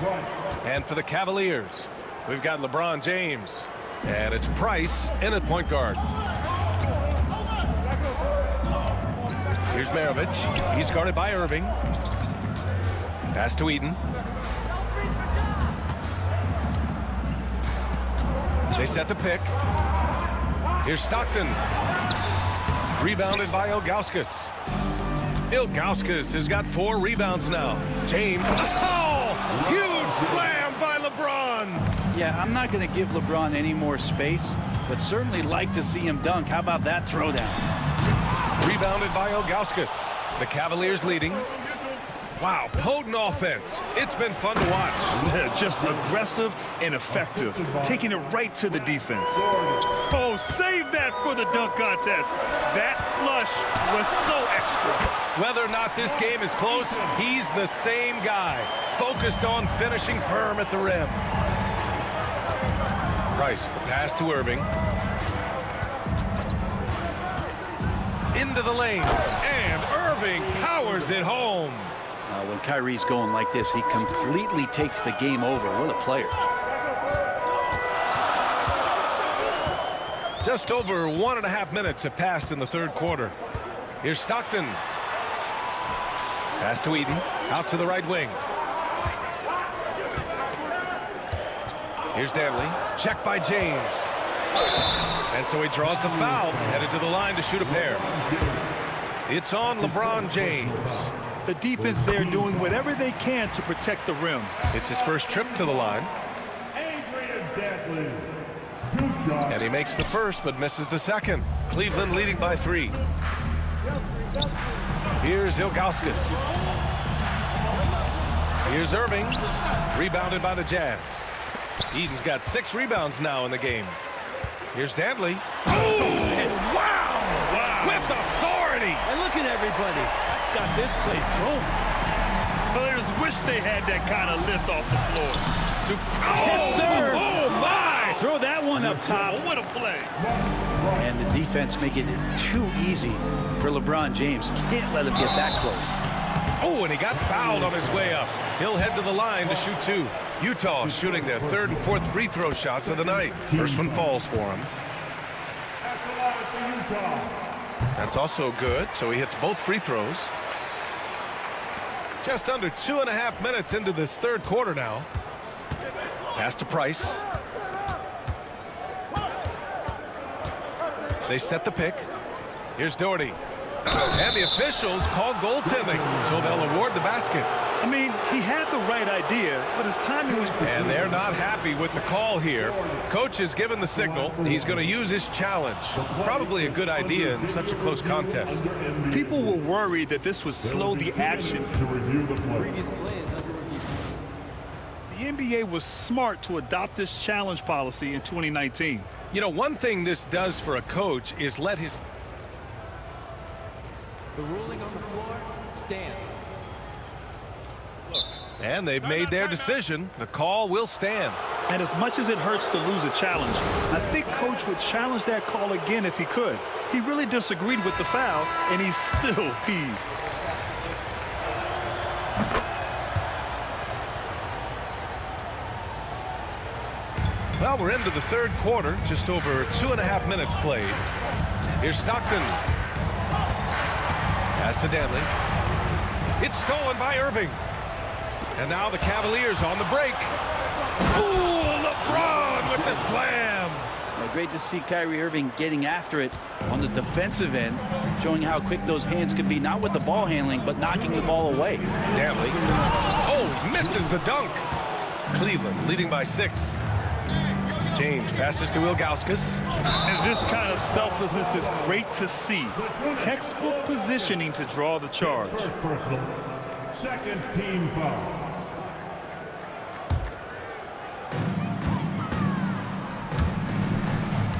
And for the Cavaliers, we've got LeBron James, and it's Price in at point guard. Here's Maravich. He's guarded by Irving. Pass to Eaton. They set the pick. Here's Stockton. Rebounded by Ilgauskas. Ilgauskas has got 4 rebounds now. James. Oh! Huge slam by LeBron. Yeah, I'm not going to give LeBron any more space, but certainly like to see him dunk. How about that throwdown? Rebounded by Ilgauskas. The Cavaliers leading. Wow, potent offense. It's been fun to watch. Just aggressive and effective, taking it right to the defense. Oh, save that for the dunk contest. That flush was so extra. Whether or not this game is close, he's the same guy, focused on finishing firm at the rim. Price, the pass to Irving. Into the lane, and Irving powers it home. When Kyrie's going like this, he completely takes the game over. What a player. Just over 1.5 minutes have passed in the third quarter. Here's Stockton. Pass to Eaton, out to the right wing. Here's Danley, checked by James. And so he draws the foul, headed to the line to shoot a pair. It's on LeBron James. The defense there doing whatever they can to protect the rim. It's his first trip to the line. And he makes the first, but misses the second. Cleveland leading by 3. Here's Ilgauskas. Here's Irving, rebounded by the Jazz. Eden's got 6 rebounds now in the game. Here's Danley. Oh, wow! With authority! And look at everybody. It's got this place going. Players wish they had that kind of lift off the floor. Yes, sir. Oh, my! Throw that one up top. What a play. And the defense making it too easy for LeBron James. Can't let him get that close. Oh, and he got fouled on his way up. He'll head to the line to shoot 2. Utah shooting their 3rd and 4th free throw shots of the night. First one falls for him. That's also good, so he hits both free throws. Just under 2.5 minutes into this third quarter now. Pass to Price. They set the pick. Here's Doherty. And the officials call goaltending, so they'll award the basket. I mean, he had the right idea, but his timing was great. And they're not happy with the call here. Coach has given the signal. He's going to use his challenge. Probably a good idea in such a close contest. People were worried that this would slow the action. The NBA was smart to adopt this challenge policy in 2019. You know, one thing this does for a coach is let his... The ruling on the floor stands. Look, And they've made their decision. The call will stand. And as much as it hurts to lose a challenge, I think Coach would challenge that call again if he could. He really disagreed with the foul, and he's still peeved. Well, we're into the third quarter, just over 2.5 minutes played. Here's Stockton. Pass to Danley. It's stolen by Irving. And now the Cavaliers on the break. Ooh, LeBron with the slam. Well, great to see Kyrie Irving getting after it on the defensive end, showing how quick those hands could be, not with the ball handling, but knocking the ball away. Danley. Oh, misses the dunk. Cleveland leading by 6. James passes to Ilgauskas. And this kind of selflessness is great to see. Textbook positioning to draw the charge. First personal. Second team foul.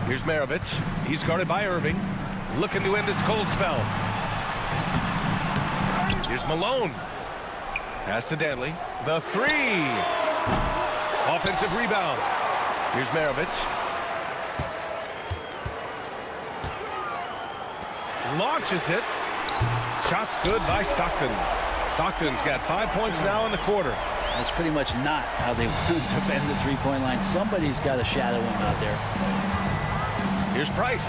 Here's Maravich. He's guarded by Irving. Looking to end his cold spell. Here's Malone. Pass to Danley. The 3. Offensive rebound. Here's Maravich. Launches it. Shot's good by Stockton. Stockton's got 5 points now in the quarter. That's pretty much not how they want to defend the three-point line. Somebody's got to shadow him out there. Here's Price.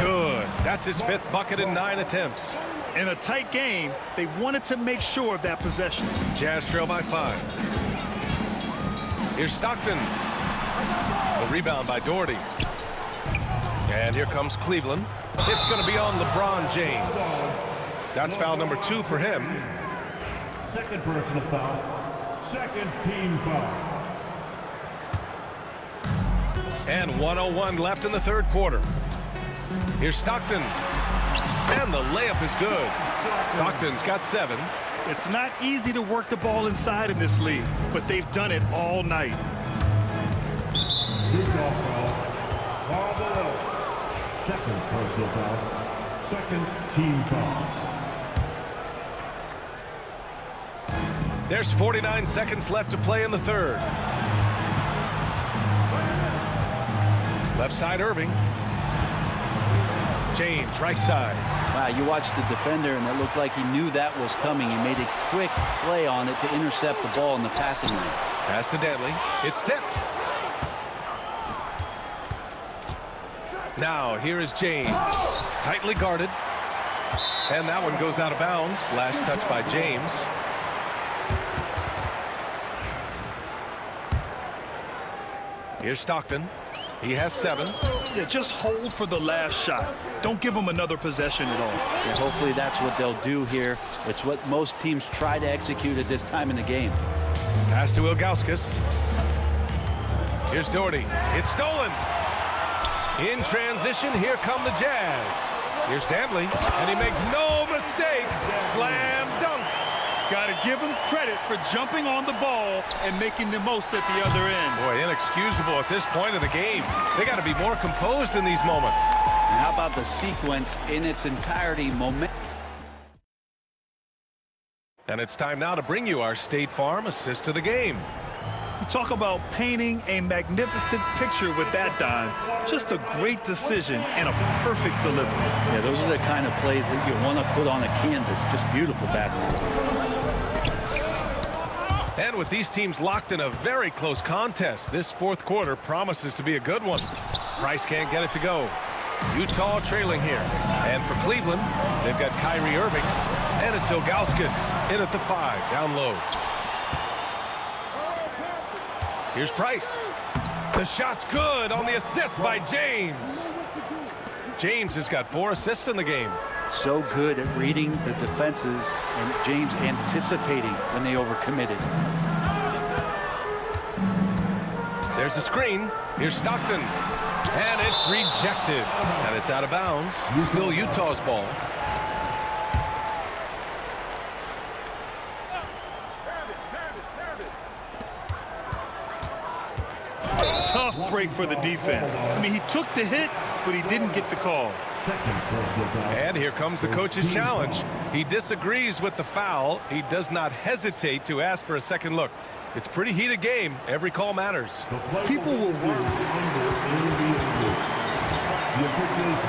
Good. That's his 5th bucket in 9 attempts. In a tight game, they wanted to make sure of that possession. Jazz trail by 5. Here's Stockton. The rebound by Doherty. And here comes Cleveland. It's going to be on LeBron James. That's foul number 2 for him. Second personal foul. Second team foul. And 1:01 left in the third quarter. Here's Stockton. And the layup is good. Stockton's got 7. It's not easy to work the ball inside in this league, but they've done it all night. Utah foul. Foul below. Second personal foul. Second team foul. There's 49 seconds left to play in the third. Left side, Irving. James, right side. Wow, you watched the defender, and it looked like he knew that was coming. He made a quick play on it to intercept the ball in the passing lane. Pass to Danley. It's tipped. Now, here is James. Tightly guarded. And that one goes out of bounds. Last touch by James. Here's Stockton. He has 7. Yeah, just hold for the last shot. Don't give them another possession at all. And hopefully that's what they'll do here. It's what most teams try to execute at this time in the game. Pass to Ilgauskas. Here's Doherty. It's stolen. In transition, here come the Jazz. Here's Danley, and he makes no mistake. Slam dunk. Got to give him credit for jumping on the ball and making the most at the other end. Boy, inexcusable at this point of the game. They got to be more composed in these moments. And how about the sequence in its entirety? And it's time now to bring you our State Farm assist of the game. You talk about painting a magnificent picture with that dime. Just a great decision and a perfect delivery. Yeah, those are the kind of plays that you want to put on a canvas. Just beautiful basketball. And with these teams locked in a very close contest, this fourth quarter promises to be a good one. Price can't get it to go. Utah trailing here. And for Cleveland, they've got Kyrie Irving. And it's Ilgauskas in at the 5, down low. Here's Price. The shot's good on the assist by James. James has got 4 assists in the game. So good at reading the defenses, and James anticipating when they overcommitted. There's a screen. Here's Stockton. And it's rejected. And it's out of bounds. Still Utah's ball. Tough break for the defense. I mean, he took the hit, but he didn't get the call. And here comes the coach's challenge. He disagrees with the foul. He does not hesitate to ask for a second look. It's a pretty heated game. Every call matters. People will work.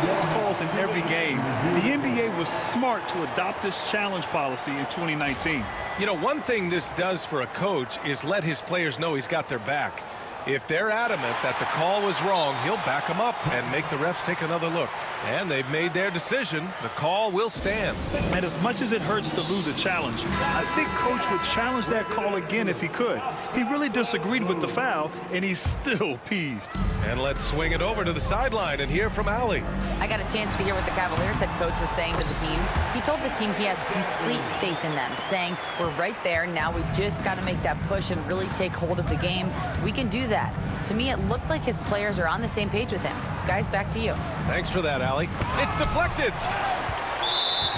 There's calls in every game. The NBA was smart to adopt this challenge policy in 2019. You know, one thing this does for a coach is let his players know he's got their back. If they're adamant that the call was wrong, he'll back them up and make the refs take another look. And they've made their decision. The call will stand. And as much as it hurts to lose a challenge, I think Coach would challenge that call again if he could. He really disagreed with the foul, and he's still peeved. And let's swing it over to the sideline and hear from Allie. I got a chance to hear what the Cavaliers head coach was saying to the team. He told the team he has complete faith in them, saying, we're right there. Now we've just got to make that push and really take hold of the game. We can do that. To me, it looked like his players are on the same page with him. Guys, back to you. Thanks for that, Allie. It's deflected.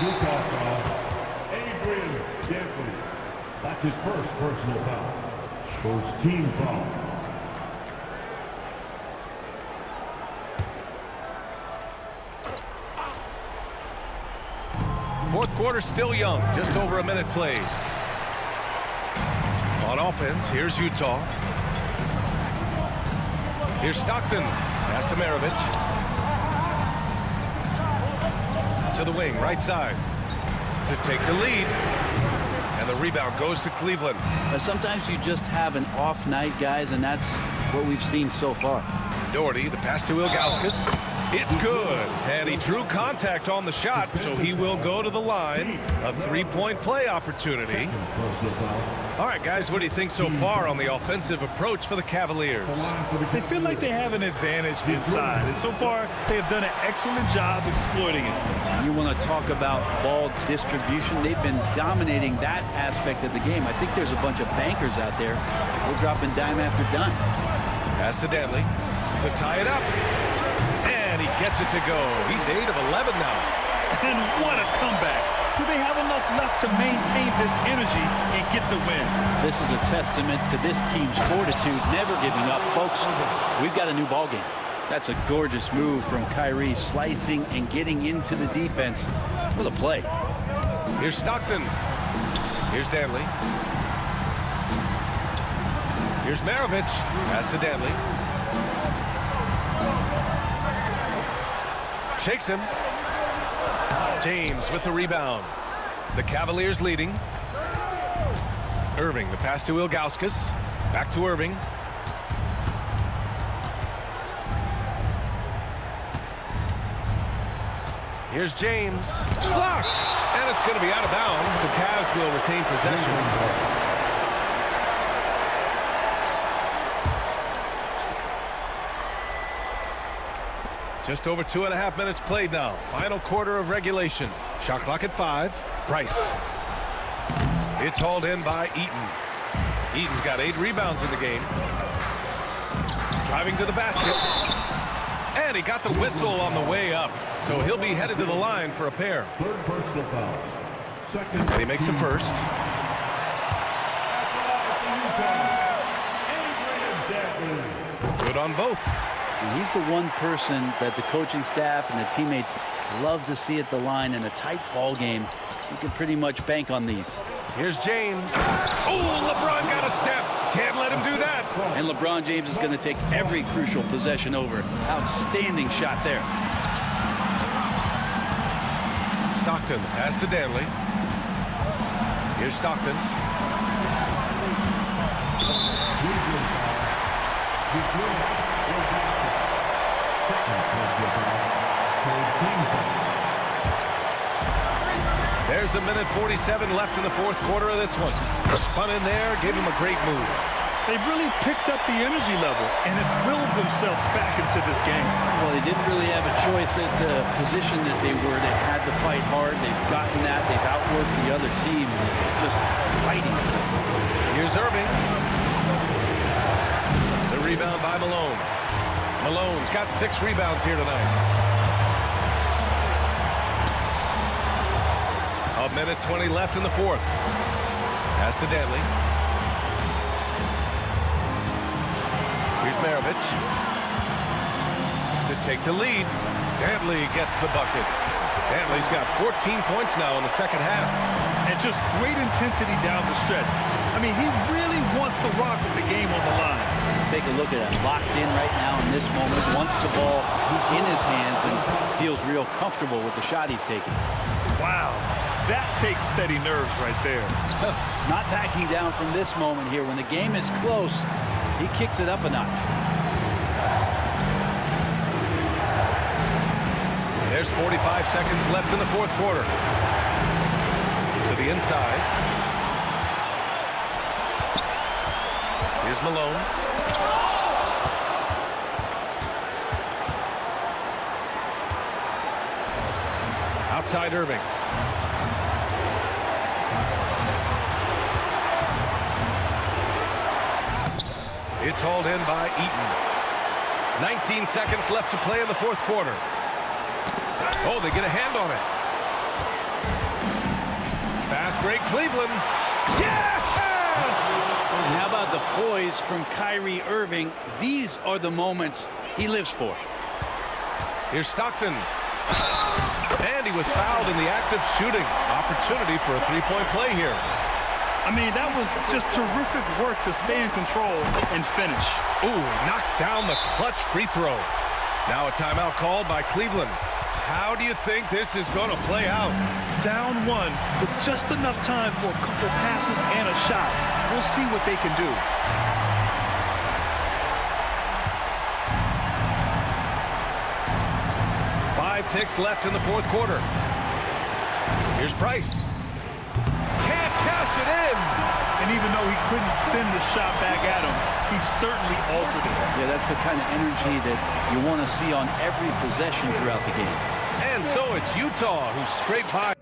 Utah foul. Adrian Dantley. That's his first personal foul. First team foul. Fourth quarter still young. Just over a minute played. On offense, here's Utah. Here's Stockton. Pass to Maravich. To the wing, right side. To take the lead. And the rebound goes to Cleveland. Sometimes you just have an off night, guys, and that's what we've seen so far. Doherty, the pass to Ilgauskas. It's good. And he drew contact on the shot, so he will go to the line. A three-point play opportunity. All right, guys, what do you think so far on the offensive approach for the Cavaliers? They feel like they have an advantage inside, and so far they have done an excellent job exploiting it. You want to talk about ball distribution. They've been dominating that aspect of the game. I think there's a bunch of bankers out there. We're dropping dime after dime. Pass to Dantley to tie it up. And he gets it to go. He's 8 of 11 now. And what a comeback. Do they have enough left to maintain this energy and get the win? This is a testament to this team's fortitude, never giving up. Folks, we've got a new ball game. That's a gorgeous move from Kyrie, slicing and getting into the defense. What a play. Here's Stockton. Here's Dantley. Here's Maravich. Pass to Dantley. Shakes him. James with the rebound. The Cavaliers leading. Irving, the pass to Ilgauskas. Back to Irving. Here's James. Blocked! And it's going to be out of bounds. The Cavs will retain possession. Just over 2.5 minutes played now. Final quarter of regulation. Shot clock at 5. Price. It's hauled in by Eaton. Eaton's got 8 rebounds in the game. Driving to the basket. And he got the whistle on the way up. So he'll be headed to the line for a pair. Third personal foul. Second. And he makes the first. Good on both. And he's the one person that the coaching staff and the teammates love to see at the line in a tight ball game. You can pretty much bank on these. Here's James. Oh, LeBron got a step. Can't let him do that. And LeBron James is going to take every crucial possession over. Outstanding shot there. Stockton pass to Dantley. Here's Stockton. There's a minute 47 left in the fourth quarter of this one. Spun in there, gave him a great move. They've really picked up the energy level and have willed themselves back into this game. Well, they didn't really have a choice at the position that they were. They had to fight hard. They've gotten that. They've outworked the other team. Just fighting. Here's Irving. The rebound by Malone. Malone's got 6 rebounds here tonight. A minute 20 left in the fourth. Pass to Dantley. Here's Maravich. To take the lead. Dantley gets the bucket. Dantley's got 14 points now in the second half. And just great intensity down the stretch. I mean, he really wants to rock with the game on the line. Take a look at it. Locked in right now in this moment. Wants the ball in his hands and feels real comfortable with the shot he's taking. Wow. That takes steady nerves right there. Not backing down from this moment here. When the game is close, he kicks it up a notch. There's 45 seconds left in the fourth quarter. To the inside. Here's Malone. Outside Irving. It's hauled in by Eaton. 19 seconds left to play in the fourth quarter. Oh, they get a hand on it. Fast break, Cleveland. Yes! And how about the poise from Kyrie Irving? These are the moments he lives for. Here's Stockton. And he was fouled in the act of shooting. Opportunity for a three-point play here. I mean, that was just terrific work to stay in control and finish. Ooh, knocks down the clutch free throw. Now a timeout called by Cleveland. How do you think this is going to play out? Down one with just enough time for a couple passes and a shot. We'll see what they can do. Five ticks left in the fourth quarter. Here's Price. Can't cash it in. And even though he couldn't send the shot back at him, he certainly altered it. Yeah, that's the kind of energy that you want to see on every possession throughout the game. And so it's Utah who scraped by.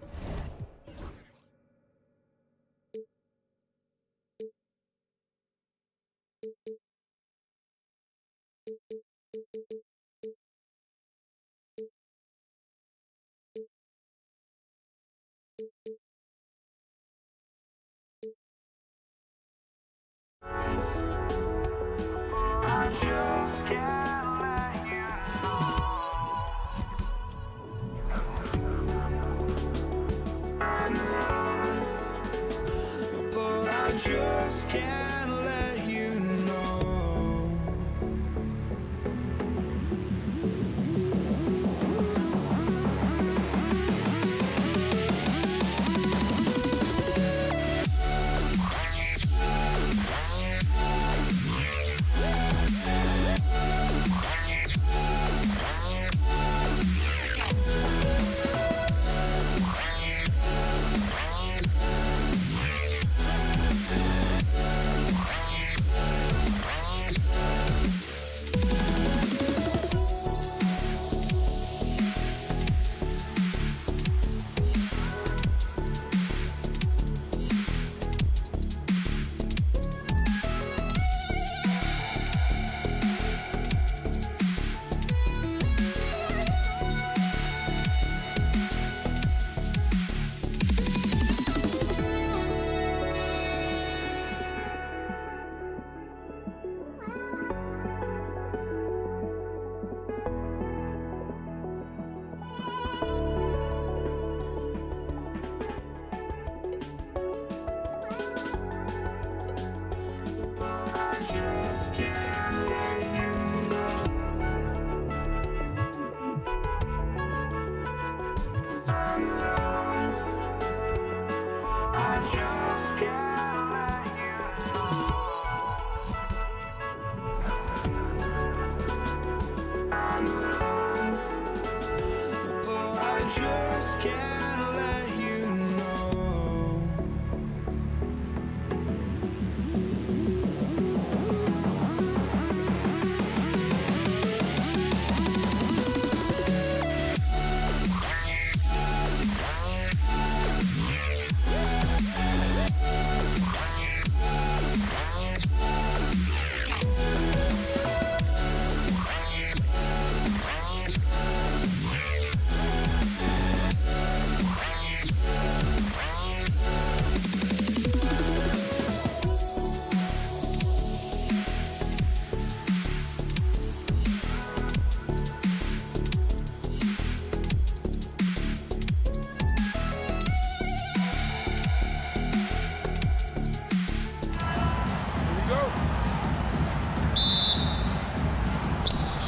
Just can't let you know.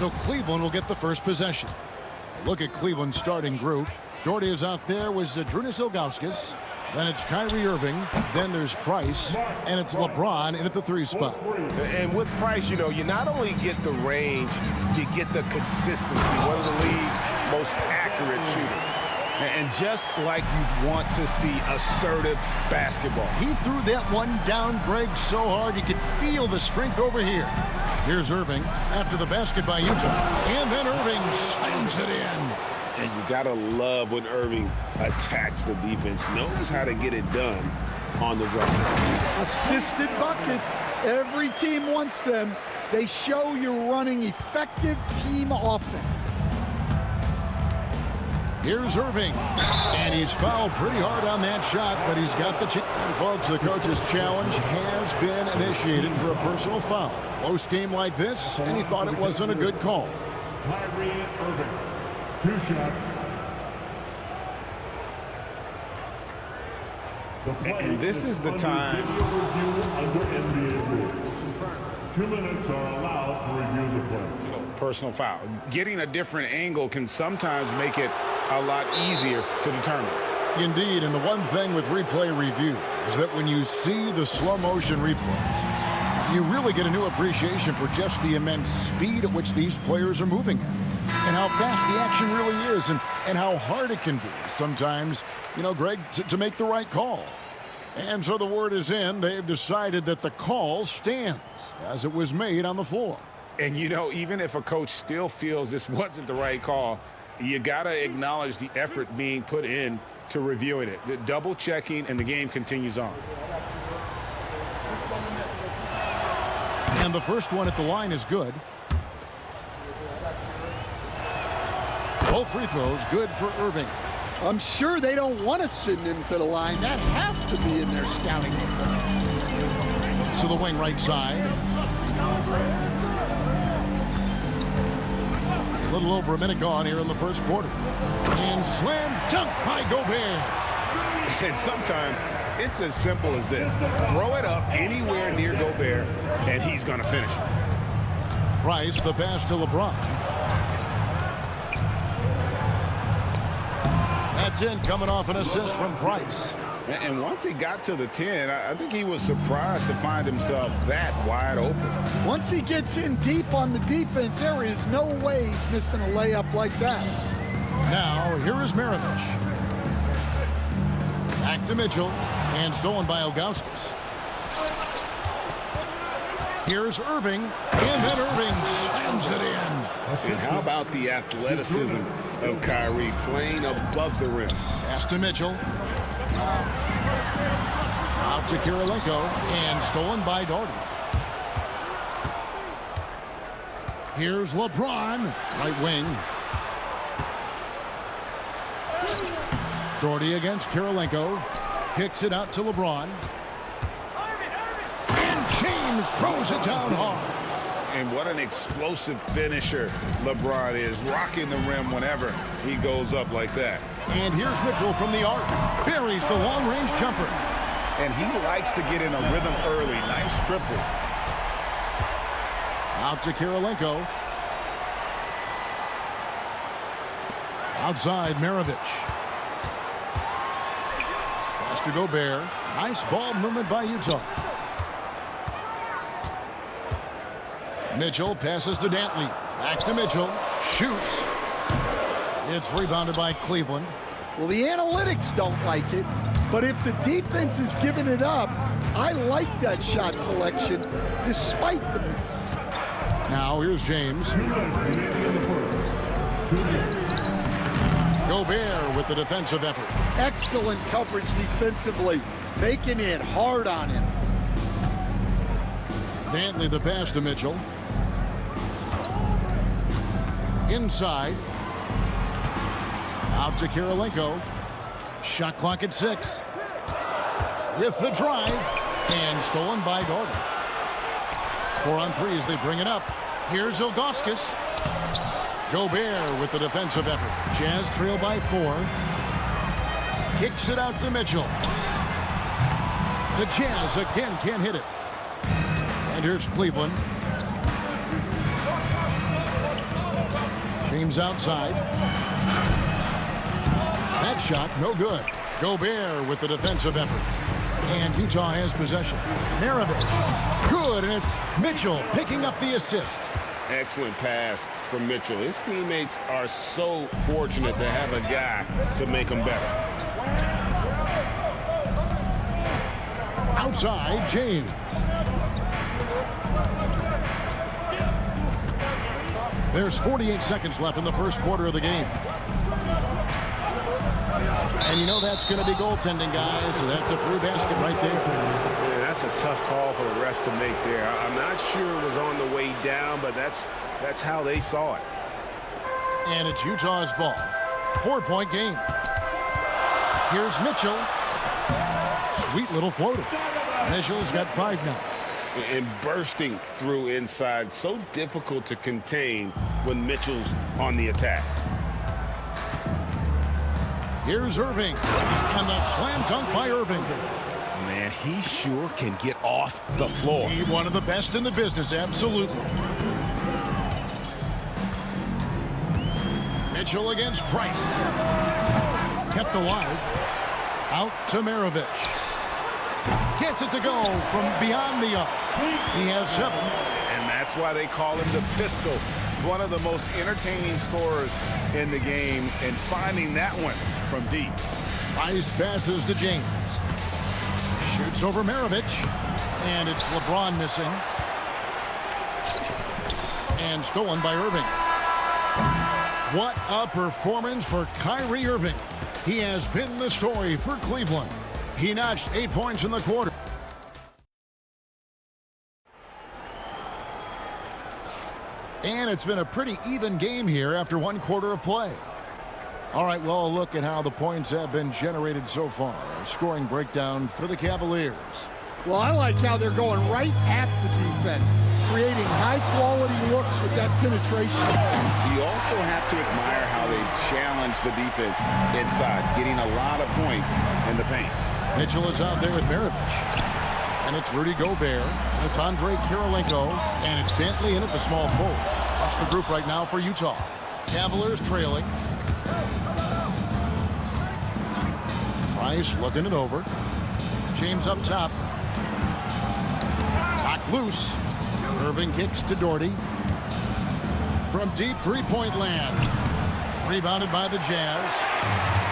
So Cleveland will get the first possession. Look at Cleveland's starting group. Doherty is out there with Zadrunas Ilgauskas. Then it's Kyrie Irving. Then there's Price. And it's LeBron in at the 3 spot. And with Price, you know, you not only get the range, you get the consistency. One of the league's most accurate shooters. And just like you'd want to see assertive basketball. He threw that one down, Greg, so hard you could feel the strength over here. Here's Irving after the basket by Utah. And then Irving slams it in. And you got to love when Irving attacks the defense, knows how to get it done on the drive. Assisted buckets. Every team wants them. They show you're running effective team offense. Here's Irving. And he's fouled pretty hard on that shot, but he's got the chip. And folks, the coach's challenge has been initiated for a personal foul. Close game like this, and he thought it wasn't a good call. Kyrie Irving, 2 shots. And this is the time. Under NBA rules. 2 minutes are allowed to review the play. Personal foul. Getting a different angle can sometimes make it a lot easier to determine. Indeed, and the one thing with replay review is that when you see the slow motion replays, you really get a new appreciation for just the immense speed at which these players are moving at, and how fast the action really is, and how hard it can be sometimes, you know, Greg, to make the right call. And so the word is in. They've decided that the call stands as it was made on the floor. And, you know, even if a coach still feels this wasn't the right call, you got to acknowledge the effort being put in to reviewing it. The double checking, and the game continues on. And the first one at the line is good. Both free throws good for Irving. I'm sure they don't want to send him to the line. That has to be in their scouting report. To the wing right side. A little over a minute gone here in the first quarter. And slam dunk by Gobert. And sometimes it's as simple as this. Throw it up anywhere near Gobert, and he's going to finish it. Price, the pass to LeBron. That's in, coming off an assist from Price. And once he got to the 10, I think he was surprised to find himself that wide open. Once he gets in deep on the defense, there is no way he's missing a layup like that. Now, here is Maravich. Back to Mitchell, and stolen by Ilgauskas. Here's Irving, and then Irving slams it in. And how about the athleticism of Kyrie playing above the rim? Pass to Mitchell. Out to Kirilenko, and stolen by Doherty. Here's LeBron, right wing. Doherty against Kirilenko. Kicks it out to LeBron. And James throws it down hard. And what an explosive finisher LeBron is, rocking the rim whenever he goes up like that. And here's Mitchell from the arc. Buries the long-range jumper. And he likes to get in a rhythm early. Nice triple. Out to Kirilenko. Outside, Maravich. Pass to Gobert. Nice ball movement by Utah. Mitchell passes to Dantley. Back to Mitchell. Shoots. It's rebounded by Cleveland. Well, the analytics don't like it, but if the defense is giving it up, I like that shot selection despite the miss. Now here's James. Gobert with the defensive effort. Excellent coverage defensively, making it hard on him. Dantley the pass to Mitchell. Inside. Out to Kirilenko. Shot clock at 6. With the drive. And stolen by Doherty. 4 on 3 as they bring it up. Here's Ilgauskas. Gobert with the defensive effort. Jazz trail by 4. Kicks it out to Mitchell. The Jazz again can't hit it. And here's Cleveland. James outside. That shot, no good. Gobert with the defensive effort. And Utah has possession. Maravich, good, and it's Mitchell picking up the assist. Excellent pass from Mitchell. His teammates are so fortunate to have a guy to make them better. Outside, James. There's 48 seconds left in the first quarter of the game. And you know that's going to be goaltending, guys, so that's a free basket right there. Yeah, that's a tough call for the refs to make there. I'm not sure it was on the way down, but that's how they saw it. And it's Utah's ball. 4-point game. Here's Mitchell. Sweet little floater. Mitchell's got 5 now. And bursting through inside. So difficult to contain when Mitchell's on the attack. Here's Irving. And the slam dunk by Irving. Man, he sure can get off the floor. He's one of the best in the business, absolutely. Mitchell against Price. Kept alive. Out to Maravich. Gets it to go from beyond the arc. He has 7. And that's why they call him the pistol. One of the most entertaining scorers in the game, and finding that one from deep. Price passes to James. Shoots over Maravich. And it's LeBron missing. And stolen by Irving. What a performance for Kyrie Irving. He has been the story for Cleveland. He notched 8 points in the quarter. And it's been a pretty even game here after 1 quarter of play. All right, well, a look at how the points have been generated so far. A scoring breakdown for the Cavaliers. Well, I like how they're going right at the defense, creating high-quality looks with that penetration. You also have to admire how they've challenged the defense inside, getting a lot of points in the paint. Mitchell is out there with Maravich. And it's Rudy Gobert. It's Andre Kirilenko. And it's Dantley in at the small forward. That's the group right now for Utah. Cavaliers trailing. Price looking it over. James up top. Knocked loose. Irving kicks to Doherty. From deep three-point land. Rebounded by the Jazz.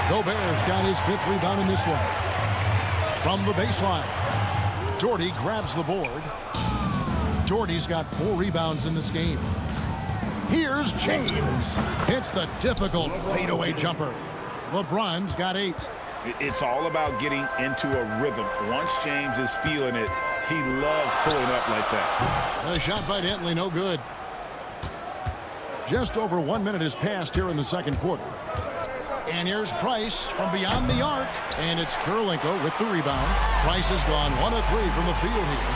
Gobert's got his 5th rebound in this one. From the baseline. Doherty grabs the board. Doherty's got 4 rebounds in this game. Here's James. Hits the difficult fadeaway jumper. LeBron's got 8. It's all about getting into a rhythm. Once James is feeling it, he loves pulling up like that. The shot by Dantley, no good. Just over 1 minute has passed here in the second quarter. And here's Price from beyond the arc. And it's Kirilenko with the rebound. Price has gone 1 of 3 from the field here.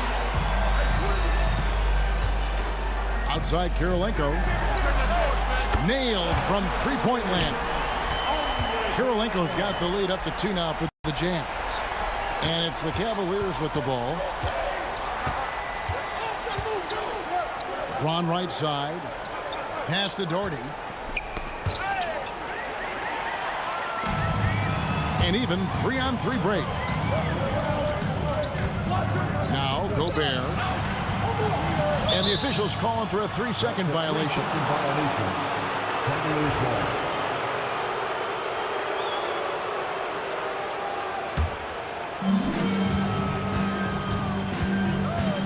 Outside Kirilenko. Nailed from three-point land. Kirilenko's got the lead up to 2 now for the Jazz. And it's the Cavaliers with the ball. Ron right side. Pass to Doherty. An even 3-on-3 break. Now Gobert. And the officials calling for a 3-second violation.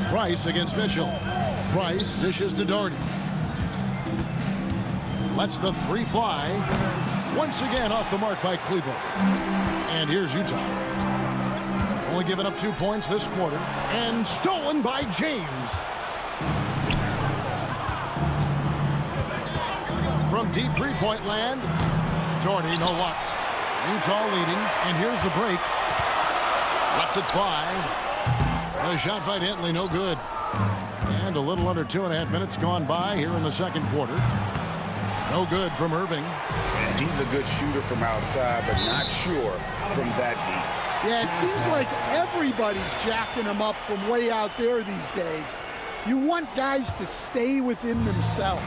Price against Mitchell. Price dishes to Doherty. Lets the 3 fly. Once again off the mark by Cleveland. And here's Utah. Only giving up 2 points this quarter. And stolen by James. From deep three-point land. Doherty, no luck. Utah leading. And here's the break. Lets it fly. The shot by Dantley, no good. And a little under 2.5 minutes gone by here in the second quarter. No good from Irving. And he's a good shooter from outside, but not sure from that deep. Yeah, it seems like everybody's jacking him up from way out there these days. You want guys to stay within themselves.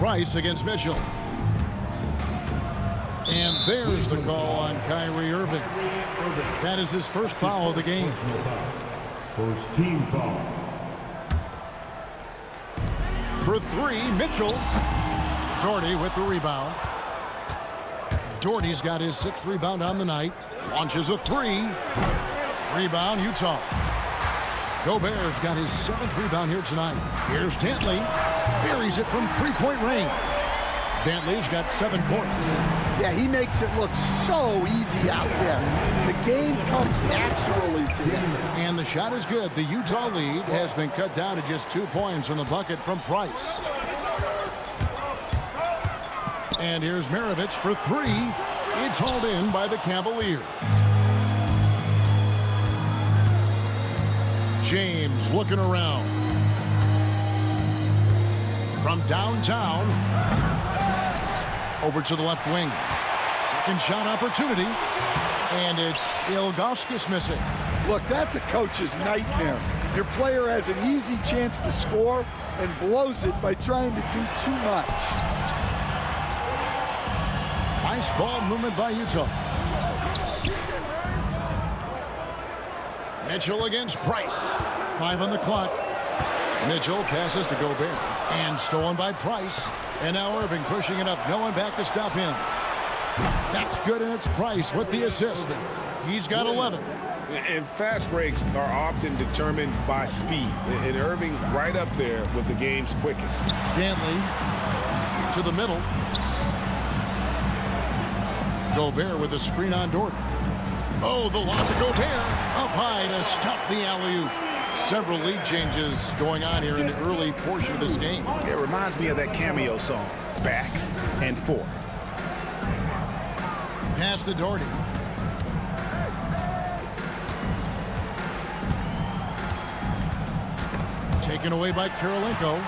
Price against Mitchell. And there's the call on Kyrie Irving. That is his first foul of the game. First team foul. For three, Mitchell. Doherty with the rebound. Doherty's got his 6th rebound on the night. Launches a three. Rebound, Utah. Gobert's got his 7th rebound here tonight. Here's Dantley. Buries it from 3-point range. Dantley's got 7 points. Yeah, he makes it look so easy out there. The game comes naturally to him. And the shot is good. The Utah lead has been cut down to just 2 points from the bucket from Price. And here's Maravich for three. It's hauled in by the Cavaliers. James looking around. From downtown. Over to the left wing. Second shot opportunity. And it's Ilgauskas missing. Look, that's a coach's nightmare. Your player has an easy chance to score and blows it by trying to do too much. Nice ball movement by Utah. Mitchell against Price. 5 on the clock. Mitchell passes to Gobert. And stolen by Price. And now Irving pushing it up. No one back to stop him. That's good, and it's Price with the assist. He's got 11. And fast breaks are often determined by speed. And Irving right up there with the game's quickest. Dantley to the middle. Gobert with a screen on Doherty. Oh, the lob to Gobert. Up high to stuff the alley-oop. Several lead changes going on here in the early portion of this game. It reminds me of that Cameo song, Back and Forth. Pass to Doherty. Taken away by Kirilenko.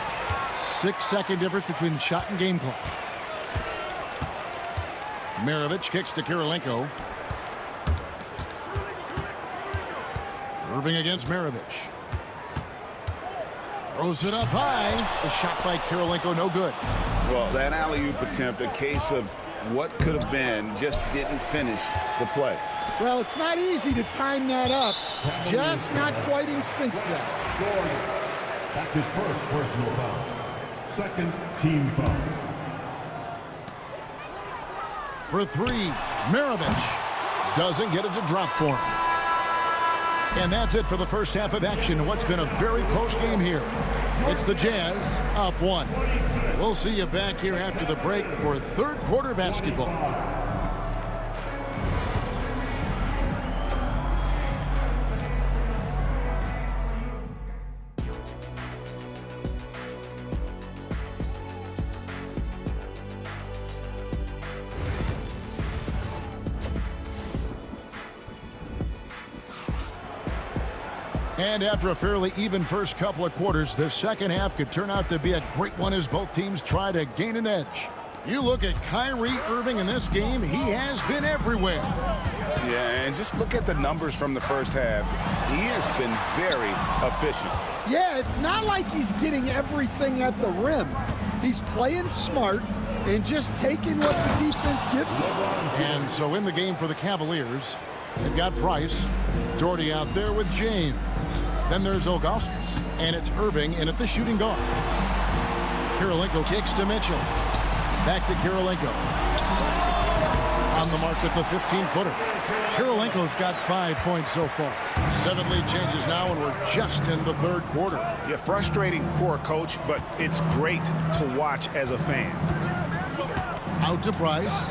6-second difference between the shot and game clock. Maravich kicks to Kirilenko. Irving against Maravich. Throws it up high. The shot by Kirilenko, no good. Well, that alley-oop attempt, a case of what could have been, just didn't finish the play. Well, it's not easy to time that up. Just not quite in sync yet. That's his first personal foul. Second team foul. For three, Maravich doesn't get it to drop for him. And that's it for the first half of action. What's been a very close game here. It's the Jazz up 1. We'll see you back here after the break for third quarter basketball. And after a fairly even first couple of quarters, the second half could turn out to be a great one as both teams try to gain an edge. You look at Kyrie Irving in this game, he has been everywhere. Yeah, and just look at the numbers from the first half. He has been very efficient. Yeah, it's not like he's getting everything at the rim. He's playing smart and just taking what the defense gives him. And so in the game for the Cavaliers, they've got Price, Doherty out there with James. Then there's Ilgauskas, and it's Irving in at the shooting guard. Kirilenko kicks to Mitchell. Back to Kirilenko. On the mark with the 15-footer. Kirilenko's got 5 points so far. 7 lead changes now, and we're just in the third quarter. Yeah, frustrating for a coach, but it's great to watch as a fan. Out to Price.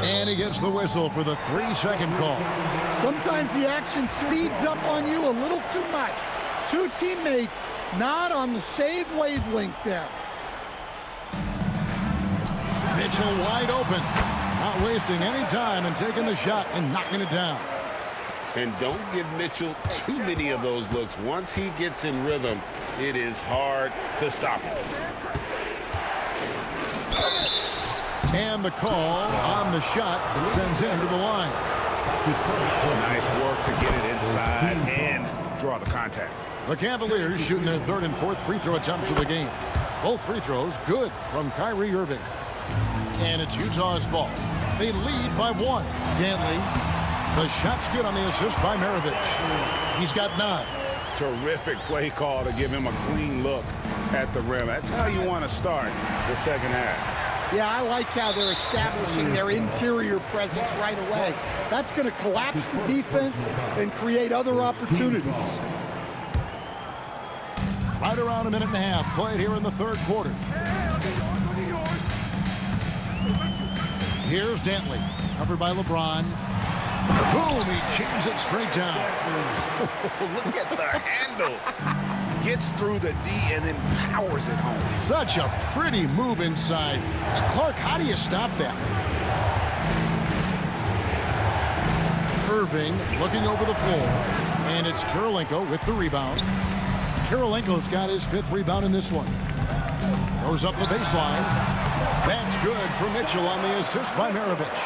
And he gets the whistle for the 3-second call. Sometimes the action speeds up on you a little too much. Two teammates not on the same wavelength there. Mitchell wide open. Not wasting any time and taking the shot and knocking it down. And don't give Mitchell too many of those looks. Once he gets in rhythm, it is hard to stop him. And the call on the shot that sends him to the line. Nice work to get it inside and draw the contact. The Cavaliers shooting their third and fourth free throw attempts of the game. Both free throws good from Kyrie Irving. And it's Utah's ball. They lead by 1. Dantley. The shot's good on the assist by Maravich. He's got 9. Terrific play call to give him a clean look at the rim. That's how you want to start the second half. Yeah, I like how they're establishing their interior presence right away. That's going to collapse the defense and create other opportunities. Right around a minute and a half played here in the third quarter. Here's Dantley, covered by LeBron. Boom, he jams it straight down. Look at the handles. Gets through the D and then powers it home. Such a pretty move inside. Clark, how do you stop that? Irving looking over the floor. And it's Kirilenko with the rebound. Kirilenko's got his 5th rebound in this one. Goes up the baseline. That's good for Mitchell on the assist by Maravich.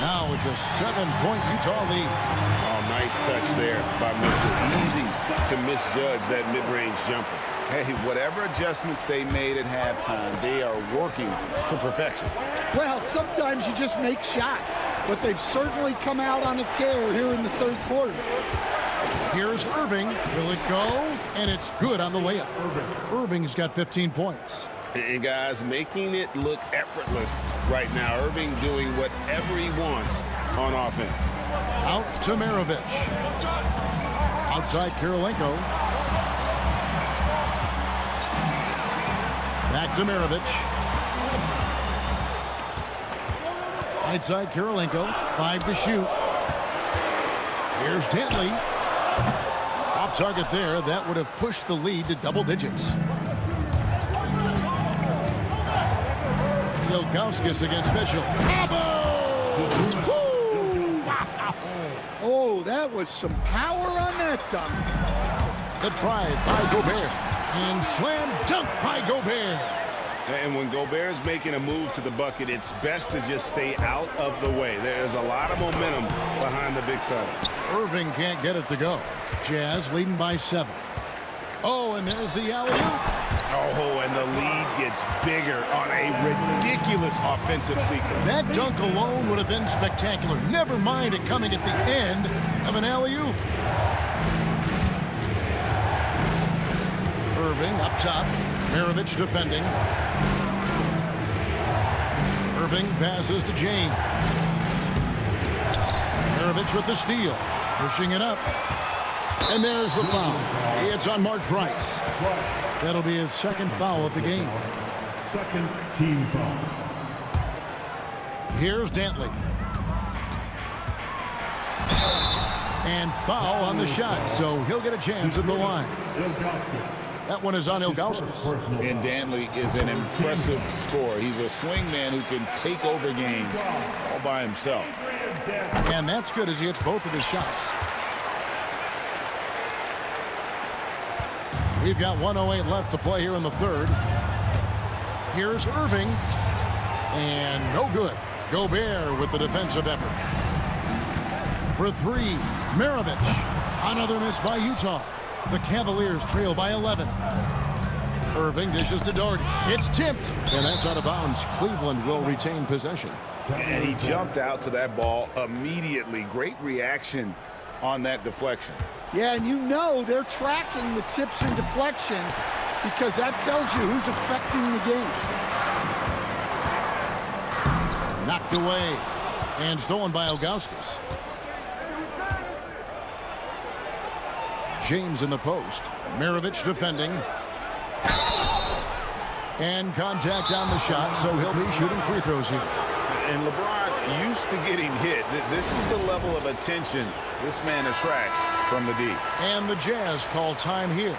Now it's a 7-point Utah lead. Oh, nice touch there by Mitchell. Easy to misjudge that mid-range jumper. Hey, whatever adjustments they made at halftime, they are working to perfection. Well, sometimes you just make shots, but they've certainly come out on a tear here in the third quarter. Here's Irving. Will it go? And it's good on the layup. Irving's got 15 points. And guys, making it look effortless right now. Irving doing whatever he wants on offense. Out to Maravich. Outside Kirilenko. Back to Maravich. Outside Kirilenko. 5 to shoot. Here's Dantley. Off target there. That would have pushed the lead to double digits. Ilgauskas against Mitchell. Oh, that was some power on that dunk. The drive by Gobert. And slam dunk by Gobert. And when Gobert's making a move to the bucket, it's best to just stay out of the way. There's a lot of momentum behind the big fella. Irving can't get it to go. Jazz leading by 7. Oh, and there's the alley-oop. Oh, and the lead gets bigger on a ridiculous offensive sequence. That dunk alone would have been spectacular. Never mind it coming at the end of an alley-oop. Irving up top. Maravich defending. Irving passes to James. Maravich with the steal. Pushing it up. And there's the foul. It's on Mark Price. That'll be his 2nd foul of the game. 2nd team foul. Here's Dantley. And foul on the shot, so he'll get a chance at the line. That one is on Ilgauskas. And Dantley is an impressive scorer. He's a swing man who can take over games all by himself. And that's good as he hits both of his shots. We've got 1:08 left to play here in the third. Here's Irving. And no good. Gobert with the defensive effort. For 3, Maravich. Another miss by Utah. The Cavaliers trail by 11. Irving dishes to Doherty. It's tipped. And that's out of bounds. Cleveland will retain possession. And he jumped out to that ball immediately. Great reaction on that deflection. Yeah, and you know they're tracking the tips and deflection because that tells you who's affecting the game. Knocked away and stolen by Ilgauskas. James in the post. Maravich defending. And contact on the shot, so he'll be shooting free throws here. And LeBron used to getting hit. This is the level of attention this man attracts from the D. And the Jazz call time here.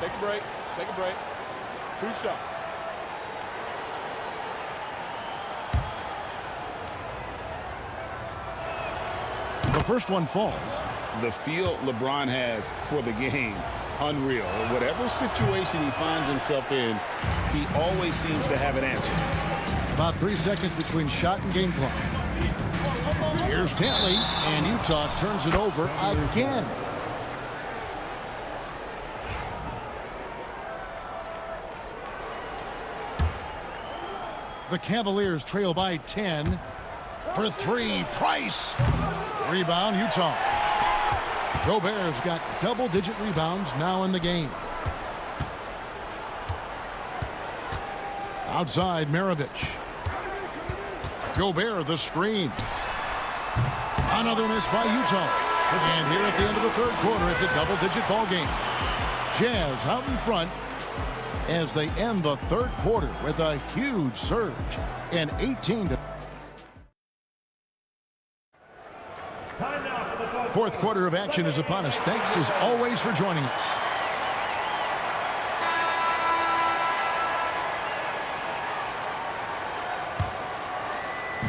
Take a break. Take a break. 2 shots. The first one falls. The feel LeBron has for the game unreal. Whatever situation he finds himself in, he always seems to have an answer. About 3 seconds between shot and game clock. Here's Dantley, and Utah turns it over again. The Cavaliers trail by 10. For three, Price. Rebound, Utah. Gobert's got double-digit rebounds now in the game. Outside, Maravich. Gobert, the screen. Another miss by Utah. And here at the end of the third quarter, it's a double-digit ball game. Jazz out in front as they end the third quarter with a huge surge. An 18 to... Fourth quarter of action is upon us. Thanks as always for joining us.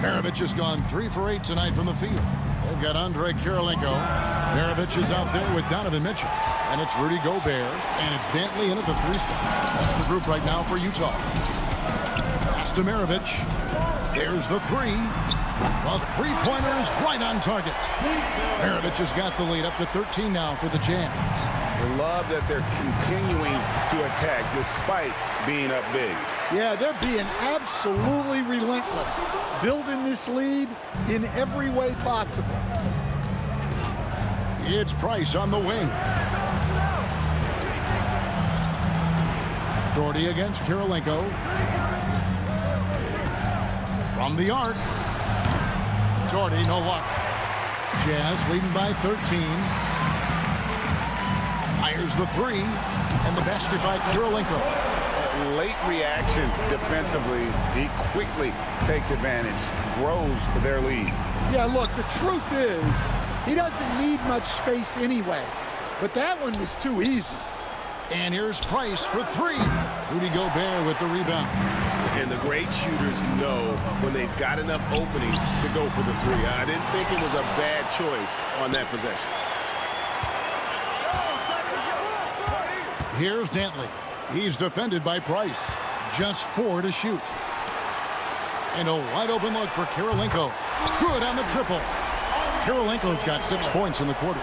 Maravich has gone 3 for 8 tonight from the field. They've got Andre Kirilenko. Maravich is out there with Donovan Mitchell. And it's Rudy Gobert. And it's Dantley in at the 3 spot. That's the group right now for Utah. Pass to Maravich. There's the 3. The three-pointer is right on target. Maravich has got the lead up to 13 now for the Jazz. I love that they're continuing to attack despite being up big. Yeah, they're being absolutely relentless, building this lead in every way possible. It's Price on the wing. Doherty against Kirilenko. From the arc. Doherty, no luck. Jazz leading by 13. Fires the 3. And the basket by Kirilenko. Late reaction defensively. He quickly takes advantage, grows their lead. Yeah, look, the truth is, he doesn't need much space anyway. But that one was too easy. And here's Price for 3. Rudy Gobert with the rebound. And the great shooters know when they've got enough opening to go for the 3. I didn't think it was a bad choice on that possession. Here's Dantley. He's defended by Price. Just 4 to shoot. And a wide open look for Kirilenko. Good on the triple. Kirilenko's got 6 points in the quarter.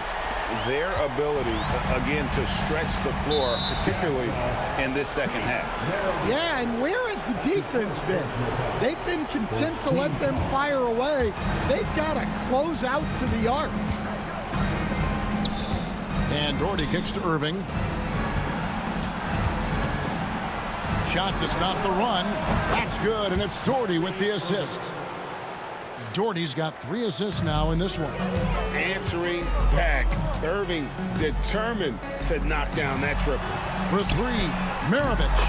Their ability, again, to stretch the floor, particularly in this second half. Yeah, and where has the defense been? They've been content to let them fire away. They've got to close out to the arc. And Doherty kicks to Irving. Shot to stop the run. That's good, and it's Doherty with the assist. Doherty's got 3 assists now in this one. Answering back. Irving determined to knock down that triple. For 3, Maravich.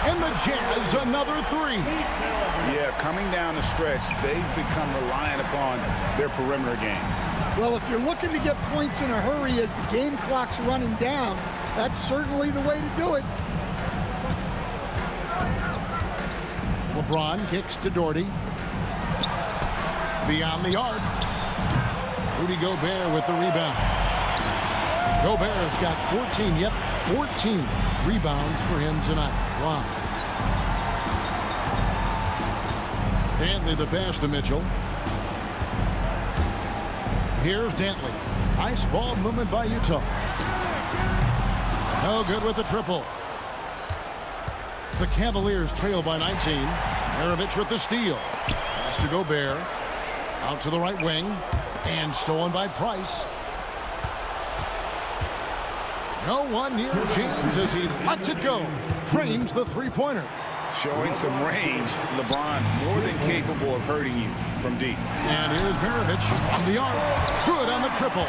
And the Jazz, another 3. Yeah, coming down the stretch, they've become reliant upon their perimeter game. Well, if you're looking to get points in a hurry as the game clock's running down, that's certainly the way to do it. LeBron kicks to Doherty. Beyond the arc. Rudy Gobert with the rebound. Gobert's got 14 rebounds for him tonight. Wow. Dantley the pass to Mitchell. Here's Dantley. Nice ball movement by Utah. No good with the triple. The Cavaliers trail by 19. Maravich with the steal. Pass to Gobert. Out to the right wing. And stolen by Price. No one near James as he lets it go. Drains the three-pointer. Showing some range. LeBron more than capable of hurting you from deep. And here's Maravich on the arc. Good on the triple.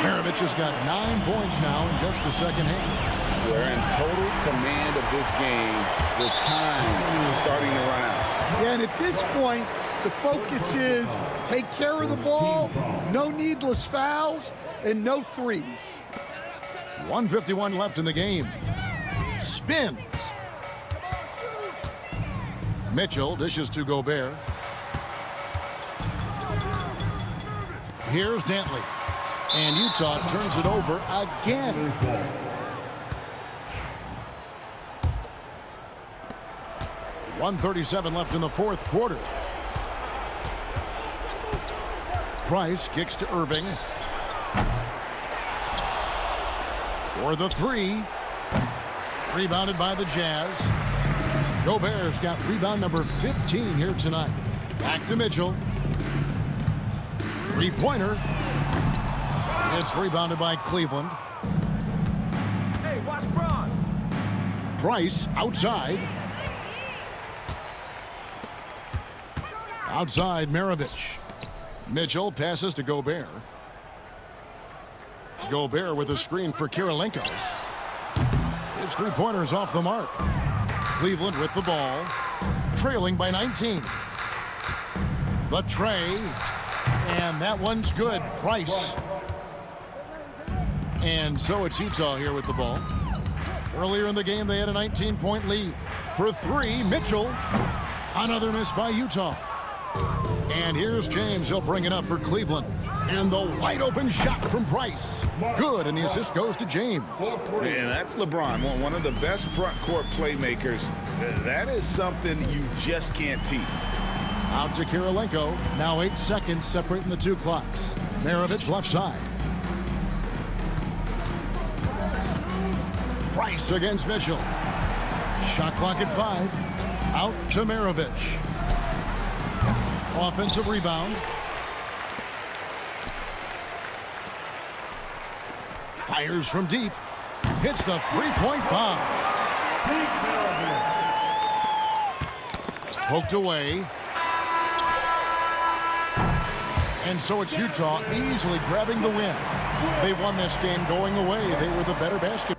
Maravich has got 9 points now in just the second half. They're in total command of this game with time starting to run out. Yeah, and at this point, the focus is take care of the ball, no needless fouls, and no threes. 1:51 left in the game. Spins. Mitchell dishes to Gobert. Here's Dantley. And Utah turns it over again. 1:37 left in the fourth quarter. Price kicks to Irving. For the three. Rebounded by the Jazz. Gobert's got rebound number 15 here tonight. Back to Mitchell. Three-pointer. It's rebounded by Cleveland. Hey, watch Braun. Price outside. Outside Maravich. Mitchell passes to Gobert. Gobert with a screen for Kirilenko. His three-pointer's off the mark. Cleveland with the ball. Trailing by 19. The tray. And that one's good. Price. And so it's Utah here with the ball. Earlier in the game, they had a 19-point lead. For three, Mitchell. Another miss by Utah. And here's James. He'll bring it up for Cleveland. And the wide-open shot from Price. Good, and the assist goes to James. And that's LeBron, one of the best front-court playmakers. That is something you just can't teach. Out to Kirilenko. Now 8 seconds separating the two clocks. Maravich left side. Price against Mitchell. Shot clock at 5. Out to Maravich. Offensive rebound. Fires from deep. Hits the three-point bomb. Poked away. And so it's Utah easily grabbing the win. They won this game going away. They were the better basketball.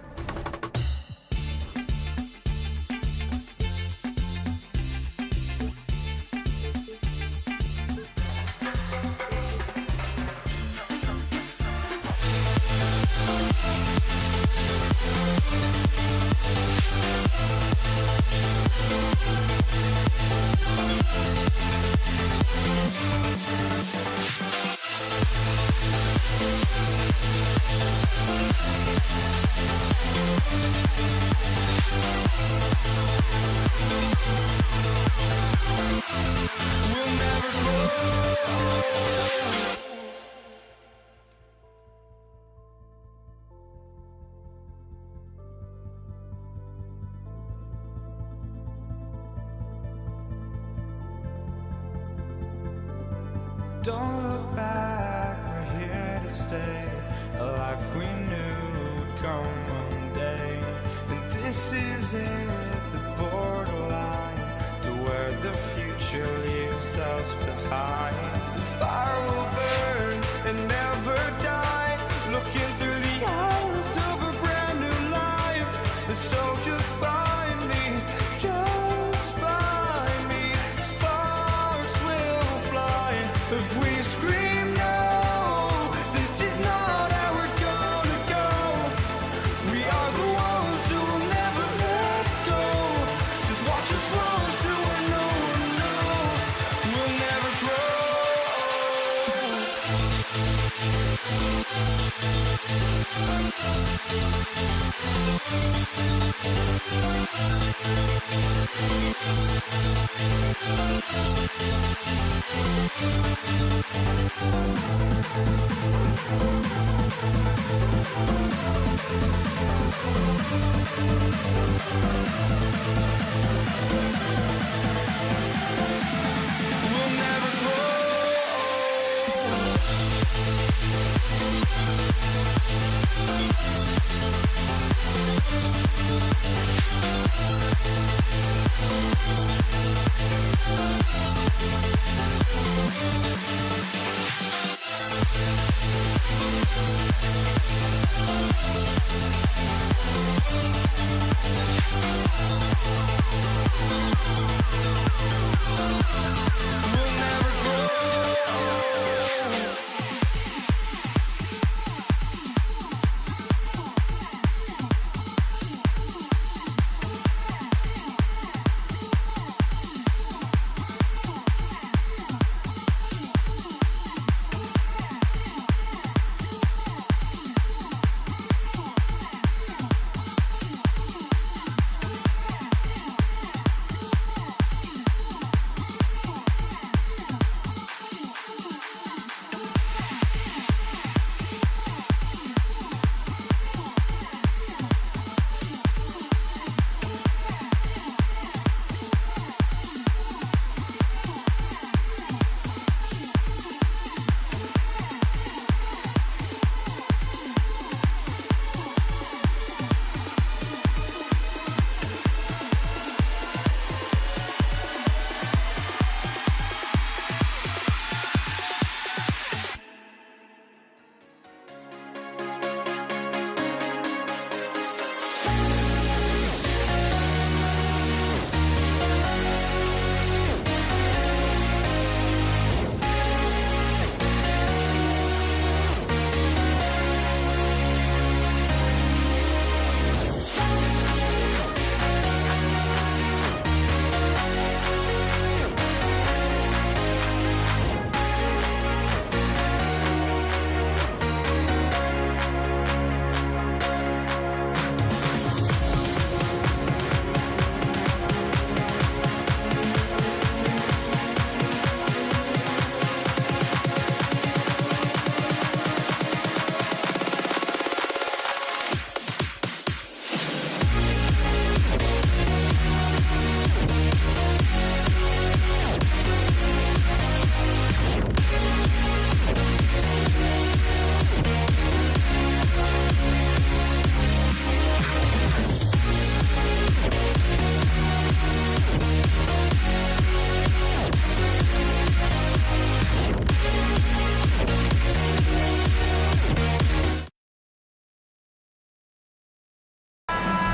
Don't look back, we're here to stay. A life we knew would come one day. And this is it, the borderline to where the future leaves us behind. The fire will burn and never die, looking through the eyes of a brand new life. And so just find me, just find me. Sparks will fly if we scream no. This is not how we're gonna go. We are the ones who will never let go. Just watch us run to where no one knows. We'll never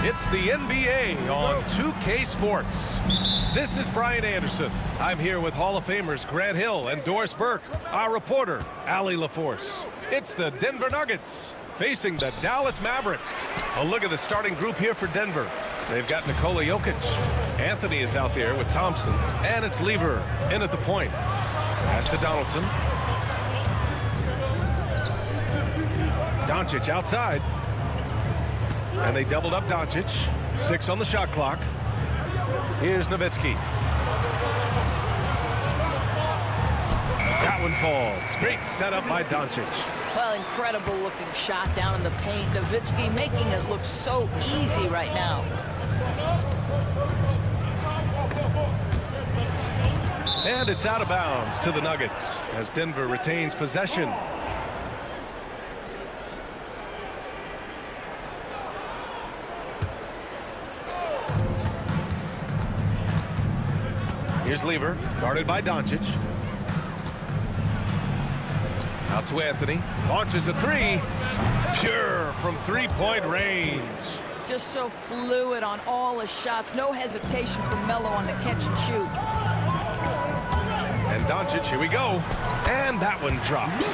It's the NBA on 2K Sports. This is Brian Anderson. I'm here with Hall of Famers Grant Hill and Doris Burke, our reporter, Allie LaForce. It's the Denver Nuggets facing the Dallas Mavericks. A look at the starting group here for Denver. They've got Nikola Jokic. Anthony is out there with Thompson. And it's Lever in at the point. Pass to Donaldson. Doncic outside. And they doubled up Doncic. 6 on the shot clock. Here's Nowitzki. That one falls. Great setup by Doncic. Well, incredible looking shot down in the paint. Nowitzki making it look so easy right now. And it's out of bounds to the Nuggets as Denver retains possession. Here's Lever, guarded by Doncic. Out to Anthony. Launches a three. Pure from three-point range. Just so fluid on all his shots. No hesitation from Melo on the catch and shoot. And Doncic, here we go. And that one drops.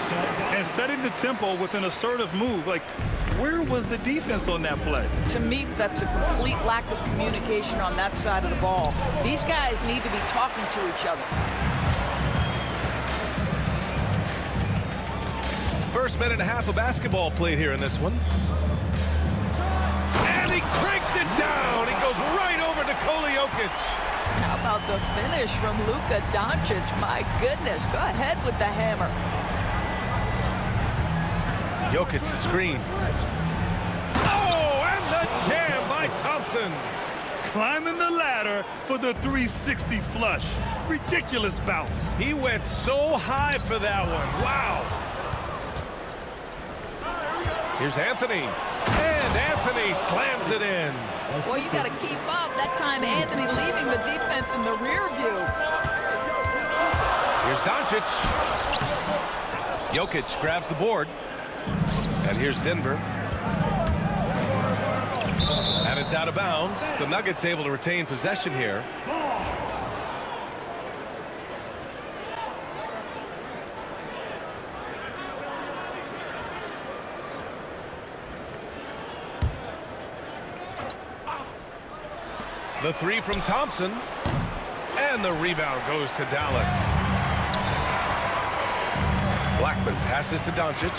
And setting the tempo with an assertive move. Like, where was the defense on that play? To me, that's a complete lack of communication on that side of the ball. These guys need to be talking to each other. First minute and a half of basketball played here in this one. And he cranks it down. He goes right over Nikola Jokic. How about the finish from Luka Doncic? My goodness, go ahead with the hammer. Jokic the screen. Oh, and the jam by Thompson. Climbing the ladder for the 360 flush. Ridiculous bounce. He went so high for that one. Wow. Here's Anthony. And Anthony slams it in. Well, you got to keep up. That time, Anthony leaving the defense in the rear view. Here's Doncic. Jokic grabs the board. And here's Denver. And it's out of bounds. The Nuggets able to retain possession here. The three from Thompson. And the rebound goes to Dallas. Blackman passes to Doncic.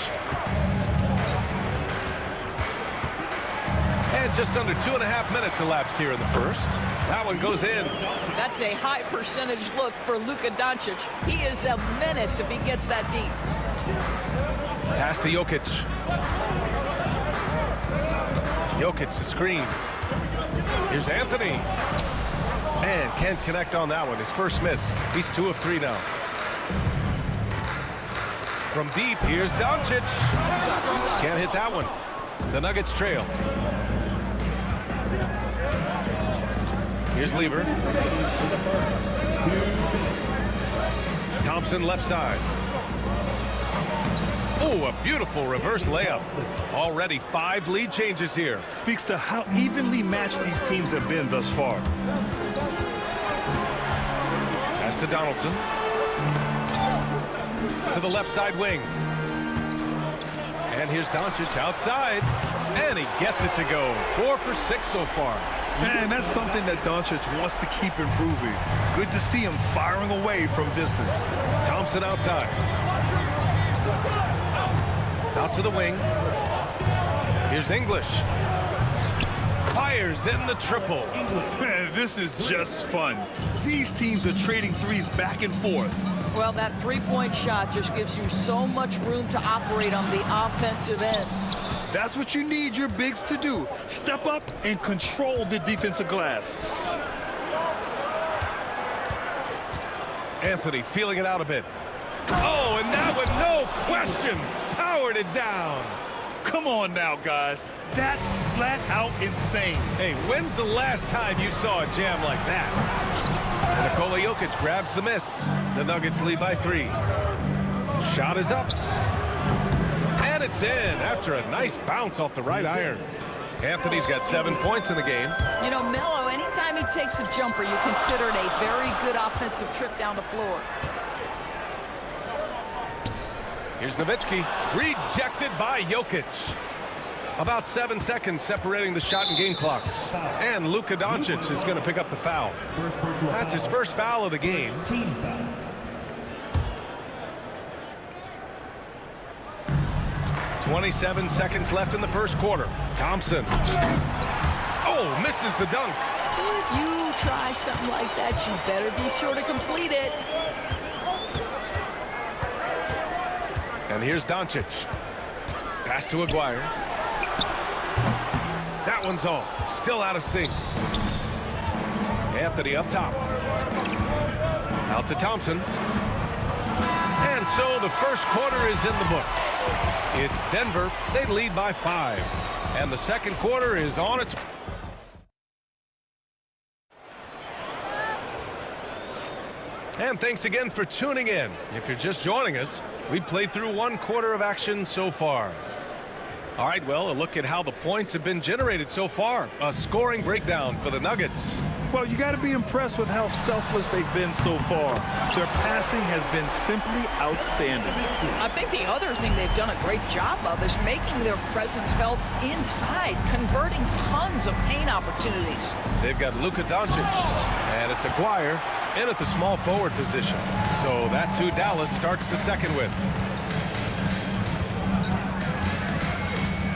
And just under 2.5 minutes elapsed here in the first. That one goes in. That's a high percentage look for Luka Doncic. He is a menace if he gets that deep. Pass to Jokic. Jokic the screen. Here's Anthony. And can't connect on that one. His first miss. He's 2 of 3 now. From deep, here's Doncic. Can't hit that one. The Nuggets trail. Here's Lever. Thompson left side. Oh, a beautiful reverse layup. Already 5 lead changes here. Speaks to how evenly matched these teams have been thus far. Pass to Donaldson. To the left side wing. And here's Doncic outside. And he gets it to go. 4 for 6 so far. Man, that's something that Doncic wants to keep improving. Good to see him firing away from distance. Thompson outside. Out to the wing. Here's English. Fires in the triple. Man, this is just fun. These teams are trading threes back and forth. Well, that three-point shot just gives you so much room to operate on the offensive end. That's what you need your bigs to do. Step up and control the defensive glass. Anthony feeling it out a bit. Oh, and that one, no question, powered it down. Come on now, guys. That's flat out insane. Hey, when's the last time you saw a jam like that? Nikola Jokic grabs the miss. The Nuggets lead by 3. Shot is up. And it's in after a nice bounce off the right iron. Anthony's got 7 points in the game. You know, Melo, anytime he takes a jumper, you consider it a very good offensive trip down the floor. Here's Nowitzki, rejected by Jokic. About 7 seconds separating the shot and game clocks. And Luka Doncic is going to pick up the foul. That's his first foul of the game. 27 seconds left in the first quarter. Thompson. Oh, misses the dunk. If you try something like that, you better be sure to complete it. And here's Doncic. Pass to Aguirre. That one's off. Still out of sync. Anthony up top. Out to Thompson. And so the first quarter is in the books. It's Denver. They lead by 5. And the second quarter is on its... And thanks again for tuning in. If you're just joining us, we played through 1 quarter of action so far. All right, well, a look at how the points have been generated so far. A scoring breakdown for the Nuggets. Well, you got to be impressed with how selfless they've been so far. Their passing has been simply outstanding. I think the other thing they've done a great job of is making their presence felt inside, converting tons of paint opportunities. They've got Luka Doncic, and it's Aguirre in at the small forward position. So that's who Dallas starts the second with.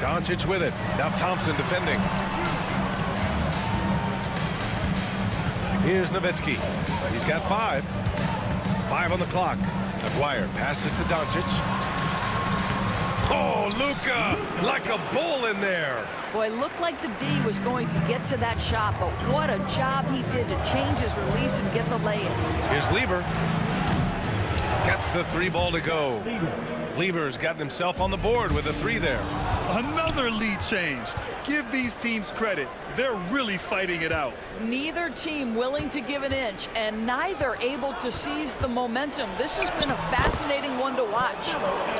Doncic with it. Now Thompson defending. Here's Nowitzki. He's got 5. 5 on the clock. Aguirre passes to Doncic. Oh, Luka, like a bull in there. Boy, it looked like the D was going to get to that shot, but what a job he did to change his release and get the lay-in. Here's Lever. Gets the 3 ball to go. Lever's gotten himself on the board with a 3 there. Another lead change. Give these teams credit. They're really fighting it out. Neither team willing to give an inch, and neither able to seize the momentum. This has been a fascinating one to watch.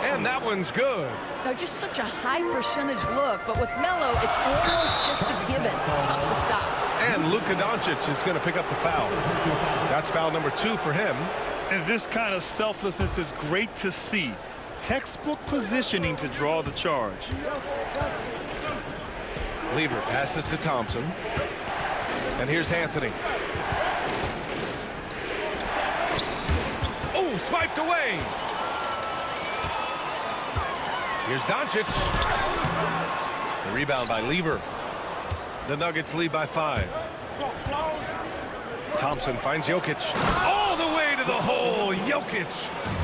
And that one's good. Now, just such a high percentage look, but with Melo, it's almost just a given. Tough to stop. And Luka Doncic is going to pick up the foul. That's foul number 2 for him. And this kind of selflessness is great to see. Textbook positioning to draw the charge. Lever passes to Thompson. And here's Anthony. Oh, swiped away. Here's Doncic. The rebound by Lever. The Nuggets lead by 5. Thompson finds Jokic. All the way to the hole. Jokic.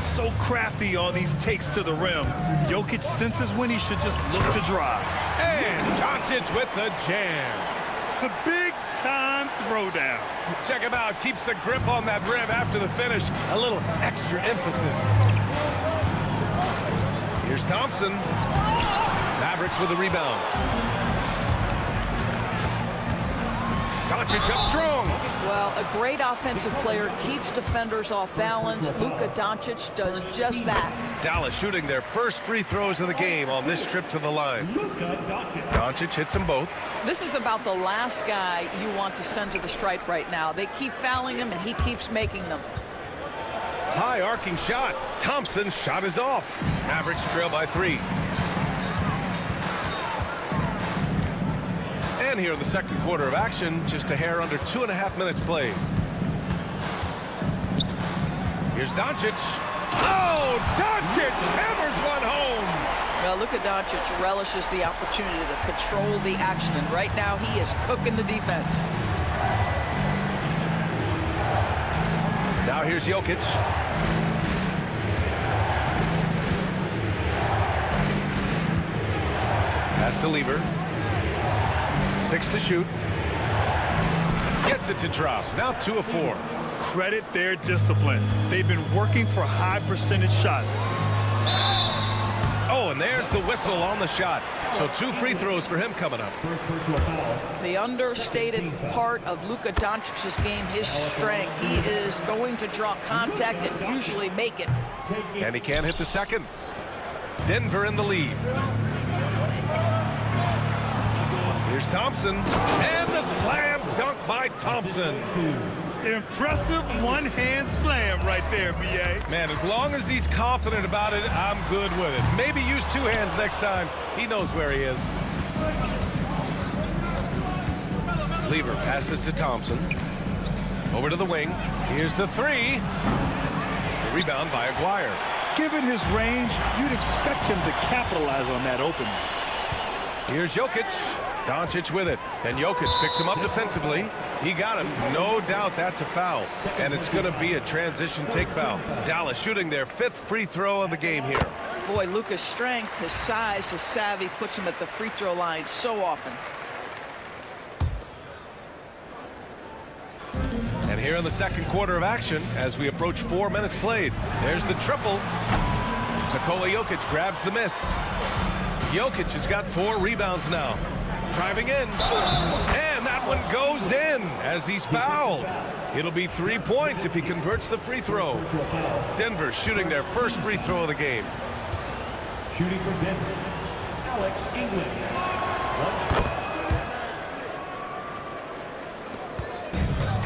So crafty on these takes to the rim. Jokic senses when he should just look to drive. And Doncic with the jam. A big-time throwdown. Check him out. Keeps the grip on that rim after the finish. A little extra emphasis. Here's Thompson. Mavericks with the rebound. Doncic up strong. Well, a great offensive player keeps defenders off balance. Luka Doncic does just that. Dallas shooting their first free throws of the game on this trip to the line. Doncic hits them both. This is about the last guy you want to send to the stripe right now. They keep fouling him, and he keeps making them. High arcing shot. Thompson's shot is off. Mavericks trail by 3. And here in the second quarter of action, just a hair under 2.5 minutes played. Here's Doncic. Oh, Doncic hammers one home. Well, Luka Doncic relishes the opportunity to control the action, and right now he is cooking the defense. Now here's Jokic. Pass to Lever. 6 to shoot. Gets it to drop. Now 2 of 4. Credit their discipline. They've been working for high percentage shots. Oh, and there's the whistle on the shot. So 2 free throws for him coming up. The understated part of Luka Doncic's game, his strength. He is going to draw contact and usually make it. And he can't hit the second. Denver in the lead. Here's Thompson, and the slam dunk by Thompson. Impressive one-hand slam right there, B.A. Man, as long as he's confident about it, I'm good with it. Maybe use two hands next time. He knows where he is. Lever passes to Thompson. Over to the wing. Here's the three. The rebound by Aguirre. Given his range, you'd expect him to capitalize on that opening. Here's Jokic. Doncic with it. And Jokic picks him up defensively. He got him. No doubt that's a foul. And it's going to be a transition take foul. Dallas shooting their 5th free throw of the game here. Boy, Luka's strength, his size, his savvy puts him at the free throw line so often. And here in the second quarter of action, as we approach 4 minutes played, there's the triple. Nikola Jokic grabs the miss. Jokic has got 4 rebounds now. Driving in. And that one goes in as he's fouled. It'll be 3 points if he converts the free throw. Denver shooting their first free throw of the game. Shooting for Denver, Alex England.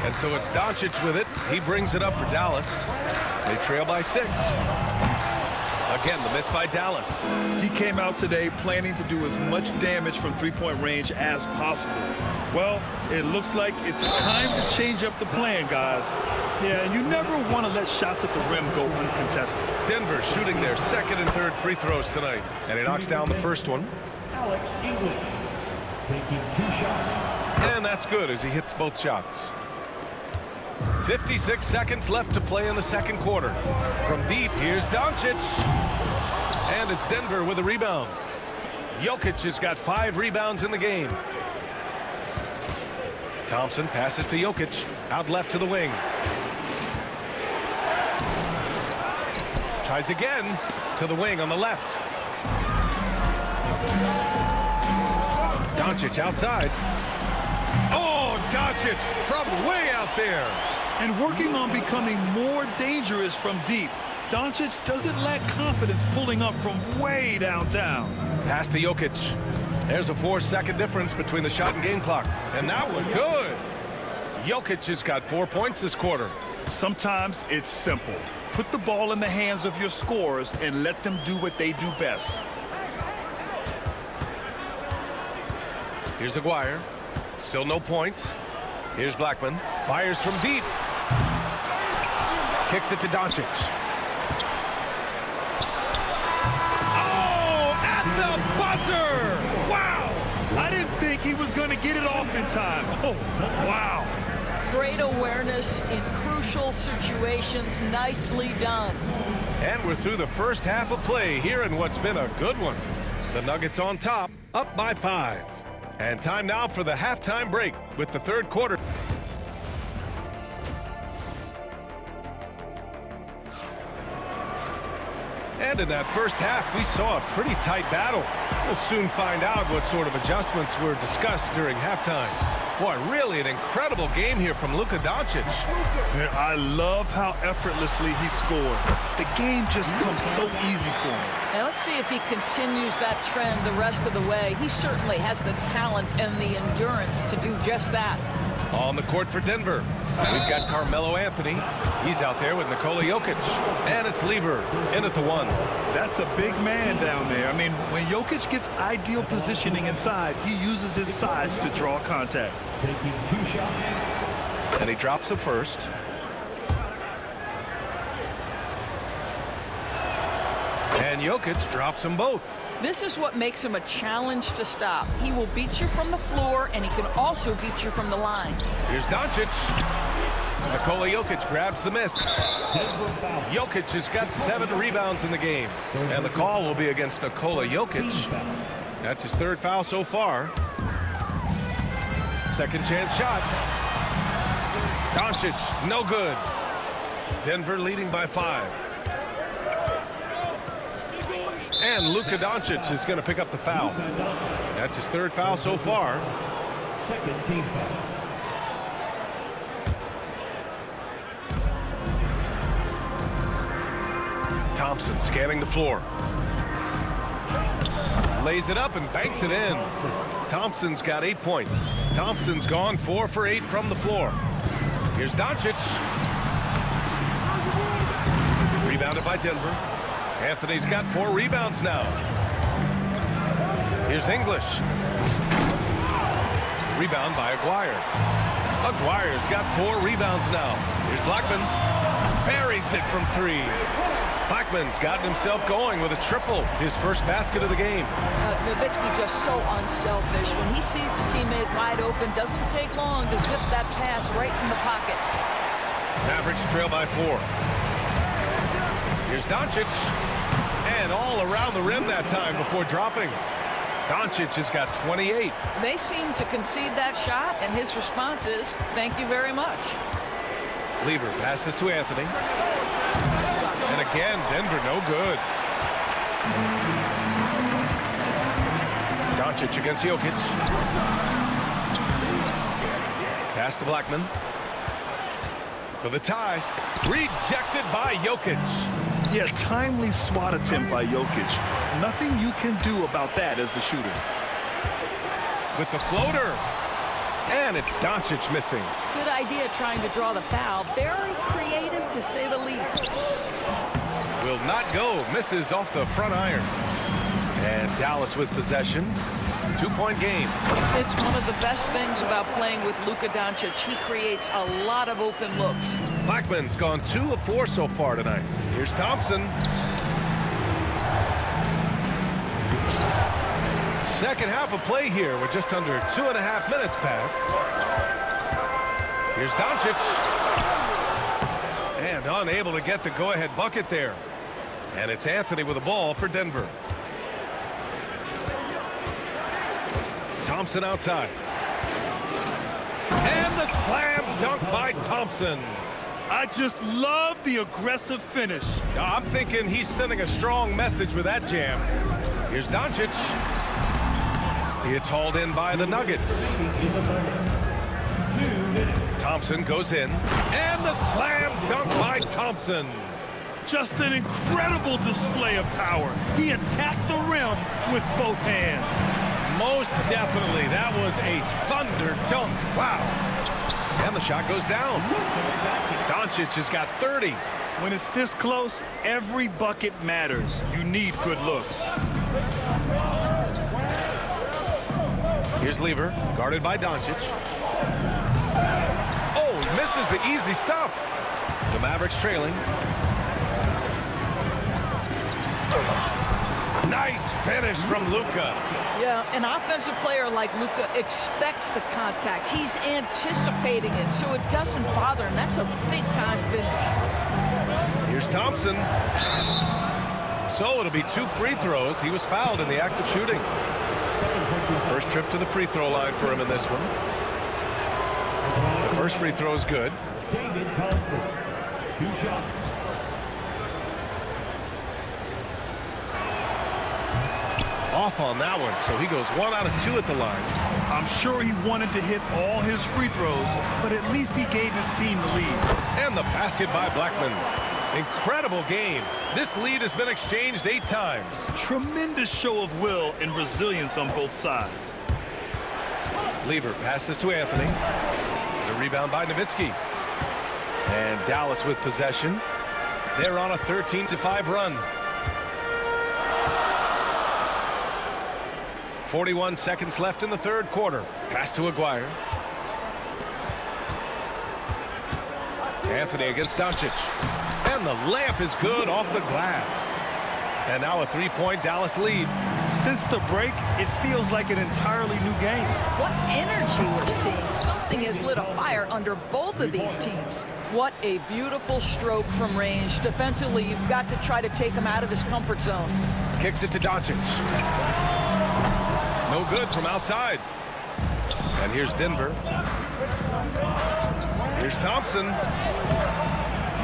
And so it's Doncic with it. He brings it up for Dallas. They trail by 6. Again, the miss by Dallas. He came out today planning to do as much damage from three-point range as possible. Well, it looks like it's time to change up the plan, guys. Yeah, and you never want to let shots at the rim go uncontested. Denver shooting their 2nd and 3rd free throws tonight. And he knocks down the first one. Alex England taking 2 shots. And that's good as he hits both shots. 56 seconds left to play in the second quarter. From deep, here's Doncic. And it's Denver with a rebound. Jokic has got 5 rebounds in the game. Thompson passes to Jokic. Out left to the wing. Tries again to the wing on the left. Doncic outside. Oh, Doncic from way out there. And working on becoming more dangerous from deep. Doncic doesn't lack confidence pulling up from way downtown. Pass to Jokic. There's a 4-second difference between the shot and game clock. And that one good. Jokic has got 4 points this quarter. Sometimes it's simple. Put the ball in the hands of your scorers and let them do what they do best. Here's Aguirre. Still no points. Here's Blackman. Fires from deep. Kicks it to Doncic. Oh, at the buzzer! Wow! I didn't think he was going to get it off in time. Oh, wow. Great awareness in crucial situations. Nicely done. And we're through the first half of play here in what's been a good one. The Nuggets on top, up by 5. And time now for the halftime break with the third quarter. And in that first half, we saw a pretty tight battle. We'll soon find out what sort of adjustments were discussed during halftime. Boy, really an incredible game here from Luka Doncic. I love how effortlessly he scored. The game just comes so easy for him. Now let's see if he continues that trend the rest of the way. He certainly has the talent and the endurance to do just that. On the court for Denver, we've got Carmelo Anthony. He's out there with Nikola Jokic. And it's Lever in at the 1. That's a big man down there. I mean, when Jokic gets ideal positioning inside, he uses his size to draw contact. Taking 2 shots. And he drops the first. And Jokic drops them both. This is what makes him a challenge to stop. He will beat you from the floor, and he can also beat you from the line. Here's Doncic. Nikola Jokic grabs the miss. Jokic has got 7 rebounds in the game. And the call will be against Nikola Jokic. That's his 3rd foul so far. Second chance shot. Doncic, no good. Denver leading by 5. And Luka Doncic is going to pick up the foul. That's his 3rd foul so far. Second team foul. Thompson scanning the floor. Lays it up and banks it in. Thompson's got 8 points. Thompson's gone 4 for 8 from the floor. Here's Doncic. Rebounded by Denver. Anthony's got 4 rebounds now. Here's English. Rebound by Aguirre. Aguirre's got 4 rebounds now. Here's Blackman. Buries it from 3. Blackman's gotten himself going with a triple, his first basket of the game. Nowitzki just so unselfish. When he sees the teammate wide open, doesn't take long to zip that pass right in the pocket. Mavericks trail by 4. Here's Doncic. And all around the rim that time before dropping. Doncic has got 28. They seem to concede that shot, and his response is, thank you very much. Lever passes to Anthony. And again, Denver no good. Doncic against Jokic. Pass to Blackman. For the tie. Rejected by Jokic. Yeah, timely swat attempt by Jokic. Nothing you can do about that as the shooter. With the floater. And it's Doncic missing. Good idea trying to draw the foul. Very creative, to say the least. Will not go. Misses off the front iron. And Dallas with possession. 2-point game. It's one of the best things about playing with Luka Doncic. He creates a lot of open looks. Blackman's gone 2 of 4 so far tonight. Here's Thompson. Second half of play here with just under 2.5 minutes passed. Here's Doncic. And unable to get the go-ahead bucket there. And it's Anthony with the ball for Denver. Thompson outside. And the slam dunk by Thompson. I just love the aggressive finish. I'm thinking he's sending a strong message with that jam. Here's Doncic. It's hauled in by the Nuggets. Thompson goes in. And the slam dunk by Thompson. Just an incredible display of power. He attacked the rim with both hands. Most definitely. That was a thunder dunk. Wow. And the shot goes down. Doncic has got 30. When it's this close, every bucket matters. You need good looks. Here's Lever, guarded by Doncic. Oh, he misses the easy stuff. The Mavericks trailing. Nice finish from Luka. Yeah, an offensive player like Luka expects the contact. He's anticipating it, so it doesn't bother him. That's a big-time finish. Here's Thompson. So it'll be 2 free throws. He was fouled in the act of shooting. First trip to the free throw line for him in this one. The first free throw is good. David Thompson, 2 shots. Off on that one, so he goes 1 out of 2 at the line. I'm sure he wanted to hit all his free throws, but at least he gave his team the lead. And the basket by Blackman. Incredible game. This lead has been exchanged 8 times. Tremendous show of will and resilience on both sides. Lever passes to Anthony. The rebound by Nowitzki. And Dallas with possession. They're on a 13-5 run. 41 seconds left in the third quarter. Pass to Aguirre. Anthony against Doncic. And the layup is good off the glass. And now a 3-point Dallas lead. Since the break, it feels like an entirely new game. What energy we're seeing. Something has lit a fire under both of these teams. What a beautiful stroke from range. Defensively, you've got to try to take him out of his comfort zone. Kicks it to Doncic. No good from outside. And here's Denver. Here's Thompson.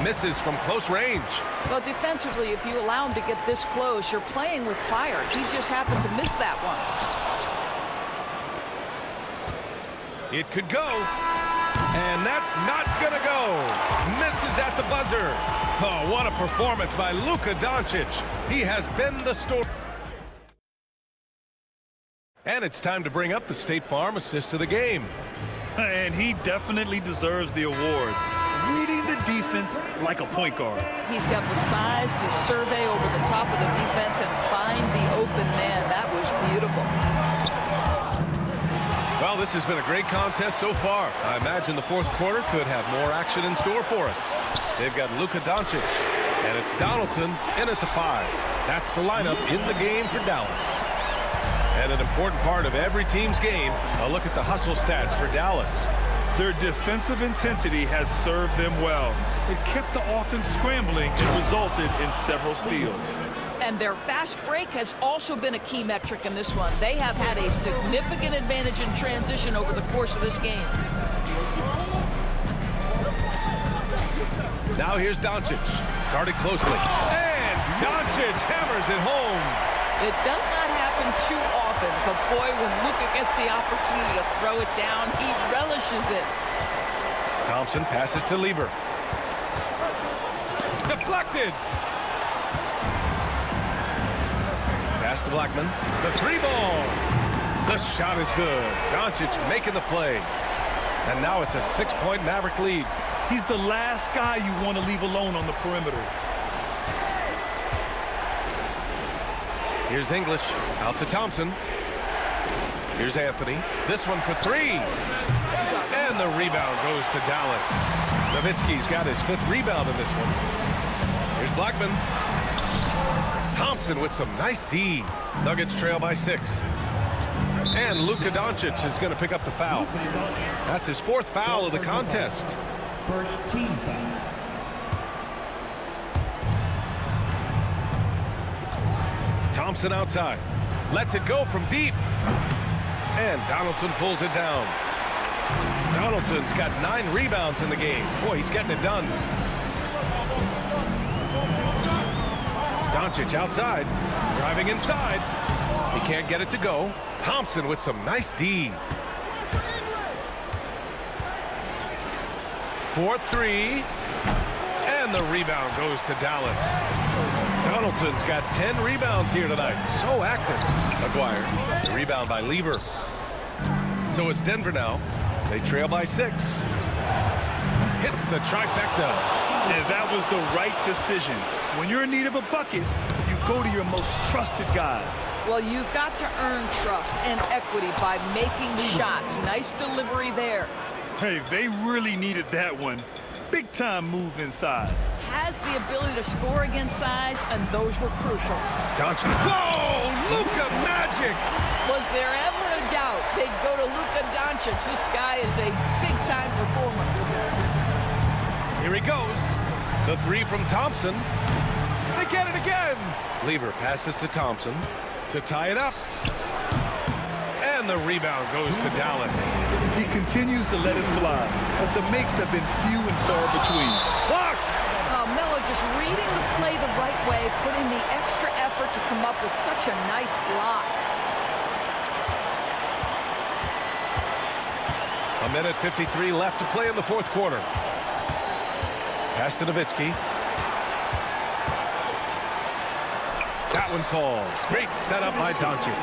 Misses from close range. Well, defensively, if you allow him to get this close, you're playing with fire. He just happened to miss that one. It could go. And that's not going to go. Misses at the buzzer. Oh, what a performance by Luka Doncic. He has been the story. And it's time to bring up the State Farm assist of the game. And he definitely deserves the award. Reading the defense like a point guard. He's got the size to survey over the top of the defense and find the open man. That was beautiful. Well, this has been a great contest so far. I imagine the fourth quarter could have more action in store for us. They've got Luka Doncic, and it's Donaldson in at the 5. That's the lineup in the game for Dallas. And an important part of every team's game, a look at the hustle stats for Dallas. Their defensive intensity has served them well. It kept the offense scrambling and resulted in several steals. And their fast break has also been a key metric in this one. They have had a significant advantage in transition over the course of this game. Now here's Doncic. Guarded closely. And Doncic hammers it home. It does not happen too often, but boy, when Luka gets the opportunity to throw it down, he relishes it. Thompson passes to Lever. Deflected. Pass to Blackman. The 3-ball. The shot is good. Doncic making the play. And now it's a 6-point Maverick lead. He's the last guy you want to leave alone on the perimeter. Here's English, out to Thompson. Here's Anthony. This one for 3. And the rebound goes to Dallas. Nowitzki's got his 5th rebound in this one. Here's Blackman. Thompson with some nice D. Nuggets trail by 6. And Luka Doncic is going to pick up the foul. That's his 4th foul of the contest. First team foul. Thompson outside. Lets it go from deep. And Donaldson pulls it down. Donaldson's got 9 rebounds in the game. Boy, he's getting it done. Doncic outside. Driving inside. He can't get it to go. Thompson with some nice D. 4-3. And the rebound goes to Dallas. Donaldson's got 10 rebounds here tonight. So active. McGuire. The rebound by Lever. So it's Denver now. They trail by 6. Hits the trifecta. And that was the right decision. When you're in need of a bucket, you go to your most trusted guys. Well, you've got to earn trust and equity by making shots. Nice delivery there. Hey, they really needed that one. Big time move inside. Has the ability to score against size, and those were crucial. Doncic. Whoa! Luka magic! Was there ever a doubt they'd go to Luka Doncic? This guy is a big-time performer. Here he goes. The 3 from Thompson. They get it again. Lever passes to Thompson to tie it up. And the rebound goes to Dallas. He continues to let it fly, but the makes have been few and far between. Blocked! Melo just reading the play the right way, putting the extra effort to come up with such a nice block. A minute 53 left to play in the fourth quarter. Pass to Nowitzki. That one falls. Great setup by Doncic.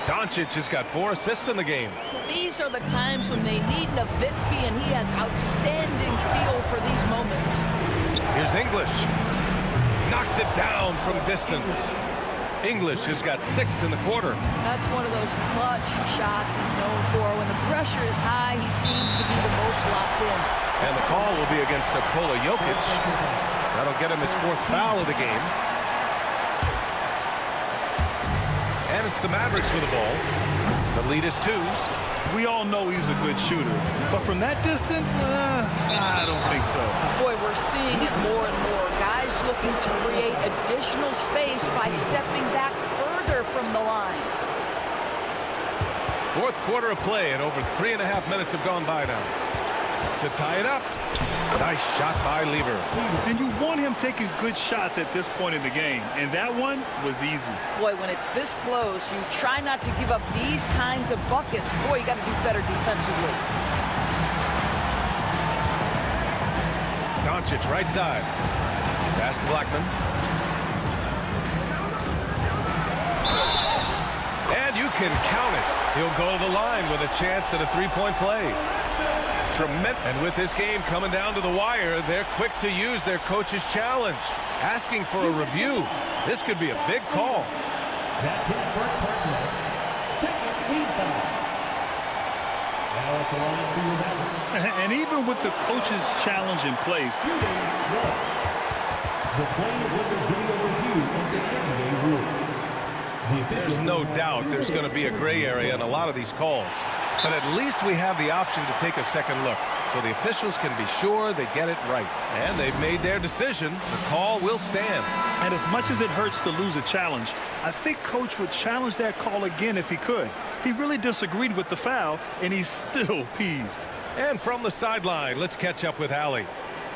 Doncic has got 4 assists in the game. These are the times when they need Nowitzki, and he has outstanding feel for these moments. Here's English. Knocks it down from distance. English has got 6 in the quarter. That's one of those clutch shots he's known for. When the pressure is high, he seems to be the most locked in. And the call will be against Nikola Jokic. That'll get him his 4th foul of the game. And it's the Mavericks with the ball. The lead is 2. We all know he's a good shooter, but from that distance, I don't think so. Boy, we're seeing it more and more. Guys looking to create additional space by stepping back further from the line. Fourth quarter of play, and over 3.5 minutes have gone by now. To tie it up. Nice shot by Lever. And you want him taking good shots at this point in the game, and that one was easy. Boy, when it's this close, you try not to give up these kinds of buckets. Boy, you got to do better defensively. Doncic right side. Pass to Blackman. And you can count it. He'll go to the line with a chance at a three-point play. Tremendous. And with this game coming down to the wire, they're quick to use their coach's challenge, asking for a review. This could be a big call. That's his first personal. Second team foul. Now at the line for your balance. And even with the coach's challenge in place, the play is under video review. NBA rules. There's no doubt there's going to be a gray area in a lot of these calls. But at least we have the option to take a second look, so the officials can be sure they get it right. And they've made their decision. The call will stand. and as much as it hurts to lose a challenge, I think Coach would challenge that call again if he could. He really disagreed with the foul, and he's still peeved. And from the sideline, let's catch up with Allie.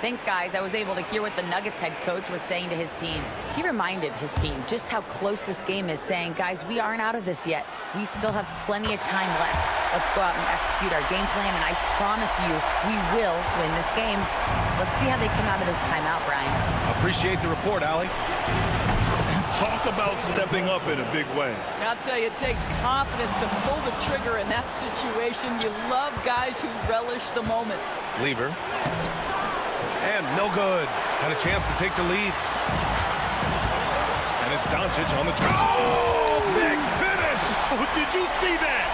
Thanks, guys. I was able to hear what the Nuggets head coach was saying to his team. He reminded his team just how close this game is, saying, guys, we aren't out of this yet. We still have plenty of time left. Let's go out and execute our game plan, and I promise you, we will win this game. Let's see how they come out of this timeout, Brian. Appreciate the report, Allie. Talk about stepping up in a big way. I'll tell you, it takes confidence to pull the trigger in that situation. You love guys who relish the moment. Lever. And no good. Had a chance to take the lead. And it's Doncic on the track. Oh, big finish! Oh, did you see that?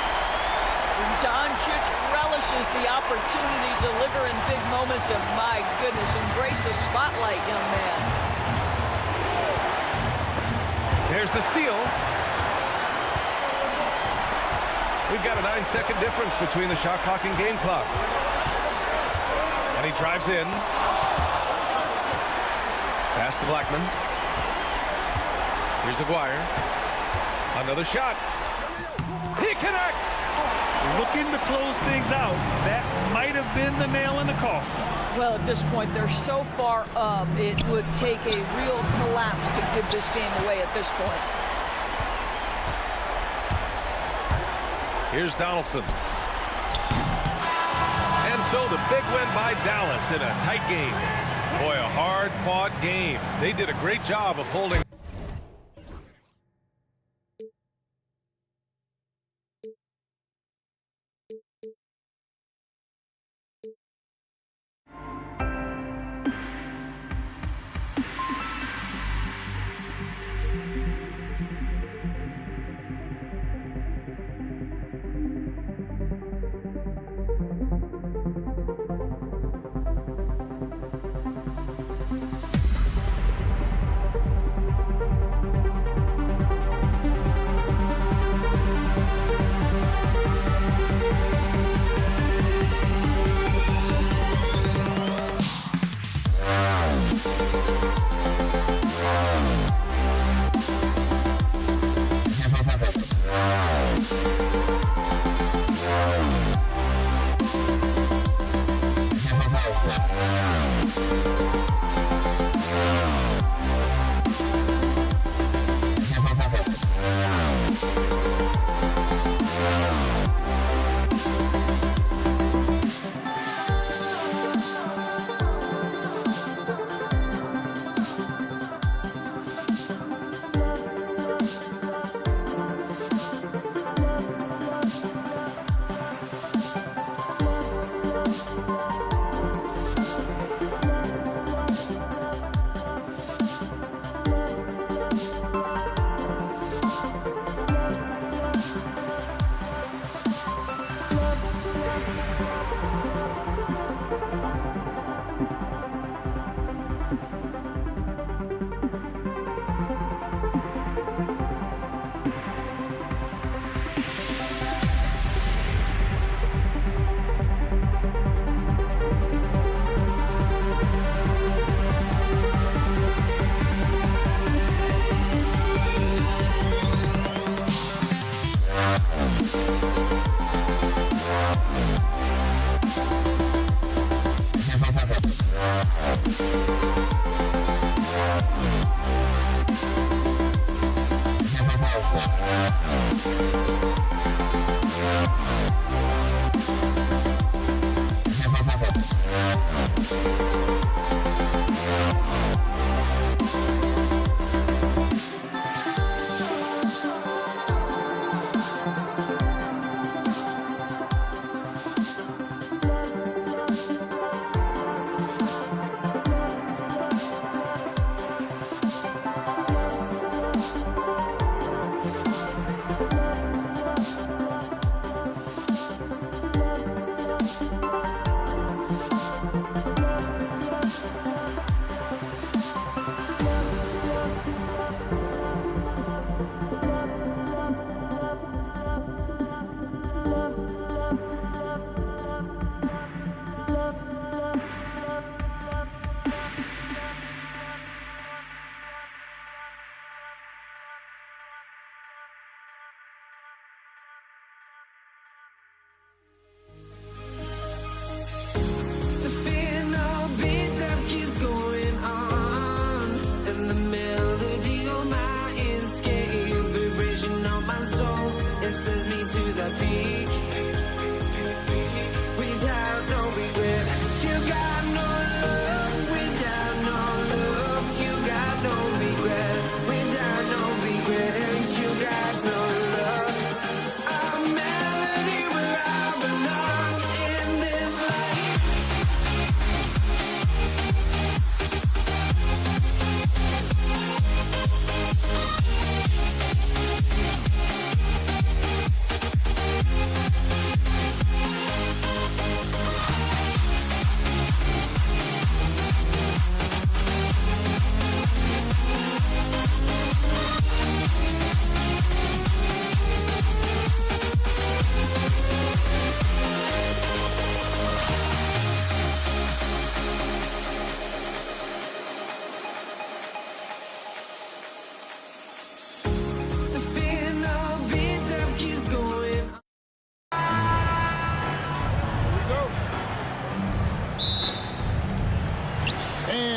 Doncic relishes the opportunity to deliver in big moments, and my goodness, embrace the spotlight, young man. There's the steal. We've got a 9-second difference between the shot clock and game clock. And he drives in. Pass to Blackman. Here's Aguirre. Another shot. He connects! Looking to close things out. That might have been the nail in the coffin. Well, at this point, they're so far up, it would take a real collapse to give this game away at this point. Here's Donaldson. And so the big win by Dallas in a tight game. Boy, a hard-fought game. They did a great job of holding.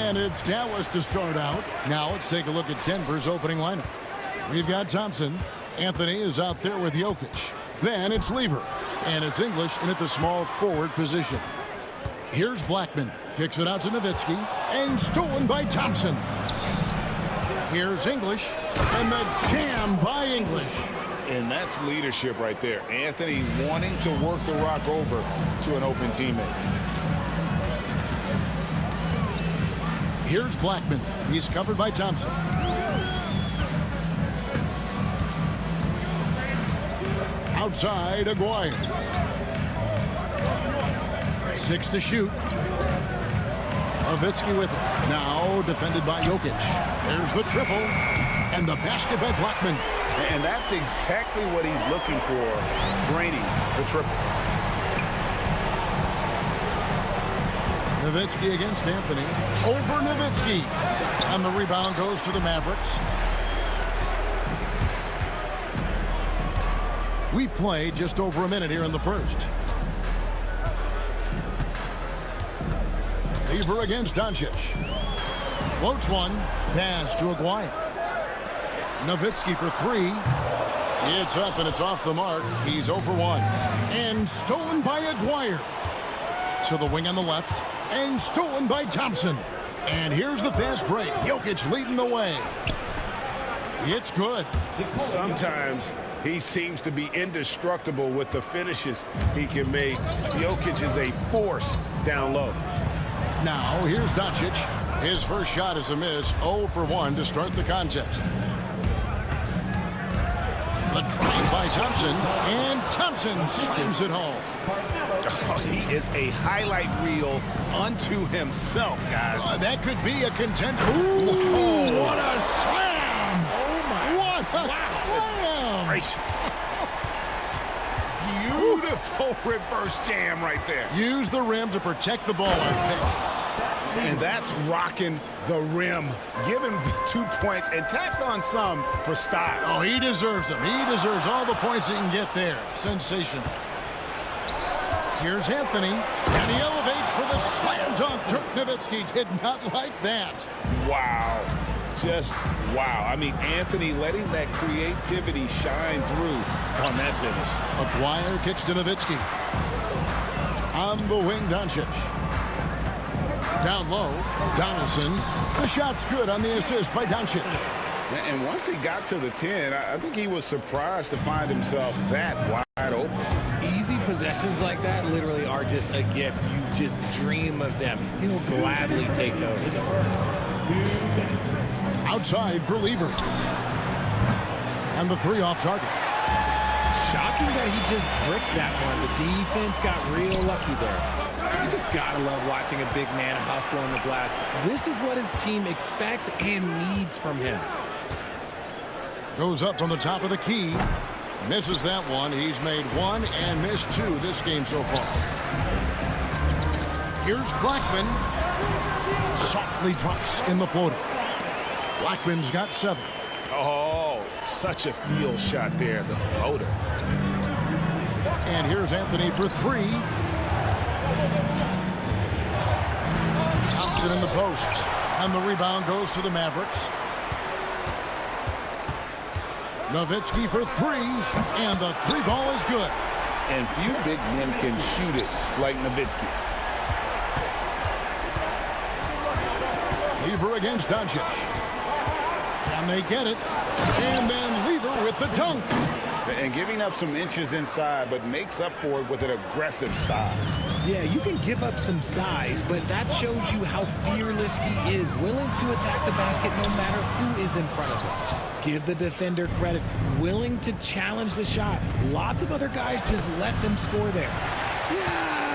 And it's Dallas to start out. Now let's take a look at Denver's opening lineup. We've got Thompson. Anthony is out there with Jokic. Then it's Lever. And it's English in at the small forward position. Here's Blackman. Kicks it out to Nowitzki. And stolen by Thompson. Here's English. And the jam by English. And that's leadership right there. Anthony wanting to work the rock over to an open teammate. Here's Blackman. He's covered by Thompson. Outside, Aguirre. 6 to shoot. Nowitzki with it. Now defended by Jokic. There's the triple. And the basket by Blackman. And that's exactly what he's looking for, draining the triple. Nowitzki against Anthony. Over Nowitzki. And the rebound goes to the Mavericks. We've played just over a minute here in the first. Lever against Doncic. Floats one. Pass to Aguirre. Nowitzki for 3. It's up and it's off the mark. He's 0 for 1. And stolen by Aguirre. To the wing on the left. And stolen by Thompson. And here's the fast break. Jokic leading the way. It's good. Sometimes he seems to be indestructible with the finishes he can make. Jokic is a force down low. Now here's Doncic. His first shot is a miss. 0 for 1 to start the contest. The drive by Thompson. And Thompson slams it home. Oh, he is a highlight reel unto himself, guys. That could be a contender. Ooh, what a slam! Oh, my. What a slam! Gracious. Beautiful reverse jam right there. Use the rim to protect the ball, I think. And that's rocking the rim. Give him 2 points and tacked on some for style. Oh, he deserves them. He deserves all the points he can get there. Sensational. Here's Anthony, and he elevates for the slam dunk. Dirk Nowitzki did not like that. Wow. Just wow. I mean, Anthony letting that creativity shine through on that finish. Aguirre kicks to Nowitzki. On the wing, Doncic. Down low, Donaldson. The shot's good on the assist by Doncic. And once he got to the 10, I think he was surprised to find himself that wide open. Easy possessions like that literally are just a gift. You just dream of them. He'll gladly take those. Outside for Lever. And the 3 off target. Shocking that he just bricked that one. The defense got real lucky there. You just gotta love watching a big man hustle on the glass. This is what his team expects and needs from him. Goes up on the top of the key. Misses that one. He's made 1 and missed 2 this game so far. Here's Blackman. Softly drops in the floater. Blackman's got 7. Oh, such a field shot there, the floater. And here's Anthony for 3. Thompson in the post. And the rebound goes to the Mavericks. Nowitzki for 3. And the 3 ball is good. And few big men can shoot it like Nowitzki. Lever against Doncic. Can they get it? And then Lever with the dunk. And giving up some inches inside, but makes up for it with an aggressive style. Yeah, you can give up some size, but that shows you how fearless he is, willing to attack the basket no matter who is in front of him. Give the defender credit, willing to challenge the shot. Lots of other guys just let them score there.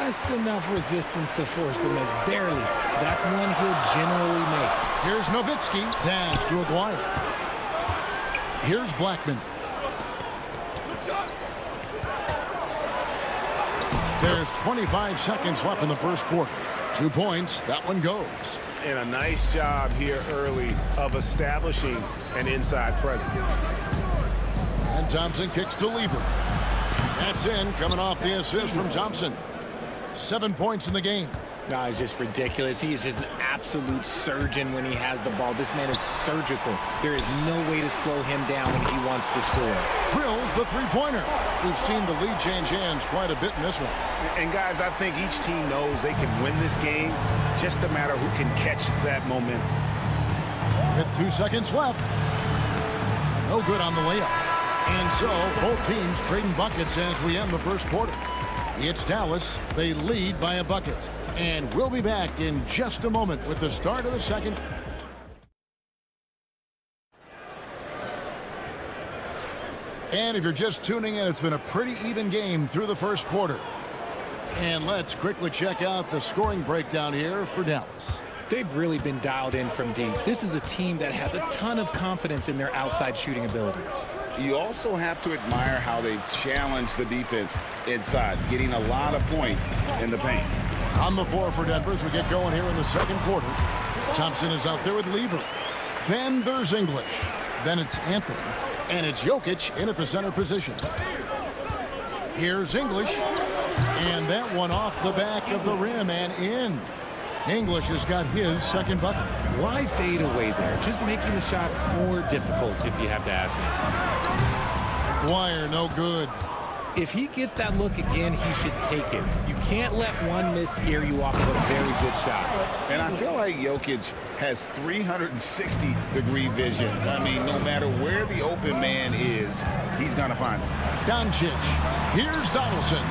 Just enough resistance to force them as barely. That's one he'll generally make. Here's Nowitzki. Pass to Aguirre. Here's Blackman. There's 25 seconds left in the first quarter. 2 points. That one goes. And a nice job here early of establishing an inside presence. And Thompson kicks to Lever. That's in, coming off the assist from Thompson. 7 points in the game. No, it's just ridiculous. He is just an absolute surgeon when he has the ball. This man is surgical. There is no way to slow him down when he wants to score. Drills the three-pointer. We've seen the lead change hands quite a bit in this one. And guys, I think each team knows they can win this game. Just a matter who can catch that momentum. With 2 seconds left. No good on the layup. And so both teams trading buckets as we end the first quarter. It's Dallas. They lead by a bucket. And we'll be back in just a moment with the start of the second. And if you're just tuning in, it's been a pretty even game through the first quarter. And let's quickly check out the scoring breakdown here for Dallas. They've really been dialed in from deep. This is a team that has a ton of confidence in their outside shooting ability. You also have to admire how they've challenged the defense inside, getting a lot of points in the paint. On the floor for Denver as we get going here in the second quarter. Thompson is out there with Lever. Then there's English. Then it's Anthony. And it's Jokic in at the center position. Here's English. And that one off the back of the rim and in. English has got his second bucket. Why fade away there? Just making the shot more difficult, if you have to ask me. Dwyer, no good. If he gets that look again, he should take it. You can't let one miss scare you off of a very good shot. And I feel like Jokic has 360-degree vision. I mean, no matter where the open man is, he's going to find him. Doncic. Here's Donaldson.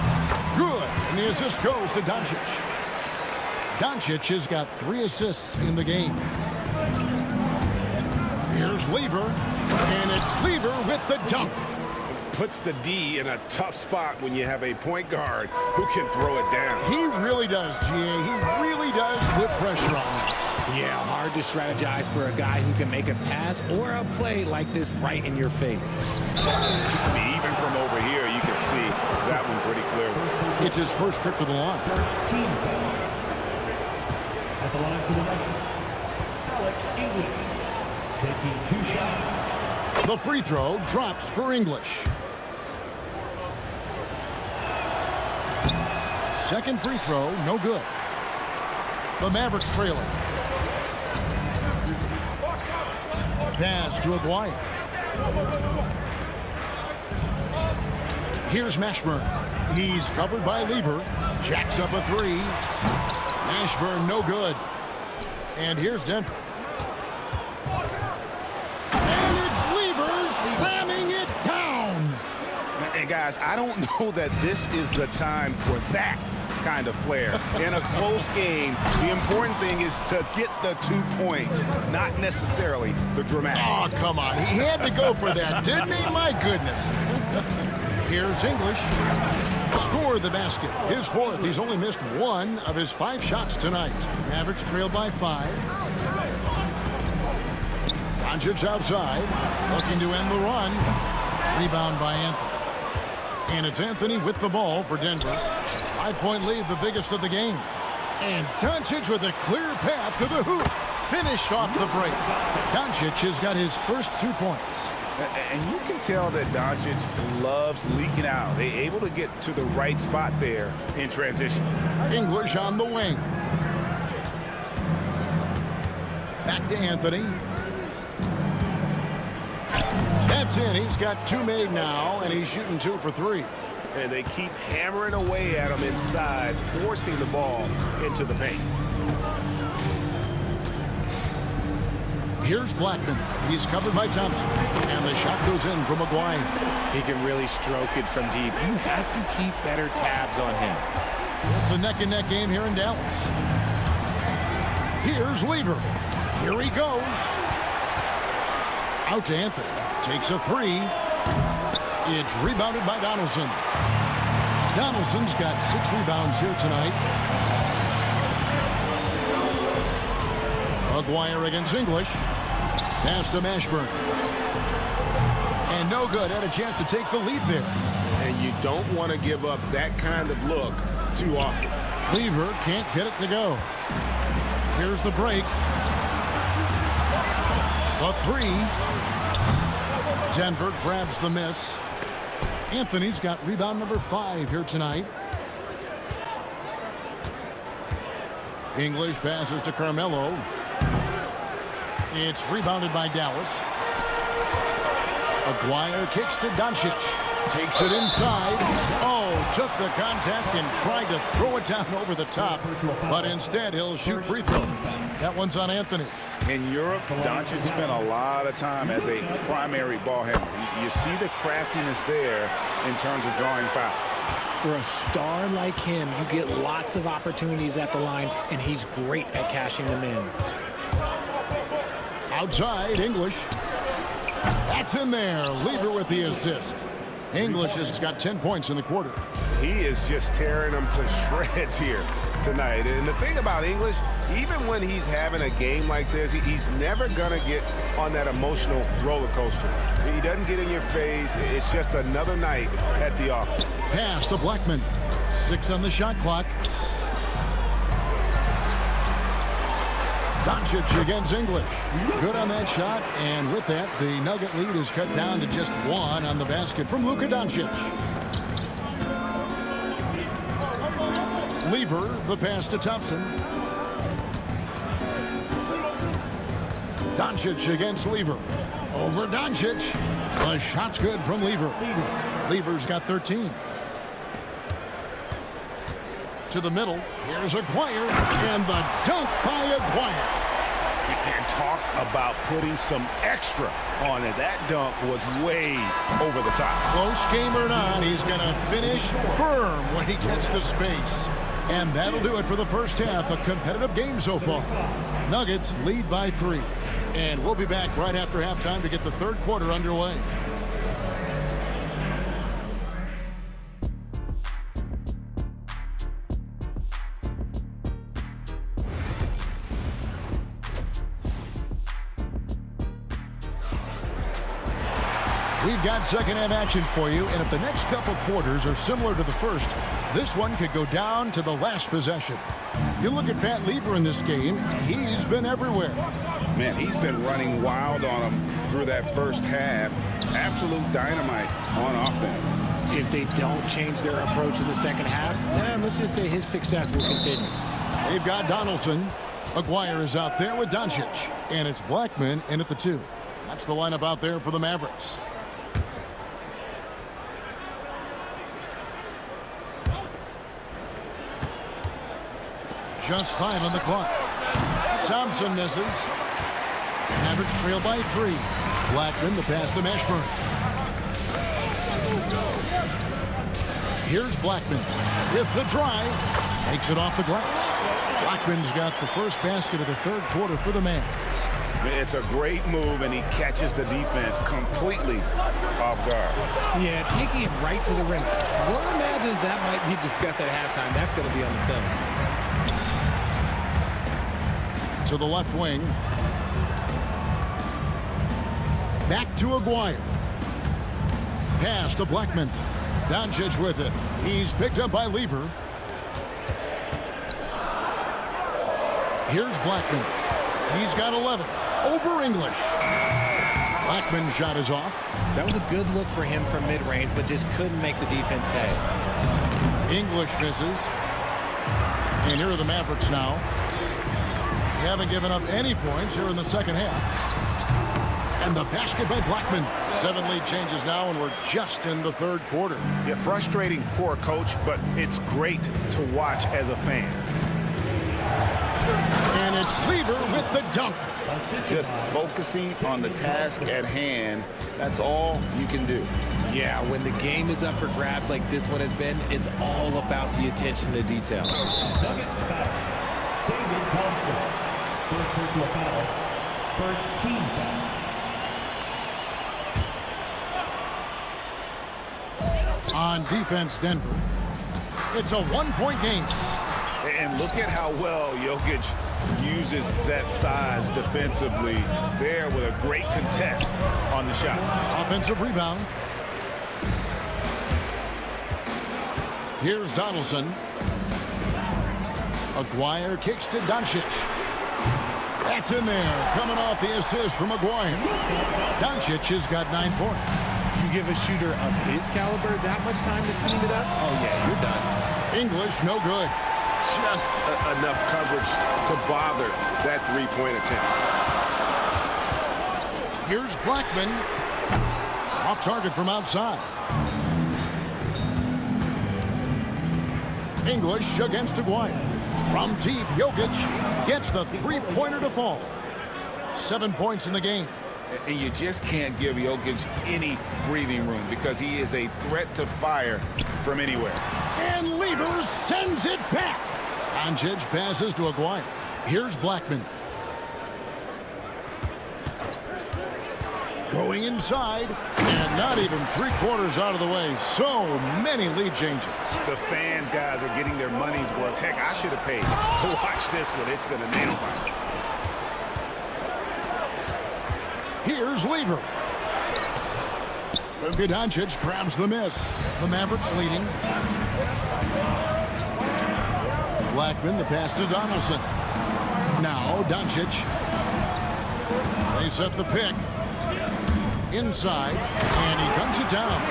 Good. And the assist goes to Doncic. Doncic has got 3 assists in the game. Here's Lever. And it's Lever with the dunk. Puts the D in a tough spot when you have a point guard who can throw it down. He really does, GA. He really does put pressure on him. Yeah, hard to strategize for a guy who can make a pass or a play like this right in your face. I mean, even from over here, you can see that one pretty clearly. It's his first trip to the line. First team foul. At the line for the Nuggets, Alex English, taking 2 shots. The free throw drops for English. Second free throw, no good. The Mavericks trailing. Pass to Aguirre. Here's Mashburn. He's covered by Lever. Jacks up a 3. Mashburn, no good. And here's Denver. And it's Lever slamming it down. And guys, I don't know that this is the time for that kind of flair. In a close game, the important thing is to get the 2 points, not necessarily the dramatics. Oh, come on. He had to go for that, didn't he? My goodness. Here's English. Score the basket. His 4th. He's only missed 1 of his 5 shots tonight. Mavericks trail by 5. Doncic outside. Looking to end the run. Rebound by Anthony. And it's Anthony with the ball for Denver. 5-point lead, the biggest of the game. And Doncic with a clear path to the hoop. Finished off the break. Doncic has got his first 2 points. And you can tell that Doncic loves leaking out. They're able to get to the right spot there in transition. English on the wing. Back to Anthony. That's in. He's got 2 made now, and he's shooting 2 for 3. And they keep hammering away at him inside, forcing the ball into the paint. Here's Blackman. He's covered by Thompson. And the shot goes in from Aguirre. He can really stroke it from deep. You have to keep better tabs on him. It's a neck-and-neck game here in Dallas. Here's Lever. Here he goes. Out to Anthony. Takes a 3. It's rebounded by Donaldson. Donaldson's got 6 rebounds here tonight. Aguirre against English. Pass to Mashburn. And no good. Had a chance to take the lead there. And you don't want to give up that kind of look too often. Lever can't get it to go. Here's the break. A 3. Denver grabs the miss. Anthony's got rebound number 5 here tonight. English passes to Carmelo. It's rebounded by Dallas. Aguirre kicks to Doncic. Takes it inside. Oh, took the contact and tried to throw it down over the top. But instead, he'll shoot free throws. That one's on Anthony. In Europe, Doncic spent a lot of time as a primary ball handler. You see the craftiness there in terms of drawing fouls. For a star like him, you get lots of opportunities at the line, and he's great at cashing them in. Outside, English. That's in there. Lever with the assist. English has got 10 points in the quarter. He is just tearing them to shreds here tonight. And the thing about English, even when he's having a game like this, he's never going to get on that emotional roller coaster. He doesn't get in your face. It's just another night at the office. Pass to Blackman. 6 on the shot clock. Doncic against English. Good on that shot, and with that, the Nugget lead is cut down to just 1 on the basket from Luka Doncic. Lever, the pass to Thompson. Doncic against Lever. Over Doncic. The shot's good from Lever. Lever's got 13. To the middle. Here's Aguirre, and the dunk by Aguirre. And talk about putting some extra on it. That dunk was way over the top. Close game or not, he's going to finish firm when he gets the space. And that'll do it for the first half. A competitive game so far. Nuggets lead by 3. And we'll be back right after halftime to get the third quarter underway. We've got second half action for you, and if the next couple quarters are similar to the first, this one could go down to the last possession. You look at Pat Lever in this game, he's been everywhere. Man, he's been running wild on him through that first half. Absolute dynamite on offense. If they don't change their approach in the second half, then let's just say his success will continue. They've got Donaldson. Aguirre is out there with Doncic, and it's Blackman in at the 2. That's the lineup out there for the Mavericks. Just 5 on the clock. Thompson misses. Mavericks trail by 3. Blackman, the pass to Mashburn. Here's Blackman with the drive. Takes it off the glass. Blackman's got the first basket of the third quarter for the Mavs. It's a great move, and he catches the defense completely off guard. Yeah, taking it right to the rim. One imagines that might be discussed at halftime. That's going to be on the film. To the left wing. Back to Aguirre. Pass to Blackman. Doncic with it. He's picked up by Lever. Here's Blackman. He's got 11. Over English. Blackman's shot is off. That was a good look for him from mid-range, but just couldn't make the defense pay. English misses. And here are the Mavericks now. They haven't given up any points here in the second half. And the basket by Blackman. 7 lead changes now, and we're just in the third quarter. Yeah, frustrating for a coach, but it's great to watch as a fan. And it's Lever with the dunk. Just focusing on the task at hand. That's all you can do. Yeah, when the game is up for grabs like this one has been, it's all about the attention to detail. David Thompson. First personal foul. First team foul. On defense, Denver. It's a 1-point game. And look at how well Jokic uses that size defensively there with a great contest on the shot. Offensive rebound. Here's Donaldson. Aguirre kicks to Doncic. That's in there. Coming off the assist from Aguirre. Doncic has got 9 points. You give a shooter of his caliber that much time to seam it up? Oh, yeah, you're done. English, no good. just enough coverage to bother that three-point attempt. Here's Blackman. Off target from outside. English against Aguirre. From deep, Jokic gets the three-pointer to fall. 7 points in the game. And you just can't give Jokic any breathing room because he is a threat to fire from anywhere. And Lever sends it back. Doncic passes to Aguirre. Here's Blackman. Going inside, and not even 3/4 out of the way. So many lead changes. The fans, guys, are getting their money's worth. Heck, I should have paid to watch this one. It's been a nail biter. Here's Lever. Luka Doncic grabs the miss. The Mavericks leading. Blackman, the pass to Donaldson. Now Doncic. They set the pick. Inside, and he dunks it down.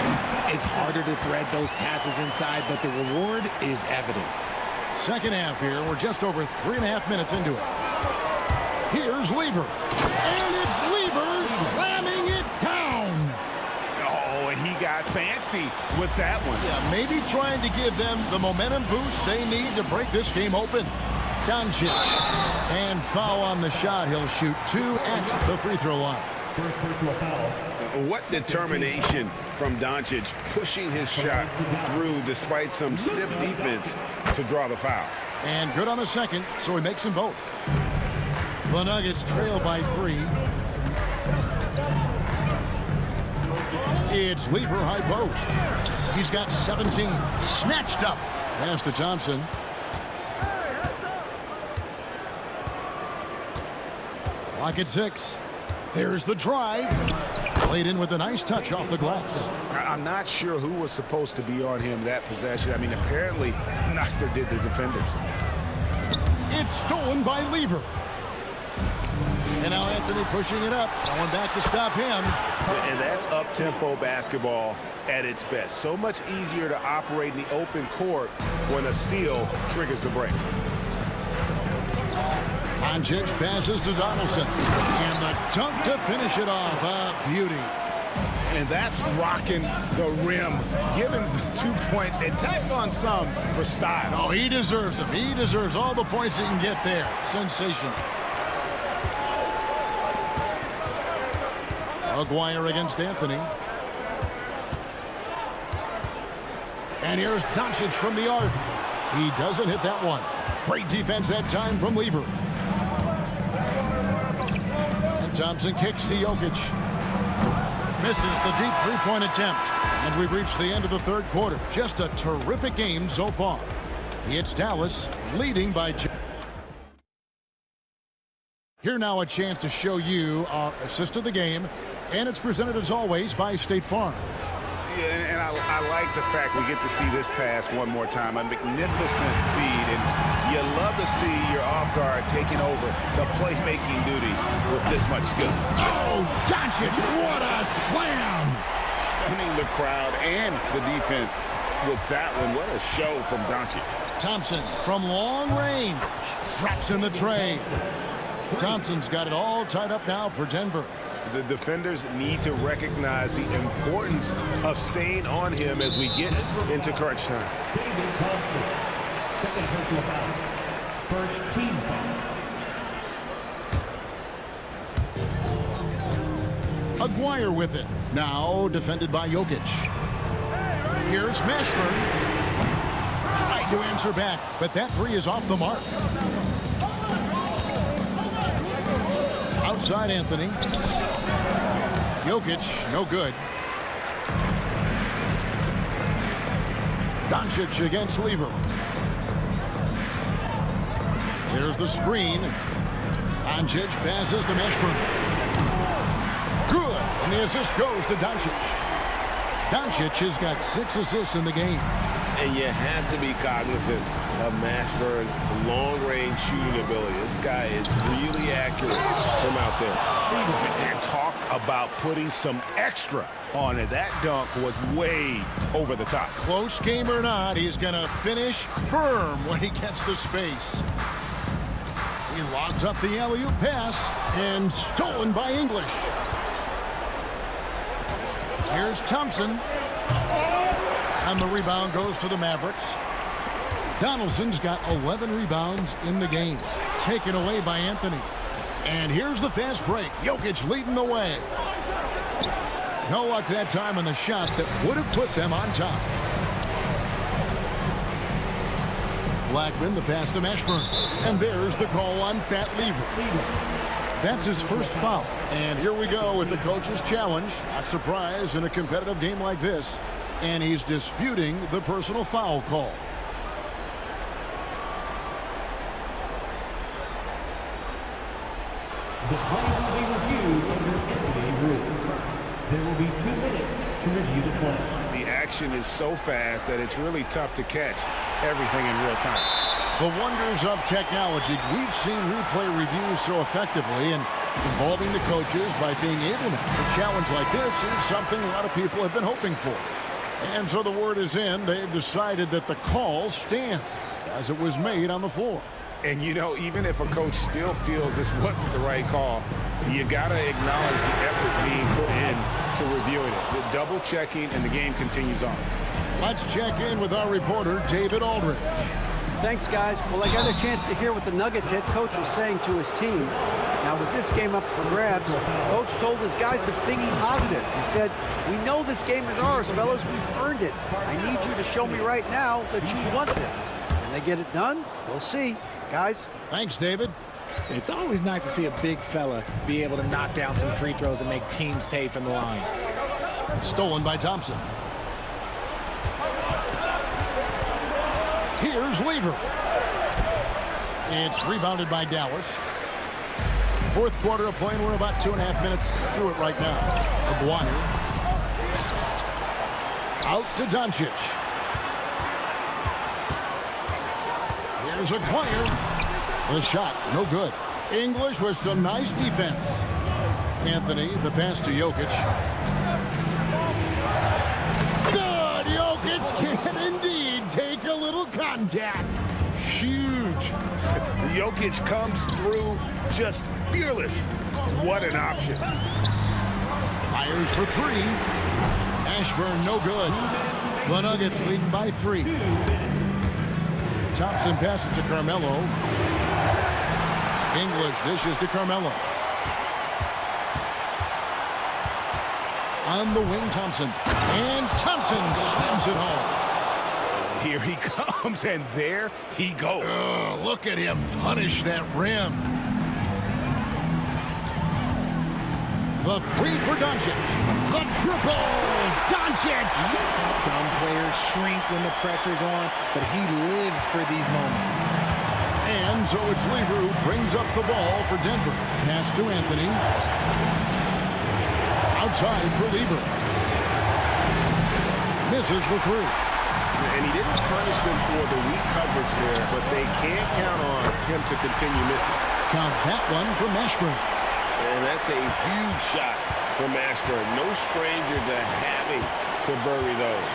It's harder to thread those passes inside, but the reward is evident. Second half here. We're just over 3.5 minutes into it. Here's Lever. And it's Lever slamming it down. Oh, and he got fancy with that one. Yeah, maybe trying to give them the momentum boost they need to break this game open. Doncic. And foul on the shot. He'll shoot 2 at the free throw line. First personal foul. What determination from Doncic, pushing his shot through despite some stiff defense to draw the foul. And good on the second, so he makes them both. The Nuggets trail by 3. It's Lever high post. He's got 17. Snatched up. Pass to Thompson. Clock at 6. There's the drive. Played in with a nice touch off the glass. I'm not sure who was supposed to be on him that possession. I mean, apparently neither did the defenders. It's stolen by Lever. And now Anthony pushing it up. No one back to stop him. And that's up-tempo basketball at its best. So much easier to operate in the open court when a steal triggers the break. Doncic passes to Donaldson. And the dunk to finish it off. A beauty. And that's rocking the rim. Give him 2 points and tack on some for style. Oh, he deserves them. He deserves all the points he can get there. Sensational. Aguirre against Anthony. And here's Doncic from the arc. He doesn't hit that one. Great defense that time from Lever. And Thompson kicks to Jokic. Misses the deep three-point attempt. And we've reached the end of the third quarter. Just a terrific game so far. It's Dallas leading by... Here now a chance to show you our assist of the game. And it's presented as always by State Farm. Yeah, and I like the fact we get to see this pass one more time. A magnificent feed, and you love to see your off guard taking over the playmaking duties with this much skill. Oh, Doncic, what a slam! Stunning the crowd and the defense with that one. What a show from Doncic. Thompson from long range drops in the tray. Thompson's got it all tied up now for Denver. The defenders need to recognize the importance of staying on him as we get into crunch time. David Thompson, second personal foul. First team foul. Aguirre with it. Now defended by Jokic. Here's Mashburn. Tried to answer back, but that three is off the mark. Outside Anthony. Jokic, no good. Doncic against Lever. There's the screen. Doncic passes to Mashburn. Good, and the assist goes to Doncic. Doncic has got 6 assists in the game. And you have to be cognizant of Mashburn's long-range shooting ability. This guy is really accurate from out there. And talk about putting some extra on it. That dunk was way over the top. Close game or not, he's going to finish firm when he gets the space. He lobs up the alley-oop pass and stolen by English. Here's Thompson. And the rebound goes to the Mavericks. Donaldson's got 11 rebounds in the game. Taken away by Anthony. And here's the fast break. Jokic leading the way. No luck that time on the shot that would have put them on top. Blackman, the pass to Mashburn. And there's the call on Fat Lever. That's his first foul. And here we go with the coach's challenge. Not surprised in a competitive game like this. And he's disputing the personal foul call. The play will be reviewed under NBA rules. There will be 2 minutes to review the play. The action is so fast that it's really tough to catch everything in real time. The wonders of technology. We've seen replay reviews so effectively, and involving the coaches by being able to have a challenge like this is something a lot of people have been hoping for. And so the word is in. They've decided that the call stands as it was made on the floor. And, you know, even if a coach still feels this wasn't the right call, you got to acknowledge the effort being put in to reviewing it. The double checking, and the game continues on. Let's check in with our reporter, David Aldridge. Thanks, guys. Well, I got a chance to hear what the Nuggets head coach was saying to his team. Now, with this game up for grabs, coach told his guys to think positive. He said, "We know this game is ours, fellas. We've earned it. I need you to show me right now that you want this." Can they get it done? We'll see. Guys. Thanks, David. It's always nice to see a big fella be able to knock down some free throws and make teams pay from the line. Stolen by Thompson. Here's Lever. It's rebounded by Dallas. Fourth quarter of play, and we're about 2.5 minutes through it right now. Aguirre. Out to Doncic. Here's Aguirre. The shot, no good. English with some nice defense. Anthony, the pass to Jokic. Good! Jokic can indeed take a little contact. Huge. Jokic comes through just fearless. What an option. Fires for 3. Ashburn, no good. The Nuggets leading by 3. Thompson passes to Carmelo. English dishes to Carmelo. On the wing, Thompson. And Thompson slams it home. Here he comes, and there he goes. Look at him punish that rim. The 3 for Doncic. The triple. Doncic. Some players shrink when the pressure's on, but he lives for these moments. And so it's Lever who brings up the ball for Denver. Pass to Anthony. Outside for Lever. Misses the 3. And he didn't punish them for the weak coverage there, but they can't count on him to continue missing. Count that one for Mashburn. And that's a huge shot from Mashburn. No stranger to having to bury those.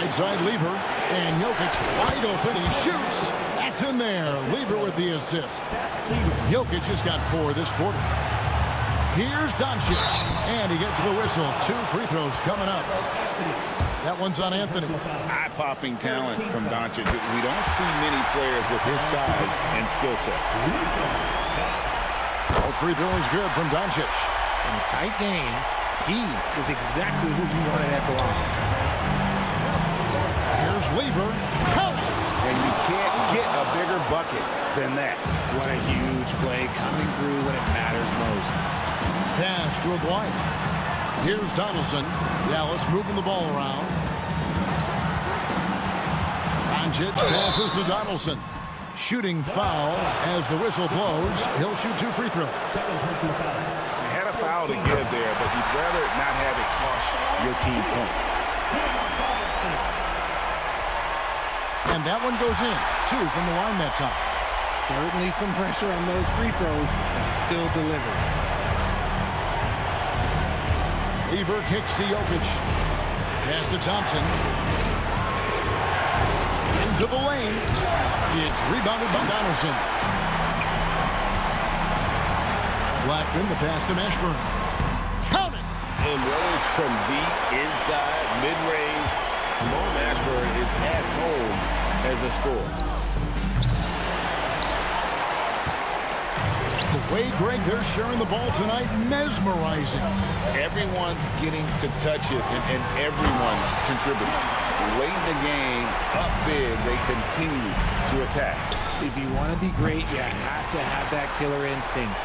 Right side Lever. And Jokic wide open. He shoots. That's in there. Lever with the assist. Jokic has got 4 this quarter. Here's Doncic. And he gets the whistle. 2 free throws coming up. That one's on Anthony. Eye-popping talent from Doncic. We don't see many players with his size and skill set. All free throws good from Doncic. In a tight game, he is exactly who you wanted at the line. Here's Lever. And you can't get a bigger bucket than that. What a huge play coming through when it matters most. Pass to Aguirre. Here's Donaldson. Dallas moving the ball around. Doncic passes to Donaldson. Shooting foul as the whistle blows. He'll shoot 2 free throws. They had a foul to give there, but you'd rather not have it cost your team points. And that one goes in. 2 from the line that time. Certainly some pressure on those free throws, but he still delivered. Lever kicks to Jokic. Pass to Thompson. Into the lane. It's rebounded by Donaldson. Blackman, the pass to Mashburn. Count it! And whether it's from deep, inside, mid-range, Jamal Mashburn is at home as a scorer. The way, Greg, they're sharing the ball tonight, mesmerizing. Everyone's getting to touch it, and everyone's contributing. Late in the game, up big, they continue to attack. If you want to be great, you have to have that killer instinct.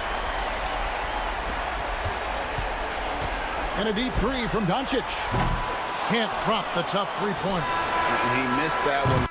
And a deep 3 from Doncic. Can't drop the tough three-pointer. He missed that one.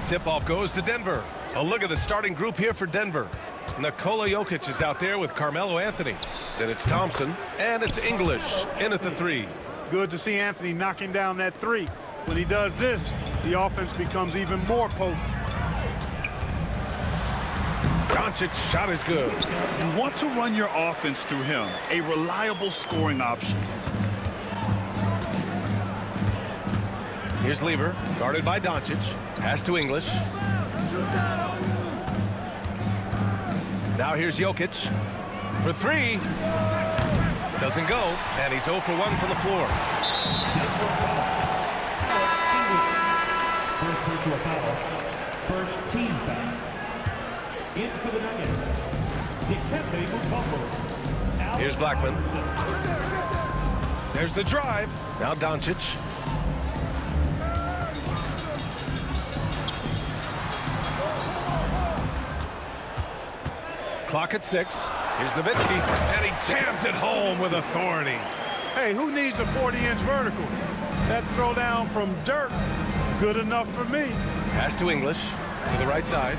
tip-off goes to Denver. A look at the starting group here for Denver. Nikola Jokic is out there with Carmelo Anthony. Then it's Thompson, and it's English in at the 3. Good to see Anthony knocking down that 3. When he does this, the offense becomes even more potent. Doncic's shot is good. You want to run your offense through him, a reliable scoring option. Here's Lever, guarded by Doncic. Pass to English. Now here's Jokic for 3. Doesn't go, and he's 0 for 1 from the floor. First personal foul. First team foul. In for the Nuggets. Here's Blackman. There's the drive. Now Doncic. Clock at 6. Here's Nowitzki, and he jams it home with authority. Hey, who needs a 40-inch vertical? That throwdown from Dirk, good enough for me. Pass to English, to the right side.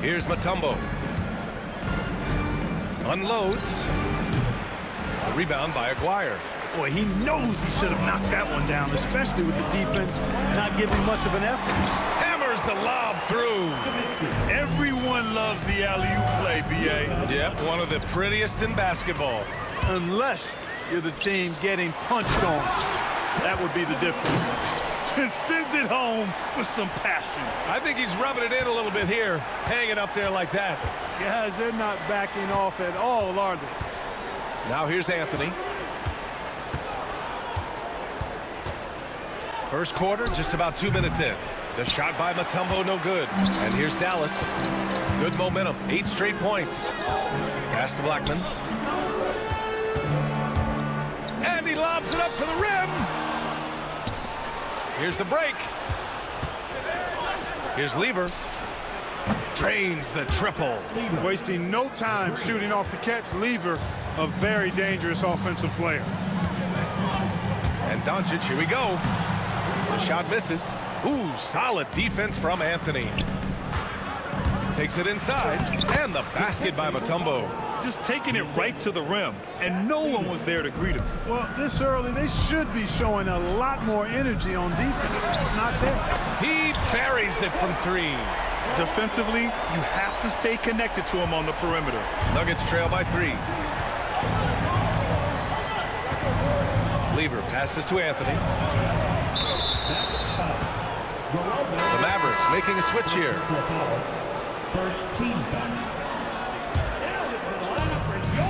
Here's Mutombo. Unloads. The rebound by Aguirre. Boy, he knows he should have knocked that one down, especially with the defense not giving much of an effort. Hammers the lob through. Everyone loves the alley-oop play, B.A. Yep, one of the prettiest in basketball. Unless you're the team getting punched on. That would be the difference. And sends it home with some passion. I think he's rubbing it in a little bit here, hanging up there like that. Guys, they're not backing off at all, are they? Now here's Anthony. First quarter, just about 2 minutes in. The shot by Mutombo, no good. And here's Dallas. Good momentum, 8 straight points. Pass to Blackman. And he lobs it up to the rim. Here's the break. Here's Lever. Drains the triple. Wasting no time shooting off the catch. Lever, a very dangerous offensive player. And Doncic, here we go. The shot misses. Ooh, solid defense from Anthony. Takes it inside, and the basket by Mutombo. Just taking it right to the rim, and no one was there to greet him. Well, this early, they should be showing a lot more energy on defense. It's not there. He buries it from 3. Defensively, you have to stay connected to him on the perimeter. Nuggets trail by 3. Lever passes to Anthony. The Mavericks making a switch here. First team foul.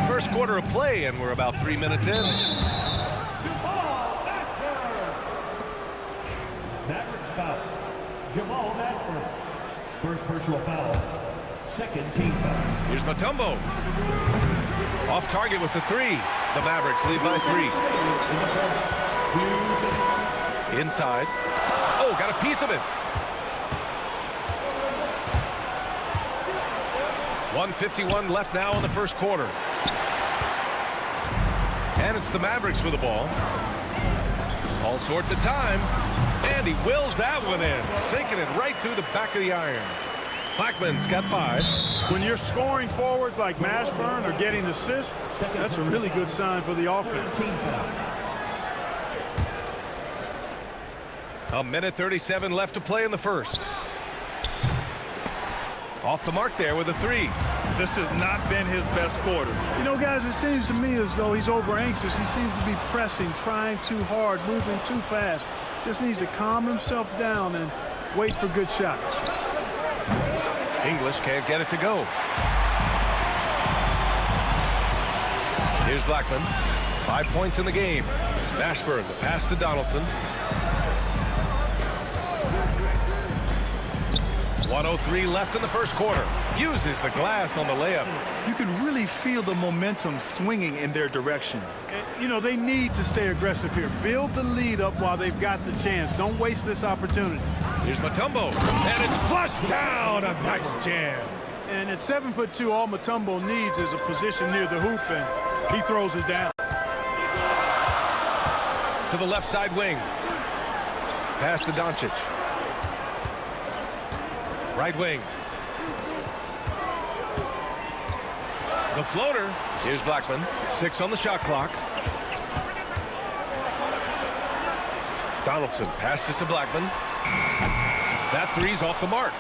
First quarter of play, and we're about 3 minutes in. Mavericks foul. Jamal Mashburn. First personal foul. Second team foul. Here's Mutombo. Off target with the 3. The Mavericks lead by 3. Inside. Oh, got a piece of it. 1:51 left now in the first quarter. And it's the Mavericks with the ball. All sorts of time. And he wills that one in, sinking it right through the back of the iron. Blackman's got 5. When you're scoring forwards like Mashburn or getting assists, that's a really good sign for the offense. A minute 37 left to play in the first. Off the mark there with a 3. This has not been his best quarter. You know, guys, it seems to me as though he's over anxious. He seems to be pressing, trying too hard, moving too fast. Just needs to calm himself down and wait for good shots. English can't get it to go. Here's Blackman. 5 points in the game. Mashburn, the pass to Donaldson. 1:03 left in the first quarter. Uses the glass on the layup. You can really feel the momentum swinging in their direction. You know, they need to stay aggressive here. Build the lead up while they've got the chance. Don't waste this opportunity. Here's Mutombo, and it's flushed down. A nice jam. And at 7'2", all Mutombo needs is a position near the hoop, and he throws it down. To the left side wing. Pass to Doncic. Right wing. The floater. Here's Blackman. 6 on the shot clock. Donaldson passes to Blackman. That three's off the mark.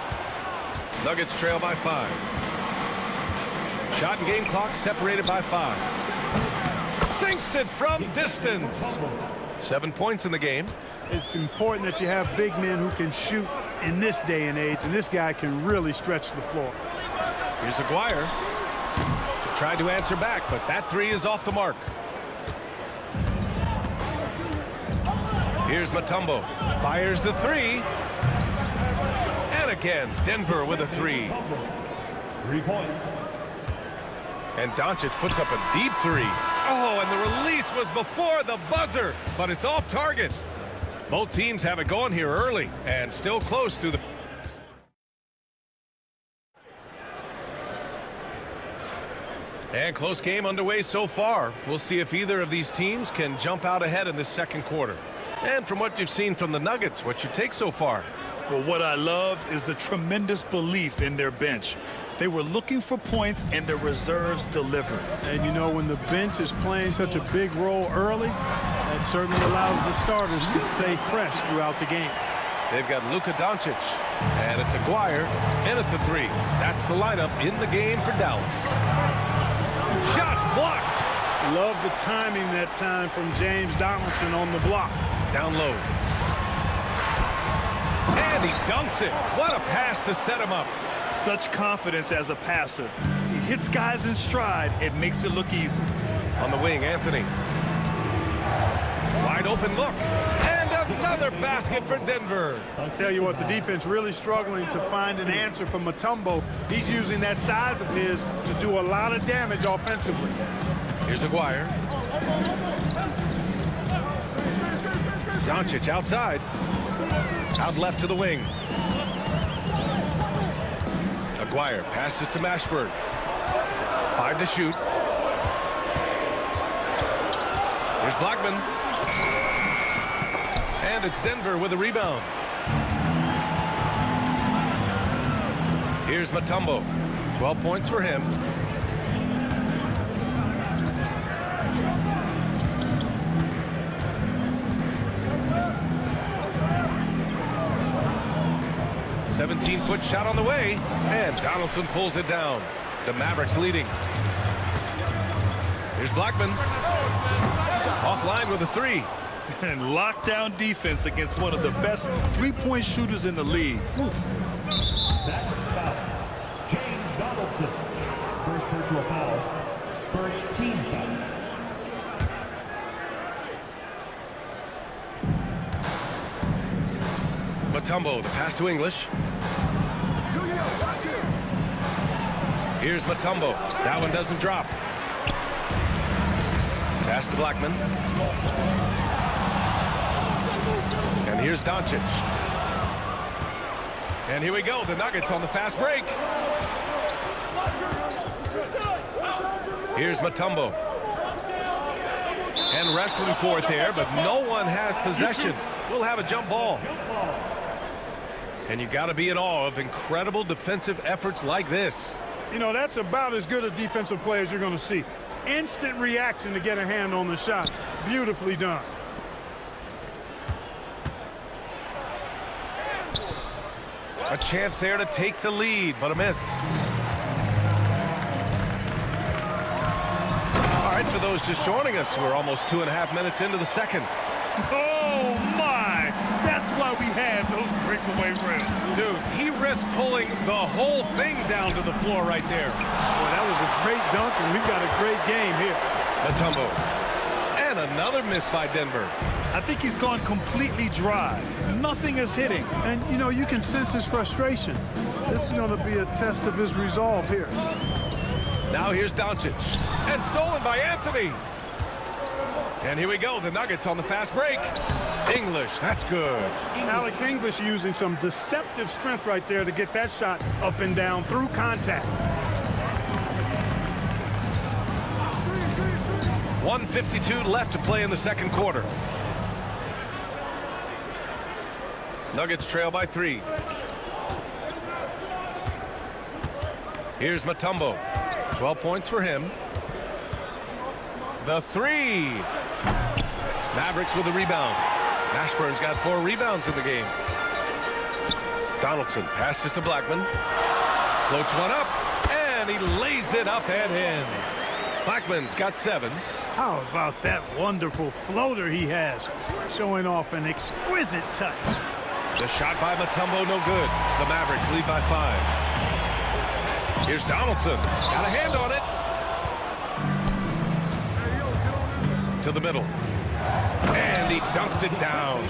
Nuggets trail by 5. Shot and game clock separated by 5. Sinks it from distance. 7 points in the game. It's important that you have big men who can shoot in this day and age, and this guy can really stretch the floor. Here's Aguirre. Tried to answer back, but that three is off the mark. Here's Mutombo. Fires the three. And again, Denver with a 3. 3 points. And Doncic puts up a deep 3. Oh, and the release was before the buzzer, but it's off target. Both teams have it going here early and still close through the... And close game underway so far. We'll see if either of these teams can jump out ahead in this second quarter. And from what you've seen from the Nuggets, what you take so far? Well, what I love is the tremendous belief in their bench. They were looking for points, and their reserves delivered. And, you know, when the bench is playing such a big role early, that certainly allows the starters to stay fresh throughout the game. They've got Luka Doncic, and it's Aguirre in at the 3. That's the lineup in the game for Dallas. Shots blocked. Love the timing that time from James Donaldson on the block. Down low. And he dunks it. What a pass to set him up. Such confidence as a passer. He hits guys in stride. It makes it look easy. On the wing, Anthony. Wide open look. And another basket for Denver. I'll tell you what, the defense really struggling to find an answer for Mutombo. He's using that size of his to do a lot of damage offensively. Here's Aguirre. Doncic outside. Out left to the wing. Aguirre passes to Mashburn. 5 to shoot. Here's Blackman. And it's Denver with a rebound. Here's Mutombo. 12 points for him. A 17-foot shot on the way, and Donaldson pulls it down. The Mavericks leading. Here's Blackman. Offline with a 3. And lockdown defense against one of the best three-point shooters in the league. Mavericks foul. James Donaldson. First personal foul. First team foul. Mutombo, the pass to English. Here's Mutombo. That one doesn't drop. Pass to Blackman. And here's Doncic. And here we go. The Nuggets on the fast break. Here's Mutombo. And wrestling for it there, but no one has possession. We'll have a jump ball. And you got to be in awe of incredible defensive efforts like this. You know, that's about as good a defensive play as you're going to see. Instant reaction to get a hand on the shot. Beautifully done. A chance there to take the lead, but a miss. All right, for those just joining us, we're almost 2.5 minutes into the second. Oh, my! That's why we have those breakaway rims. Dude, he risked pulling the whole thing down to the floor right there. Boy, that was a great dunk, and we've got a great game here. Mutombo. And another miss by Denver. I think he's gone completely dry. Nothing is hitting. And, you know, you can sense his frustration. This is going to be a test of his resolve here. Now here's Doncic. And stolen by Anthony. And here we go, the Nuggets on the fast break. English, that's good. Alex English using some deceptive strength right there to get that shot up and down through contact. 1:52 left to play in the second quarter. Nuggets trail by 3. Here's Mutombo. 12 points for him. The 3. Mavericks with the rebound. Ashburn's got 4 rebounds in the game. Donaldson passes to Blackman. Floats one up, and he lays it up and in. Blackman's got 7. How about that wonderful floater he has, showing off an exquisite touch. The shot by Mutombo, no good. The Mavericks lead by 5. Here's Donaldson. Got a hand on it. To the middle. And he dunks it down.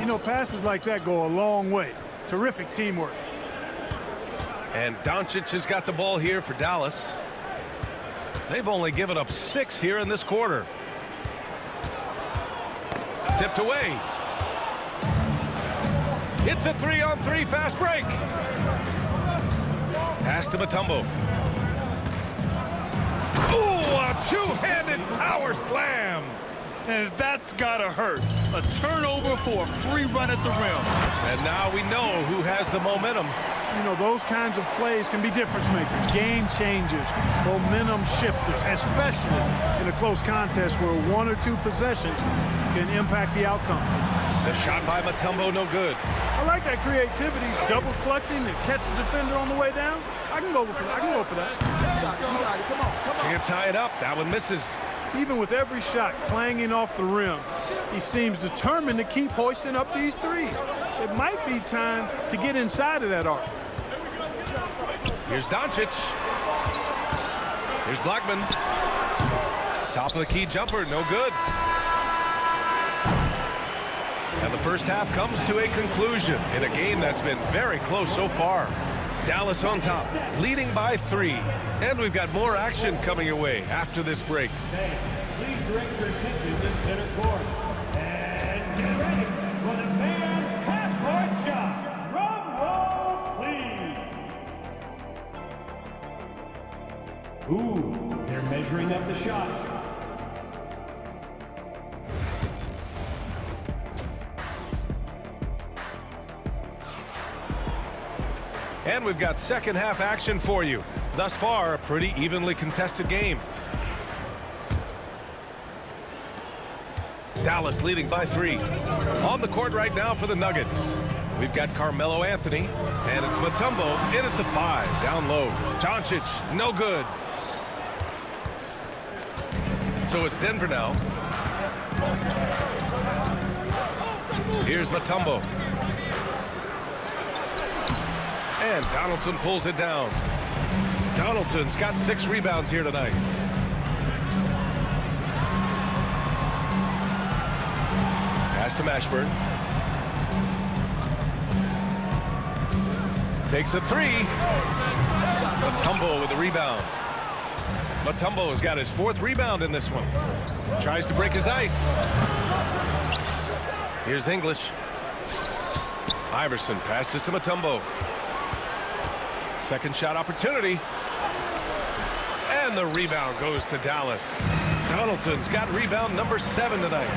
You know, passes like that go a long way. Terrific teamwork. And Doncic has got the ball here for Dallas. They've only given up 6 here in this quarter. Tipped away. It's a 3-on-3 fast break. Pass to Mutombo. Ooh, a two-handed power slam. And that's gotta hurt. A turnover for a free run at the rim. And now we know who has the momentum. You know, those kinds of plays can be difference makers, game changers, momentum shifters, especially in a close contest where 1 or 2 possessions can impact the outcome. The shot by Mutombo, no good. I like that creativity, double clutching and catch the defender on the way down. I can go for that. Come on. Can't tie it up. That one misses. Even with every shot clanging off the rim, he seems determined to keep hoisting up these threes. It might be time to get inside of that arc. Here's Doncic. Here's Blackman. Top of the key jumper, no good. And the first half comes to a conclusion in a game that's been very close so far. Dallas on top, leading by 3. And we've got more action coming your way after this break. Please direct your attention to center court. And get ready for the fan half-court shot. Drum roll, please. Ooh, they're measuring up the shot. And we've got second half action for you. Thus far, a pretty evenly contested game. Dallas leading by 3. On the court right now for the Nuggets. We've got Carmelo Anthony, and it's Mutombo in at the 5, down low. Doncic, no good. So it's Denver now. Here's Mutombo. And Donaldson pulls it down. Donaldson's got 6 rebounds here tonight. Pass to Mashburn. Takes a 3. Mutombo with the rebound. Mutombo has got his 4th rebound in this one. Tries to break his ice. Here's English. Iverson passes to Mutombo. Second shot opportunity. And the rebound goes to Dallas. Donaldson's got rebound number 7 tonight.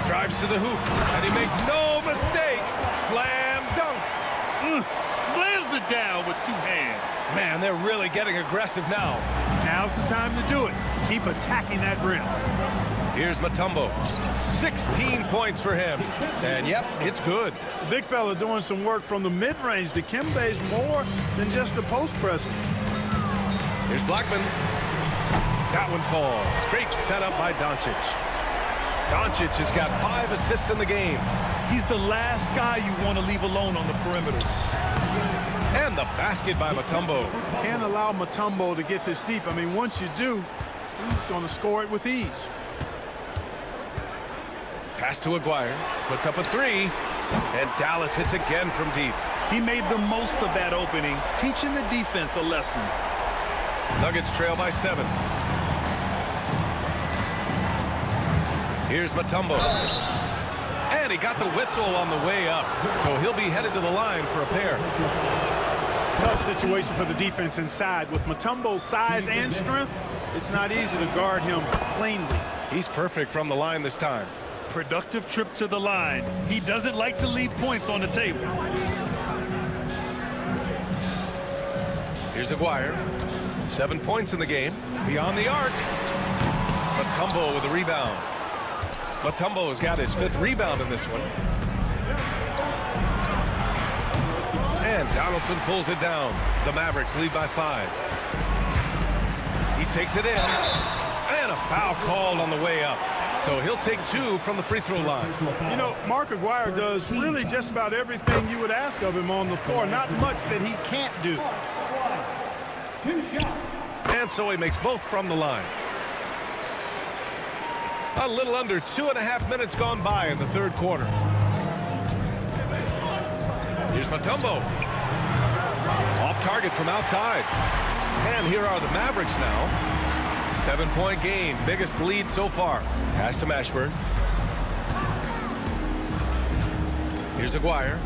Drives to the hoop, and he makes no mistake. Slam dunk. Slams it down with 2 hands. Man, they're really getting aggressive now. Now's the time to do it. Keep attacking that rim. Here's Mutombo. 16 points for him. And yep, it's good. The big fella doing some work from the mid-range. Dikembe's more than just a post presence. Here's Blackman. That one falls. Great setup by Doncic. Doncic has got 5 assists in the game. He's the last guy you want to leave alone on the perimeter. And the basket by Mutombo. Can't allow Mutombo to get this deep. I mean, once you do, he's going to score it with ease. Pass to Aguirre. Puts up a 3. And Dallas hits again from deep. He made the most of that opening, teaching the defense a lesson. Nuggets trail by 7. Here's Mutombo. And he got the whistle on the way up. So he'll be headed to the line for a pair. Tough situation for the defense inside. With Mutombo's size and strength, it's not easy to guard him cleanly. He's perfect from the line this time. productive trip to the line. He doesn't like to leave points on the table. Here's Aguirre. 7 points in the game. Beyond the arc. Mutombo with a rebound. Mutombo has got his 5th rebound in this one. And Donaldson pulls it down. The Mavericks lead by 5. He takes it in. And a foul called on the way up. So he'll take 2 from the free throw line. You know, Mark Aguirre does really just about everything you would ask of him on the floor. Not much that he can't do. 2 shots. And so he makes both from the line. A little under 2.5 minutes gone by in the 3rd quarter. Here's Mutombo. Off target from outside. And here are the Mavericks now. 7-point game. Biggest lead so far. Pass to Mashburn. Here's Aguirre.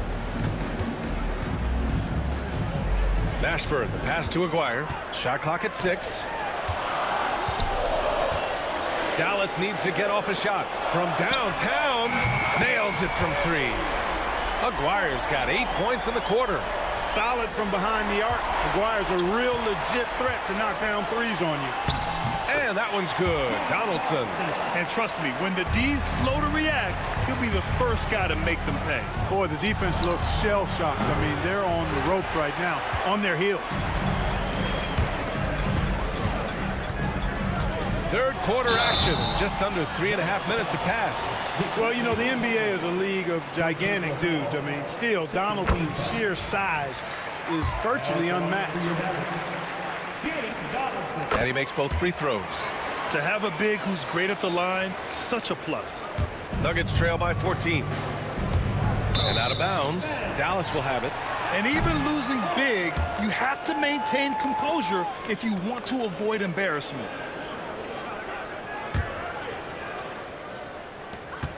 Mashburn, the pass to Aguirre. Shot clock at 6. Dallas needs to get off a shot from downtown. Nails it from 3. Aguirre's got 8 points in the quarter. Solid from behind the arc. Aguirre's a real legit threat to knock down 3s on you. And that one's good. Donaldson. And trust me, when the D's slow to react, he'll be the first guy to make them pay. Boy, the defense looks shell-shocked. I mean, they're on the ropes right now, on their heels. 3rd quarter action. Just under 3.5 minutes have passed. Well, you know, the NBA is a league of gigantic dudes. I mean, still, Donaldson's sheer size is virtually unmatched. And he makes both free throws. To have a big who's great at the line, such a plus. Nuggets trail by 14. And out of bounds. Dallas will have it. And even losing big, you have to maintain composure if you want to avoid embarrassment.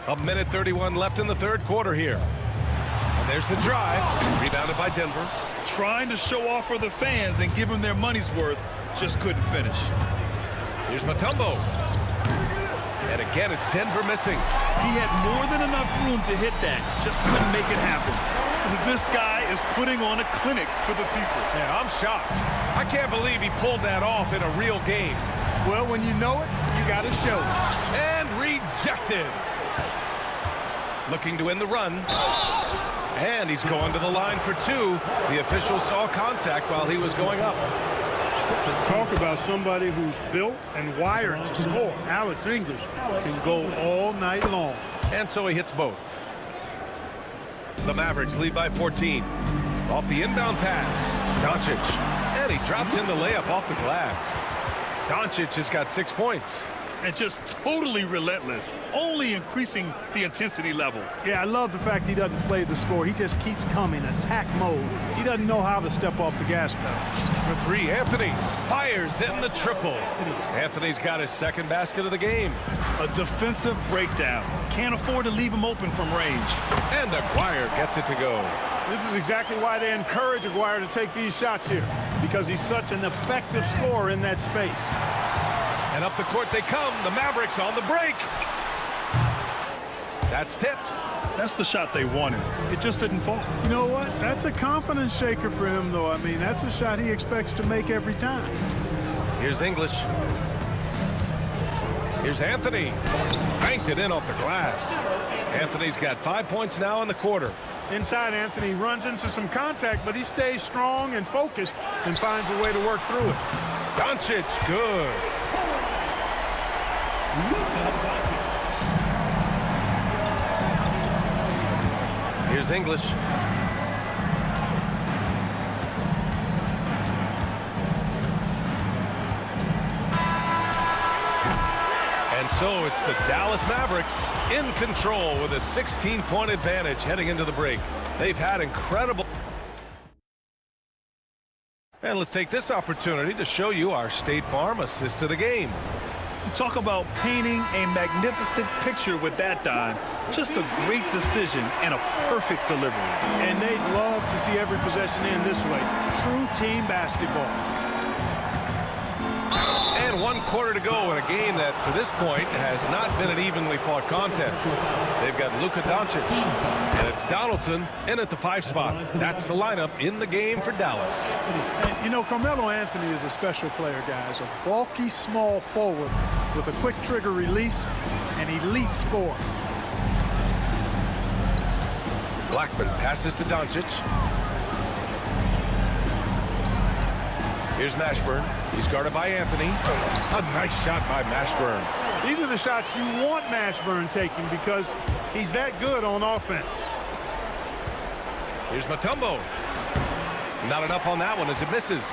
A minute 31 left in the 3rd quarter here. And there's the drive. Rebounded by Denver. Trying to show off for the fans and give them their money's worth, just couldn't finish. Here's Mutombo. And again, it's Denver missing. He had more than enough room to hit that, just couldn't make it happen. This guy is putting on a clinic for the people. Yeah, I'm shocked. I can't believe he pulled that off in a real game. Well, when you know it, you got to show it. And rejected. Looking to win the run. And he's going to the line for 2. The official saw contact while he was going up. Talk about somebody who's built and wired to score. Alex English can go all night long. And so he hits both. The Mavericks lead by 14. Off the inbound pass. Doncic. And he drops in the layup off the glass. Doncic has got 6 points. And just totally relentless, only increasing the intensity level. Yeah, I love the fact he doesn't play the score. He just keeps coming, attack mode. He doesn't know how to step off the gas pedal. For 3, Anthony fires in the triple. Anthony's got his 2nd basket of the game. A defensive breakdown. Can't afford to leave him open from range. And Aguirre gets it to go. This is exactly why they encourage Aguirre to take these shots here, because he's such an effective scorer in that space. And up the court they come. The Mavericks on the break. That's tipped. That's the shot they wanted. It just didn't fall. You know what? That's a confidence shaker for him, though. I mean, that's a shot he expects to make every time. Here's English. Here's Anthony. Banked it in off the glass. Anthony's got 5 points now in the quarter. Inside, Anthony runs into some contact, but he stays strong and focused and finds a way to work through it. Doncic, good. Here's English. And so it's the Dallas Mavericks in control with a 16-point advantage heading into the break. They've had incredible... And let's take this opportunity to show you our State Farm assist to the game. You talk about painting a magnificent picture with that dime. Just a great decision and a perfect delivery. And they'd love to see every possession end this way. True team basketball. And one quarter to go in a game that, to this point, has not been an evenly fought contest. They've got Luka Doncic, and it's Donaldson in at the 5 spot. That's the lineup in the game for Dallas. And, you know, Carmelo Anthony is a special player, guys. A bulky, small forward with a quick trigger release, an elite scorer. Blackman passes to Doncic. Here's Mashburn. He's guarded by Anthony. A nice shot by Mashburn. These are the shots you want Mashburn taking because he's that good on offense. Here's Mutombo. Not enough on that one as it misses.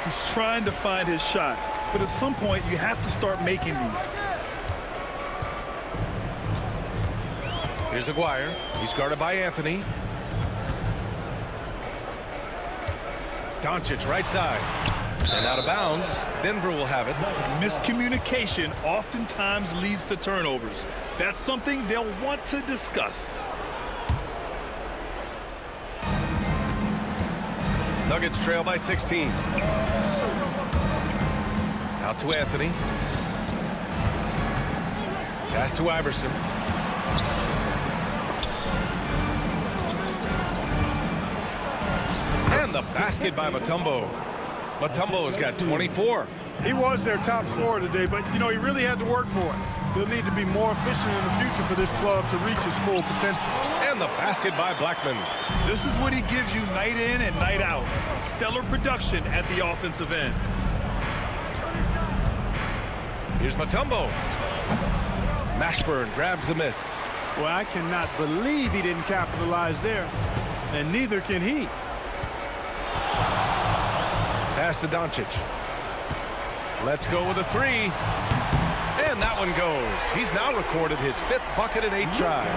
He's trying to find his shot, but at some point you have to start making these. Here's Aguirre. He's guarded by Anthony. Doncic right side. And out of bounds. Denver will have it. Miscommunication oftentimes leads to turnovers. That's something they'll want to discuss. Nuggets trail by 16. Out to Anthony. Pass to Iverson. And the basket by Mutombo. Mutombo has got 24. He was their top scorer today, but, you know, he really had to work for it. They'll need to be more efficient in the future for this club to reach its full potential. And the basket by Blackman. This is what he gives you night in and night out. Stellar production at the offensive end. Here's Mutombo. Mashburn grabs the miss. Well, I cannot believe he didn't capitalize there, and neither can he. Pass to Doncic. Let's go with a 3. And that one goes. He's now recorded his 5th bucket in 8 tries.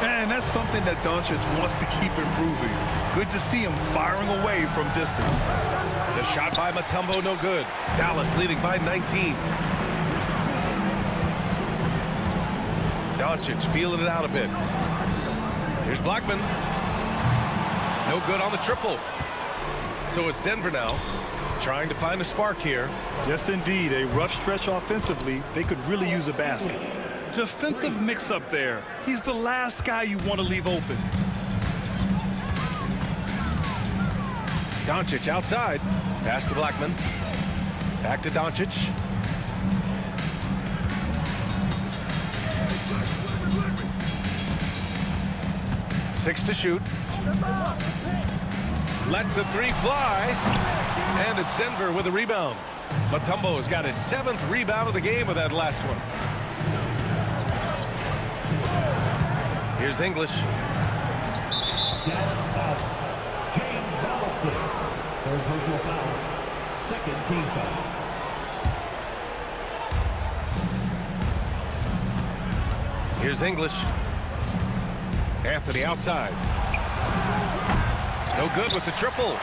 And that's something that Doncic wants to keep improving. Good to see him firing away from distance. The shot by Mutombo, no good. Dallas leading by 19. Doncic feeling it out a bit. Here's Blackman. No good on the triple. So it's Denver now, trying to find a spark here. Yes, indeed. A rough stretch offensively. They could really use a basket. Defensive mix-up there. He's the last guy you want to leave open. Doncic outside. Pass to Blackman. Back to Doncic. Six to shoot. Lets the 3 fly. And it's Denver with a rebound. Mutombo has got his 7th rebound of the game with that last one. Here's English. Dallas foul. James Donaldson. 3rd personal foul. 2nd team foul. Here's English. Anthony outside. No good with the triple.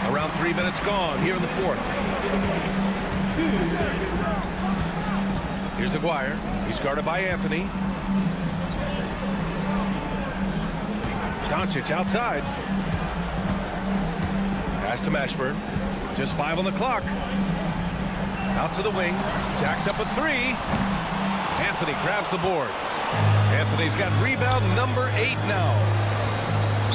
Around 3 minutes gone here in the 4th. Here's Aguirre. He's guarded by Anthony. Doncic outside. Pass to Mashburn. Just 5 on the clock. Out to the wing. Jacks up a 3. Anthony grabs the board. Anthony's got rebound number 8 now.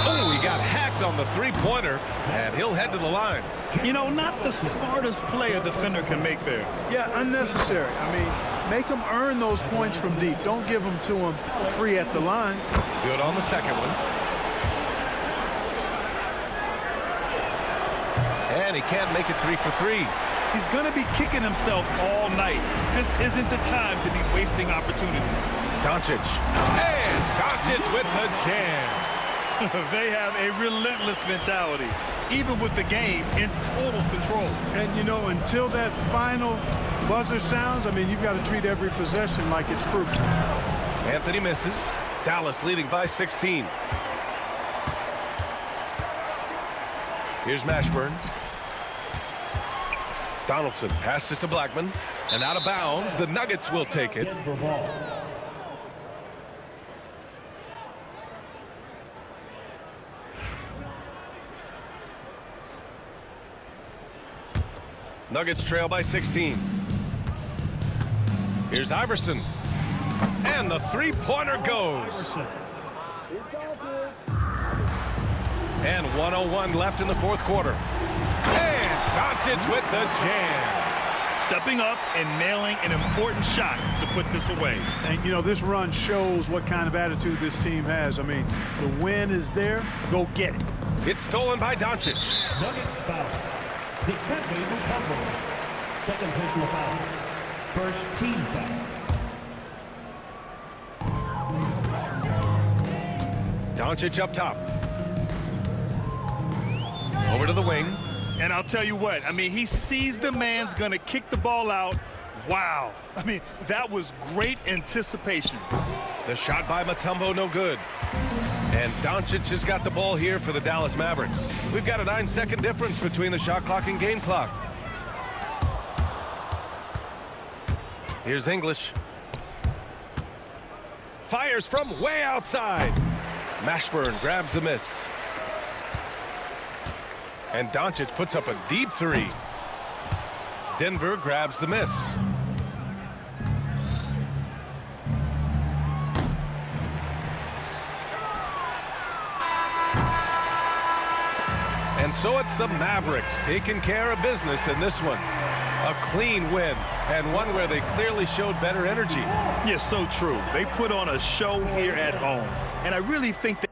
Oh, he got hacked on the 3-pointer, and he'll head to the line. You know, not the smartest play a defender can make there. Yeah, unnecessary. I mean, make them earn those points from deep. Don't give them to them free at the line. Good on the second one. And he can't make it 3 for 3. He's going to be kicking himself all night. This isn't the time to be wasting opportunities. Doncic. And Doncic with the jam. They have a relentless mentality, even with the game in total control. And, you know, until that final buzzer sounds, I mean, you've got to treat every possession like it's crucial. Anthony misses. Dallas leading by 16. Here's Mashburn. Donaldson passes to Blackman. And out of bounds, the Nuggets will take it. Nuggets trail by 16. Here's Iverson. And the three-pointer goes. And 1:01 left in the fourth quarter. And Doncic with the jam. Stepping up and nailing an important shot to put this away. And, you know, this run shows what kind of attitude this team has. I mean, the win is there. Go get it. It's stolen by Doncic. Nuggets foul. Defending Mutombo. Second personal foul. First team foul. Doncic up top. Over to the wing. And I'll tell you what, I mean, he sees the man's going to kick the ball out. Wow. I mean, that was great anticipation. The shot by Mutombo, no good. And Doncic has got the ball here for the Dallas Mavericks. We've got a 9-second difference between the shot clock and game clock. Here's English. Fires from way outside. Mashburn grabs the miss. And Doncic puts up a deep three. Denver grabs the miss. And so it's the Mavericks taking care of business in this one. A clean win, and one where they clearly showed better energy. Yes, so true. They put on a show here at home. And I really think that